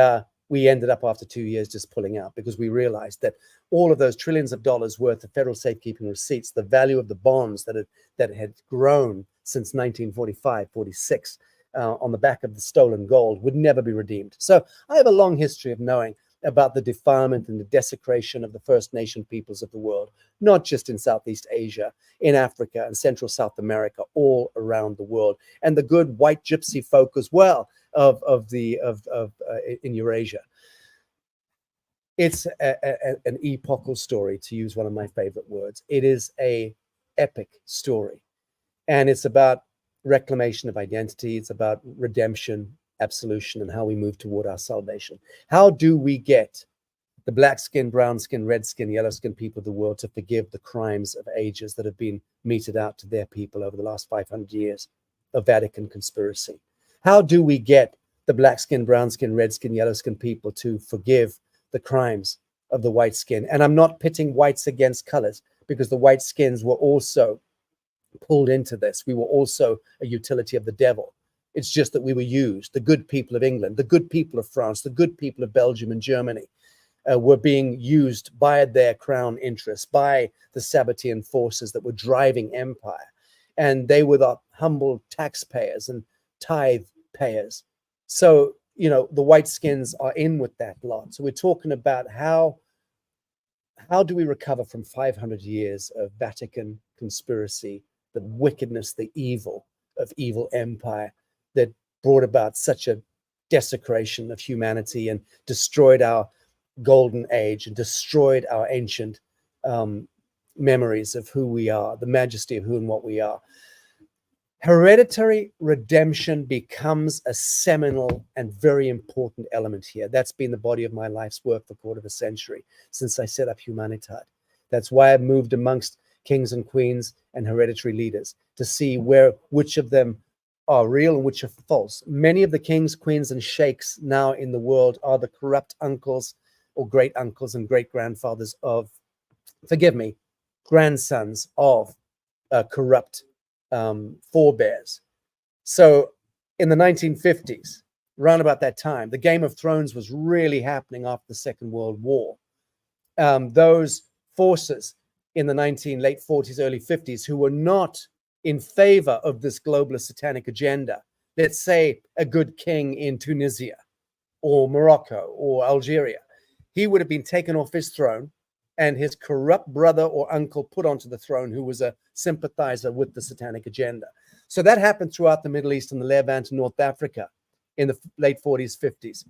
we ended up after 2 years just pulling out because we realized that all of those trillions of dollars worth of federal safekeeping receipts, the value of the bonds that had grown since 1945, 46, on the back of the stolen gold would never be redeemed. So I have a long history of knowing about the defilement and the desecration of the First Nation peoples of the world, not just in Southeast Asia, in Africa and Central South America, all around the world, and the good white gypsy folk as well in Eurasia. It's an epochal story, to use one of my favorite words. It is an epic story, and it's about reclamation of identity. It's about redemption, absolution, and how we move toward our salvation. How do we get the black skin, brown skin, red skin, yellow skin people of the world to forgive the crimes of ages that have been meted out to their people over the last 500 years of Vatican conspiracy? How do we get the black skin, brown skin, red skin, yellow skin people to forgive the crimes of the white skin? And I'm not pitting whites against colors, because the white skins were also pulled into this. We were also a utility of the devil. It's just that we were used. The good people of England, the good people of France, the good people of Belgium and Germany were being used by their crown interests, by the Sabbatean forces that were driving empire. And they were the humble taxpayers and tithe payers. So, you know, the white skins are in with that lot. So we're talking about how do we recover from 500 years of Vatican conspiracy, the wickedness, the evil of evil empire that brought about such a desecration of humanity and destroyed our golden age and destroyed our ancient memories of who we are, the majesty of who and what we are. Hereditary redemption becomes a seminal and very important element here. That's been the body of my life's work for a quarter of a century since I set up Humanitad. That's why I've moved amongst kings and queens and hereditary leaders to see which of them are real and which are false. Many of the kings, queens, and sheikhs now in the world are the corrupt uncles or great uncles and great grandfathers of, grandsons of corrupt forebears. So in the 1950s, around about that time, the Game of Thrones was really happening after the Second World War. Those forces in the late 40s, early 50s, who were not in favor of this globalist satanic agenda, let's say a good king in Tunisia or Morocco or Algeria, he would have been taken off his throne and his corrupt brother or uncle put onto the throne, who was a sympathizer with the satanic agenda. So that happened throughout the Middle East and the Levant and North Africa in the late 40s, 50s.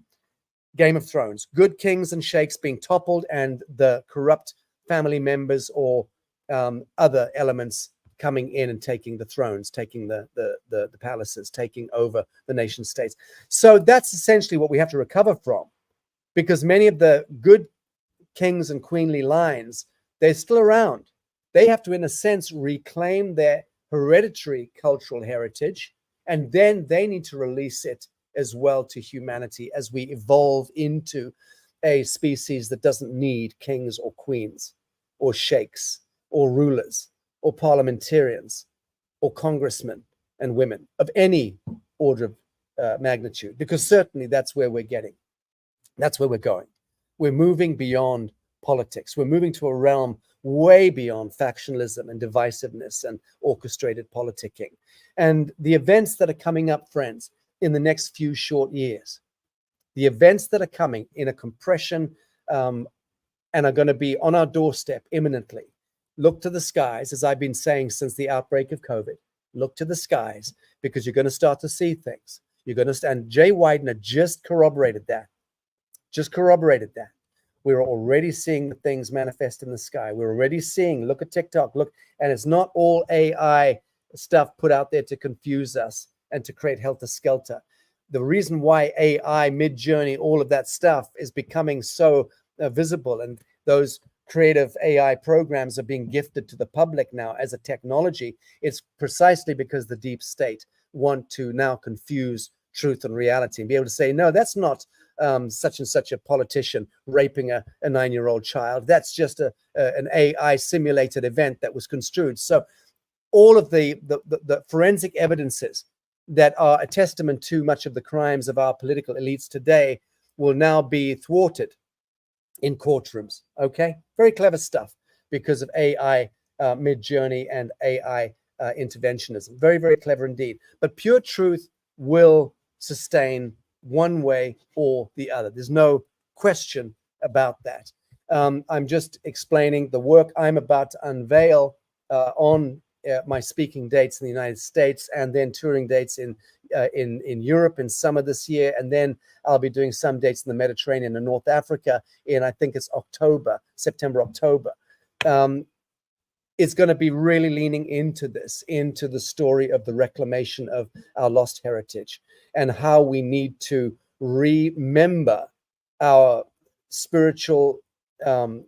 Game of Thrones, good kings and sheikhs being toppled and the corrupt family members or other elements coming in and taking the thrones, taking the palaces, taking over the nation states. So that's essentially what we have to recover from, because many of the good kings and queenly lines, they're still around. They have to, in a sense, reclaim their hereditary cultural heritage, and then they need to release it as well to humanity as we evolve into a species that doesn't need kings or queens or sheikhs or rulers or parliamentarians or congressmen and women of any order of magnitude, because certainly that's where we're getting. That's where we're going. We're moving beyond politics. We're moving to a realm way beyond factionalism and divisiveness and orchestrated politicking. And the events that are coming up, friends, in the next few short years, the events that are coming in a compression and are going to be on our doorstep imminently. Look to the skies, as I've been saying since the outbreak of COVID. Look to the skies, because you're going to start to see things. You're going to stand. Jay Widener just corroborated that. We're already seeing the things manifest in the sky. We're already seeing, look at TikTok, look, and it's not all AI stuff put out there to confuse us and to create helter-skelter. The reason why AI, Mid-Journey, all of that stuff is becoming so visible, and those creative AI programs are being gifted to the public now as a technology, it's precisely because the deep state want to now confuse truth and reality and be able to say, no, that's not such and such a politician raping a 9-year-old child. That's just an AI simulated event that was construed. So all of the forensic evidences that are a testament to much of the crimes of our political elites today will now be thwarted in courtrooms. Okay, very clever stuff because of AI Mid-Journey and AI interventionism. Very, very clever indeed. But pure truth will sustain one way or the other. There's no question about that. I'm just explaining the work I'm about to unveil on my speaking dates in the United States, and then touring dates in Europe in summer this year, and then I'll be doing some dates in the Mediterranean and North Africa in, I think it's September, October. It's going to be really leaning into this, into the story of the reclamation of our lost heritage and how we need to remember our spiritual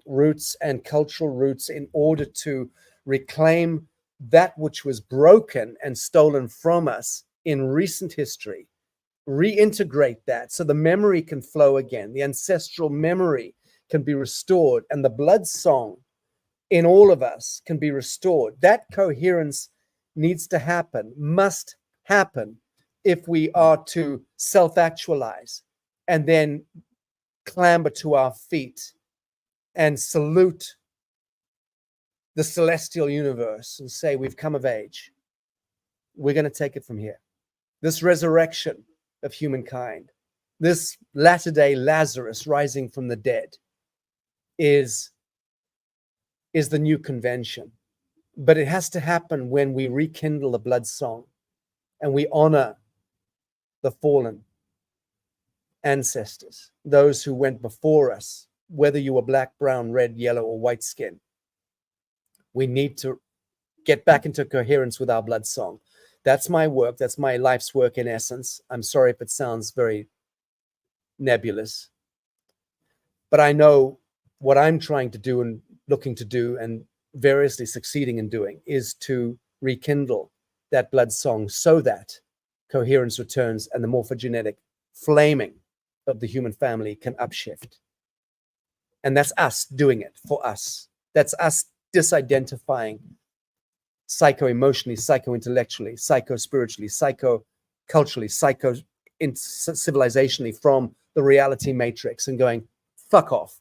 roots and cultural roots in order to reclaim that which was broken and stolen from us in recent history, reintegrate that so the memory can flow again, the ancestral memory can be restored, and the blood song in all of us can be restored. That coherence needs to happen, must happen, if we are to self-actualize and then clamber to our feet and salute the celestial universe and say, we've come of age. We're going to take it from here. This resurrection of humankind, this latter-day Lazarus rising from the dead is the new convention. But it has to happen when we rekindle the blood song and we honor the fallen ancestors, those who went before us, whether you were black, brown, red, yellow, or white skin. We need to get back into coherence with our blood song. That's my work. That's my life's work in essence. I'm sorry if it sounds very nebulous, but I know what I'm trying to do and looking to do and variously succeeding in doing is to rekindle that blood song so that coherence returns and the morphogenetic flaming of the human family can upshift. And that's us doing it for us. That's us disidentifying psycho-emotionally, psycho-intellectually, psycho-spiritually, psycho-culturally, psycho-civilizationally from the reality matrix and going, fuck off.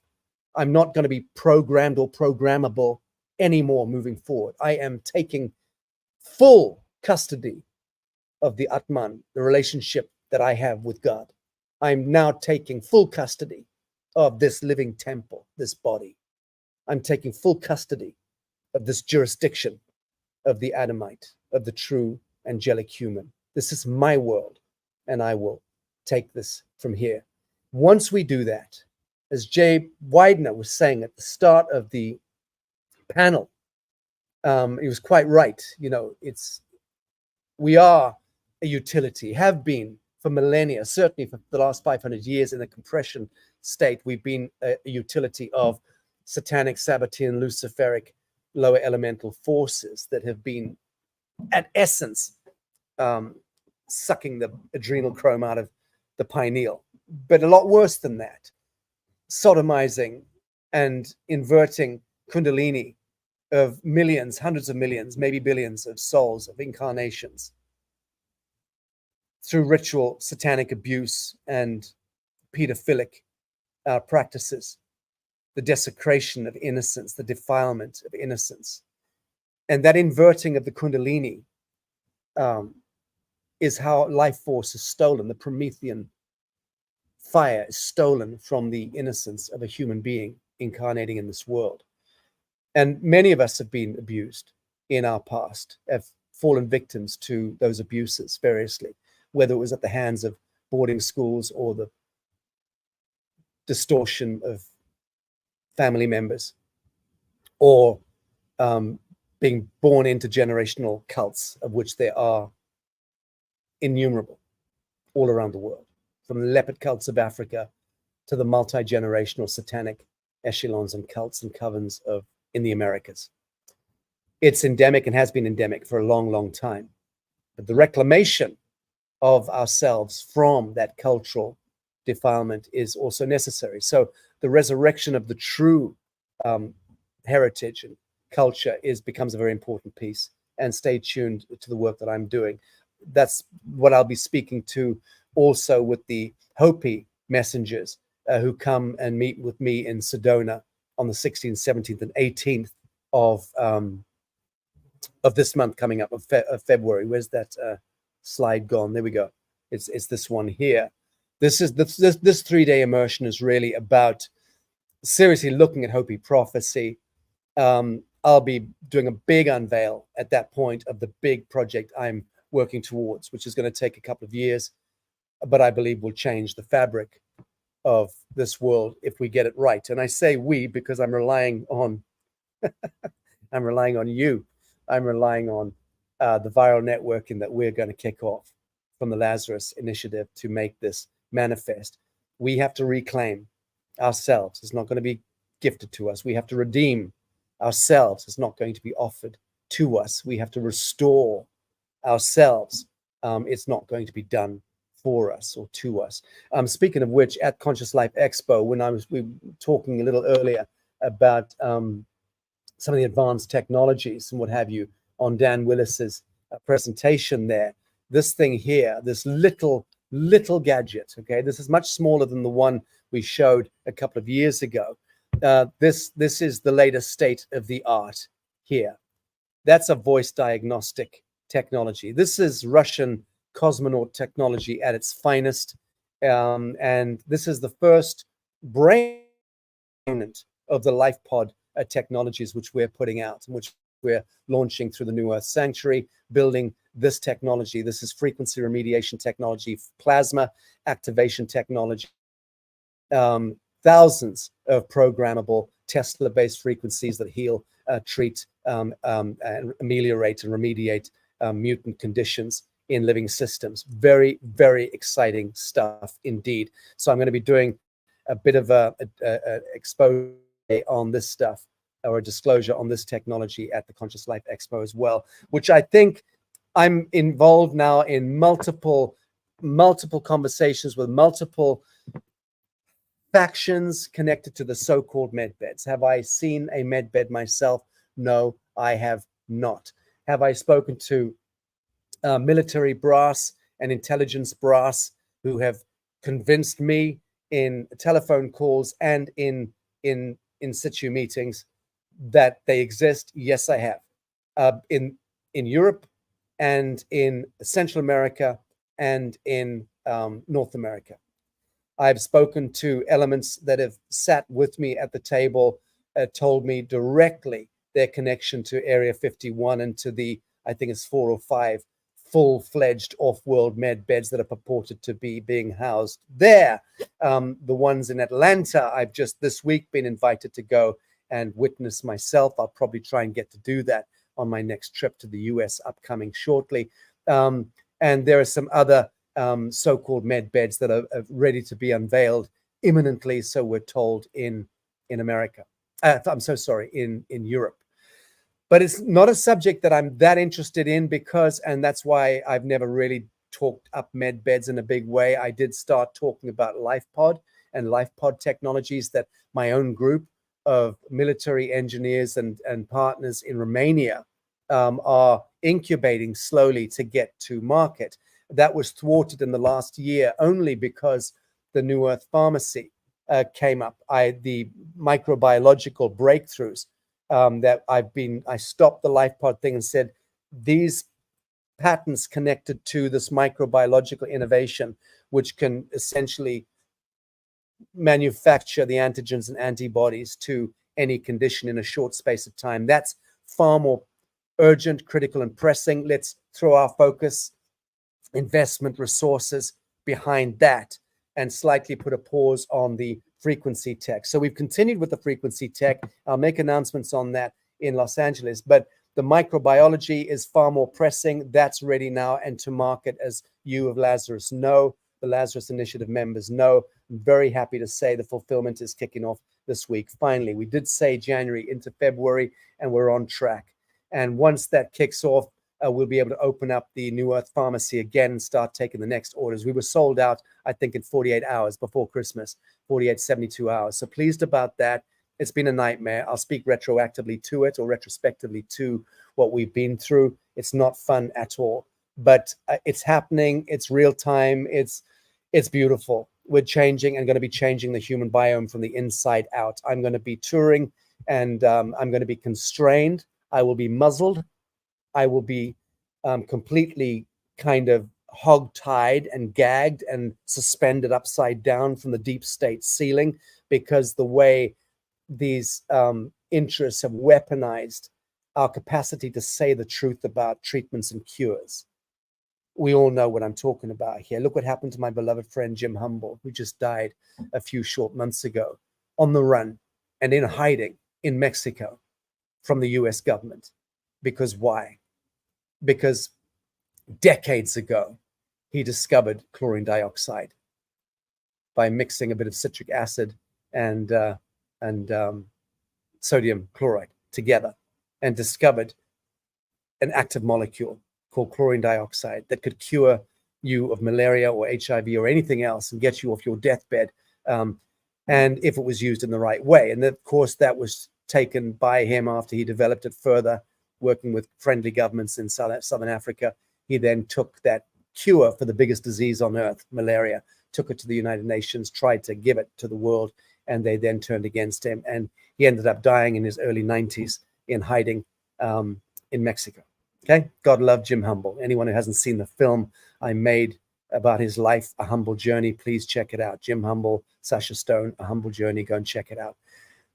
I'm not going to be programmed or programmable anymore moving forward. I am taking full custody of the Atman, the relationship that I have with God. I'm now taking full custody of this living temple, this body. I'm taking full custody of this jurisdiction of the Adamite, of the true angelic human. This is my world, and I will take this from here. Once we do that, as Jay Widener was saying at the start of the panel, he was quite right. You know, we are a utility, have been for millennia, certainly for the last 500 years in the compression state. We've been a utility of satanic, Sabbatean, Luciferic, lower elemental forces that have been, at essence, sucking the adrenal chrome out of the pineal. But a lot worse than that, sodomizing and inverting kundalini of millions, hundreds of millions, maybe billions of souls, of incarnations, through ritual satanic abuse and pedophilic practices, the desecration of innocence, the defilement of innocence. And that inverting of the kundalini is how life force is stolen. The Promethean fire is stolen from the innocence of a human being incarnating in this world. And many of us have been abused in our past, have fallen victims to those abuses variously. whether it was at the hands of boarding schools or the distortion of family members, or being born into generational cults, of which there are innumerable all around the world, from the leopard cults of Africa to the multi-generational satanic echelons and cults and covens in the Americas. It's endemic and has been endemic for a long, long time. But the reclamation of ourselves from that cultural defilement is also necessary. So the resurrection of the true heritage and culture becomes a very important piece. And stay tuned to the work that I'm doing. That's what I'll be speaking to also with the Hopi messengers who come and meet with me in Sedona on the 16th, 17th, and 18th of this month coming up, of February. Where's that slide gone? There we go. It's this one here. This 3-day immersion is really about seriously looking at Hopi prophecy. I'll be doing a big unveil at that point of the big project I'm working towards, which is going to take a couple of years, but I believe will change the fabric of this world if we get it right. And I say we because I'm relying on I'm relying on you. I'm relying on the viral networking that we're going to kick off from the Lazarus Initiative to make this manifest. We have to reclaim ourselves. It's not going to be gifted to us. We have to redeem ourselves. It's not going to be offered to us. We have to restore ourselves. It's not going to be done for us or to us. Speaking of which, at Conscious Life Expo, when we were talking a little earlier about some of the advanced technologies and what have you on Dan Willis's presentation there, this thing here, this little gadget, okay, this is much smaller than the one we showed a couple of years ago. This is the latest state of the art here. That's a voice diagnostic technology. This is Russian cosmonaut technology at its finest, and this is the first brain of the LifePod technologies which we're putting out and which we're launching through the New Earth Sanctuary, building this technology. This is frequency remediation technology, plasma activation technology, thousands of programmable Tesla-based frequencies that heal, treat, and ameliorate and remediate mutant conditions in living systems. Very, very exciting stuff indeed. So I'm going to be doing a bit of a expose on this stuff, or a disclosure on this technology at the Conscious Life Expo as well, which I think I'm involved now in multiple conversations with multiple factions connected to the so-called med beds. Have I seen a med bed myself? No, I have not. Have I spoken to military brass and intelligence brass who have convinced me in telephone calls and in situ meetings that they exist? Yes, I have. In Europe and in Central America and in North America. I've spoken to elements that have sat with me at the table, told me directly their connection to Area 51 and to the, I think it's 4 or 5 full-fledged off-world med beds that are purported to be being housed there. The ones in Atlanta, I've just this week been invited to go and witness myself. I'll probably try and get to do that on my next trip to the US upcoming shortly. And there are some other so-called med beds that are ready to be unveiled imminently, so we're told, in America. I'm so sorry, in Europe. But it's not a subject that I'm that interested in because, and that's why I've never really talked up med beds in a big way. I did start talking about LifePod and LifePod technologies that my own group of military engineers and partners in Romania are incubating slowly to get to market. That was thwarted in the last year only because the New Earth Pharmacy came up. The microbiological breakthroughs that I stopped the LifePod thing and said, these patents connected to this microbiological innovation, which can essentially manufacture the antigens and antibodies to any condition in a short space of time. That's far more urgent, critical, and pressing. Let's throw our focus investment resources behind that and slightly put a pause on the frequency tech. So we've continued with the frequency tech. I'll make announcements on that in Los Angeles, but the microbiology is far more pressing. That's ready now and to market, as you of Lazarus know, the Lazarus Initiative members know. I'm very happy to say the fulfillment is kicking off this week. Finally, we did say January into February, and we're on track. And once that kicks off, we'll be able to open up the New Earth Pharmacy again and start taking the next orders. We were sold out, I think, in 48 hours before Christmas, 48, 72 hours. So pleased about that. It's been a nightmare. I'll speak retroactively to it, or retrospectively to what we've been through. It's not fun at all, but it's happening. It's real time. It's beautiful. We're changing and going to be changing the human biome from the inside out. I'm going to be touring, and I'm going to be constrained. I will be muzzled. I will be completely kind of hog-tied and gagged and suspended upside down from the deep state ceiling, because the way these interests have weaponized our capacity to say the truth about treatments and cures. We all know what I'm talking about here. Look what happened to my beloved friend Jim Humble, who just died a few short months ago, on the run and in hiding in Mexico from the US government. Because why? Because decades ago, he discovered chlorine dioxide by mixing a bit of citric acid and sodium chloride together, and discovered an active molecule called chlorine dioxide that could cure you of malaria or HIV or anything else and get you off your deathbed, and if it was used in the right way. And of course, that was taken by him after he developed it further, working with friendly governments in Southern Africa. He then took that cure for the biggest disease on earth, malaria, took it to the United Nations, tried to give it to the world, and they then turned against him. And he ended up dying in his early 90s in hiding in Mexico. Okay, God love Jim Humble. Anyone who hasn't seen the film I made about his life, A Humble Journey, please check it out. Jim Humble, Sasha Stone, A Humble Journey, go and check it out.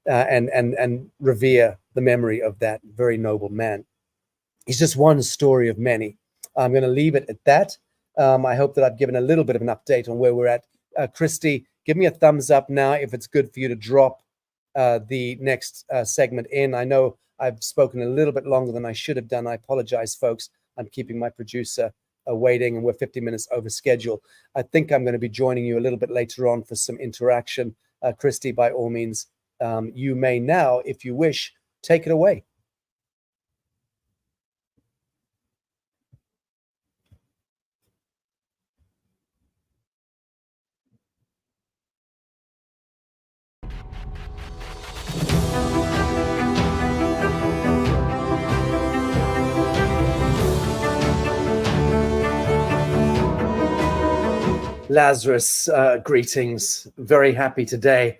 And revere the memory of that very noble man. He's just one story of many. I'm going to leave it at that. I hope that I've given a little bit of an update on where we're at. Christy, give me a thumbs up now if it's good for you to drop the next segment in. I know I've spoken a little bit longer than I should have done. I apologize, folks. I'm keeping my producer waiting, and we're 50 minutes over schedule. I think I'm going to be joining you a little bit later on for some interaction. Christy, by all means, you may now, if you wish, take it away. Lazarus, greetings. Very happy today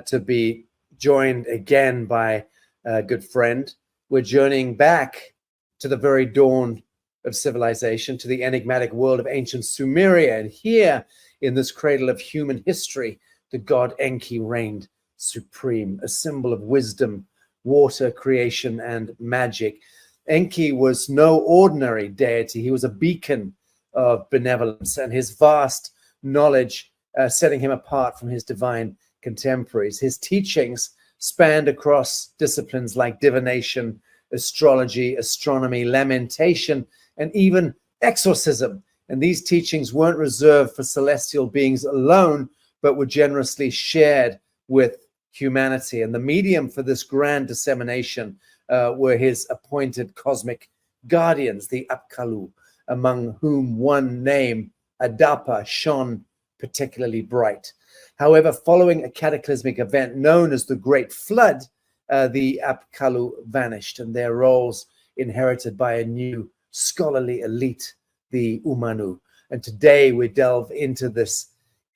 to be joined again by a good friend. We're journeying back to the very dawn of civilization, to the enigmatic world of ancient Sumeria. And here, in this cradle of human history, the god Enki reigned supreme, a symbol of wisdom, water, creation, and magic. Enki was no ordinary deity. He was a beacon of benevolence, and his vast knowledge setting him apart from his divine contemporaries. His teachings spanned across disciplines like divination, astrology, astronomy, lamentation, and even exorcism. And these teachings weren't reserved for celestial beings alone, but were generously shared with humanity. And the medium for this grand dissemination were his appointed cosmic guardians, the Apkallu, among whom one name, Adapa, shone particularly bright. However, following a cataclysmic event known as the Great Flood, the Apkallu vanished, and their roles inherited by a new scholarly elite, the Umanu. And today we delve into this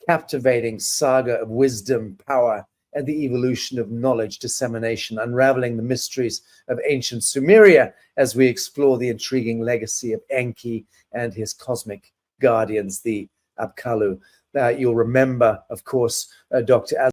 captivating saga of wisdom, power, and the evolution of knowledge dissemination, unraveling the mysteries of ancient Sumeria as we explore the intriguing legacy of Enki and his cosmic guardians, the Apkallu. You'll remember, of course, Dr.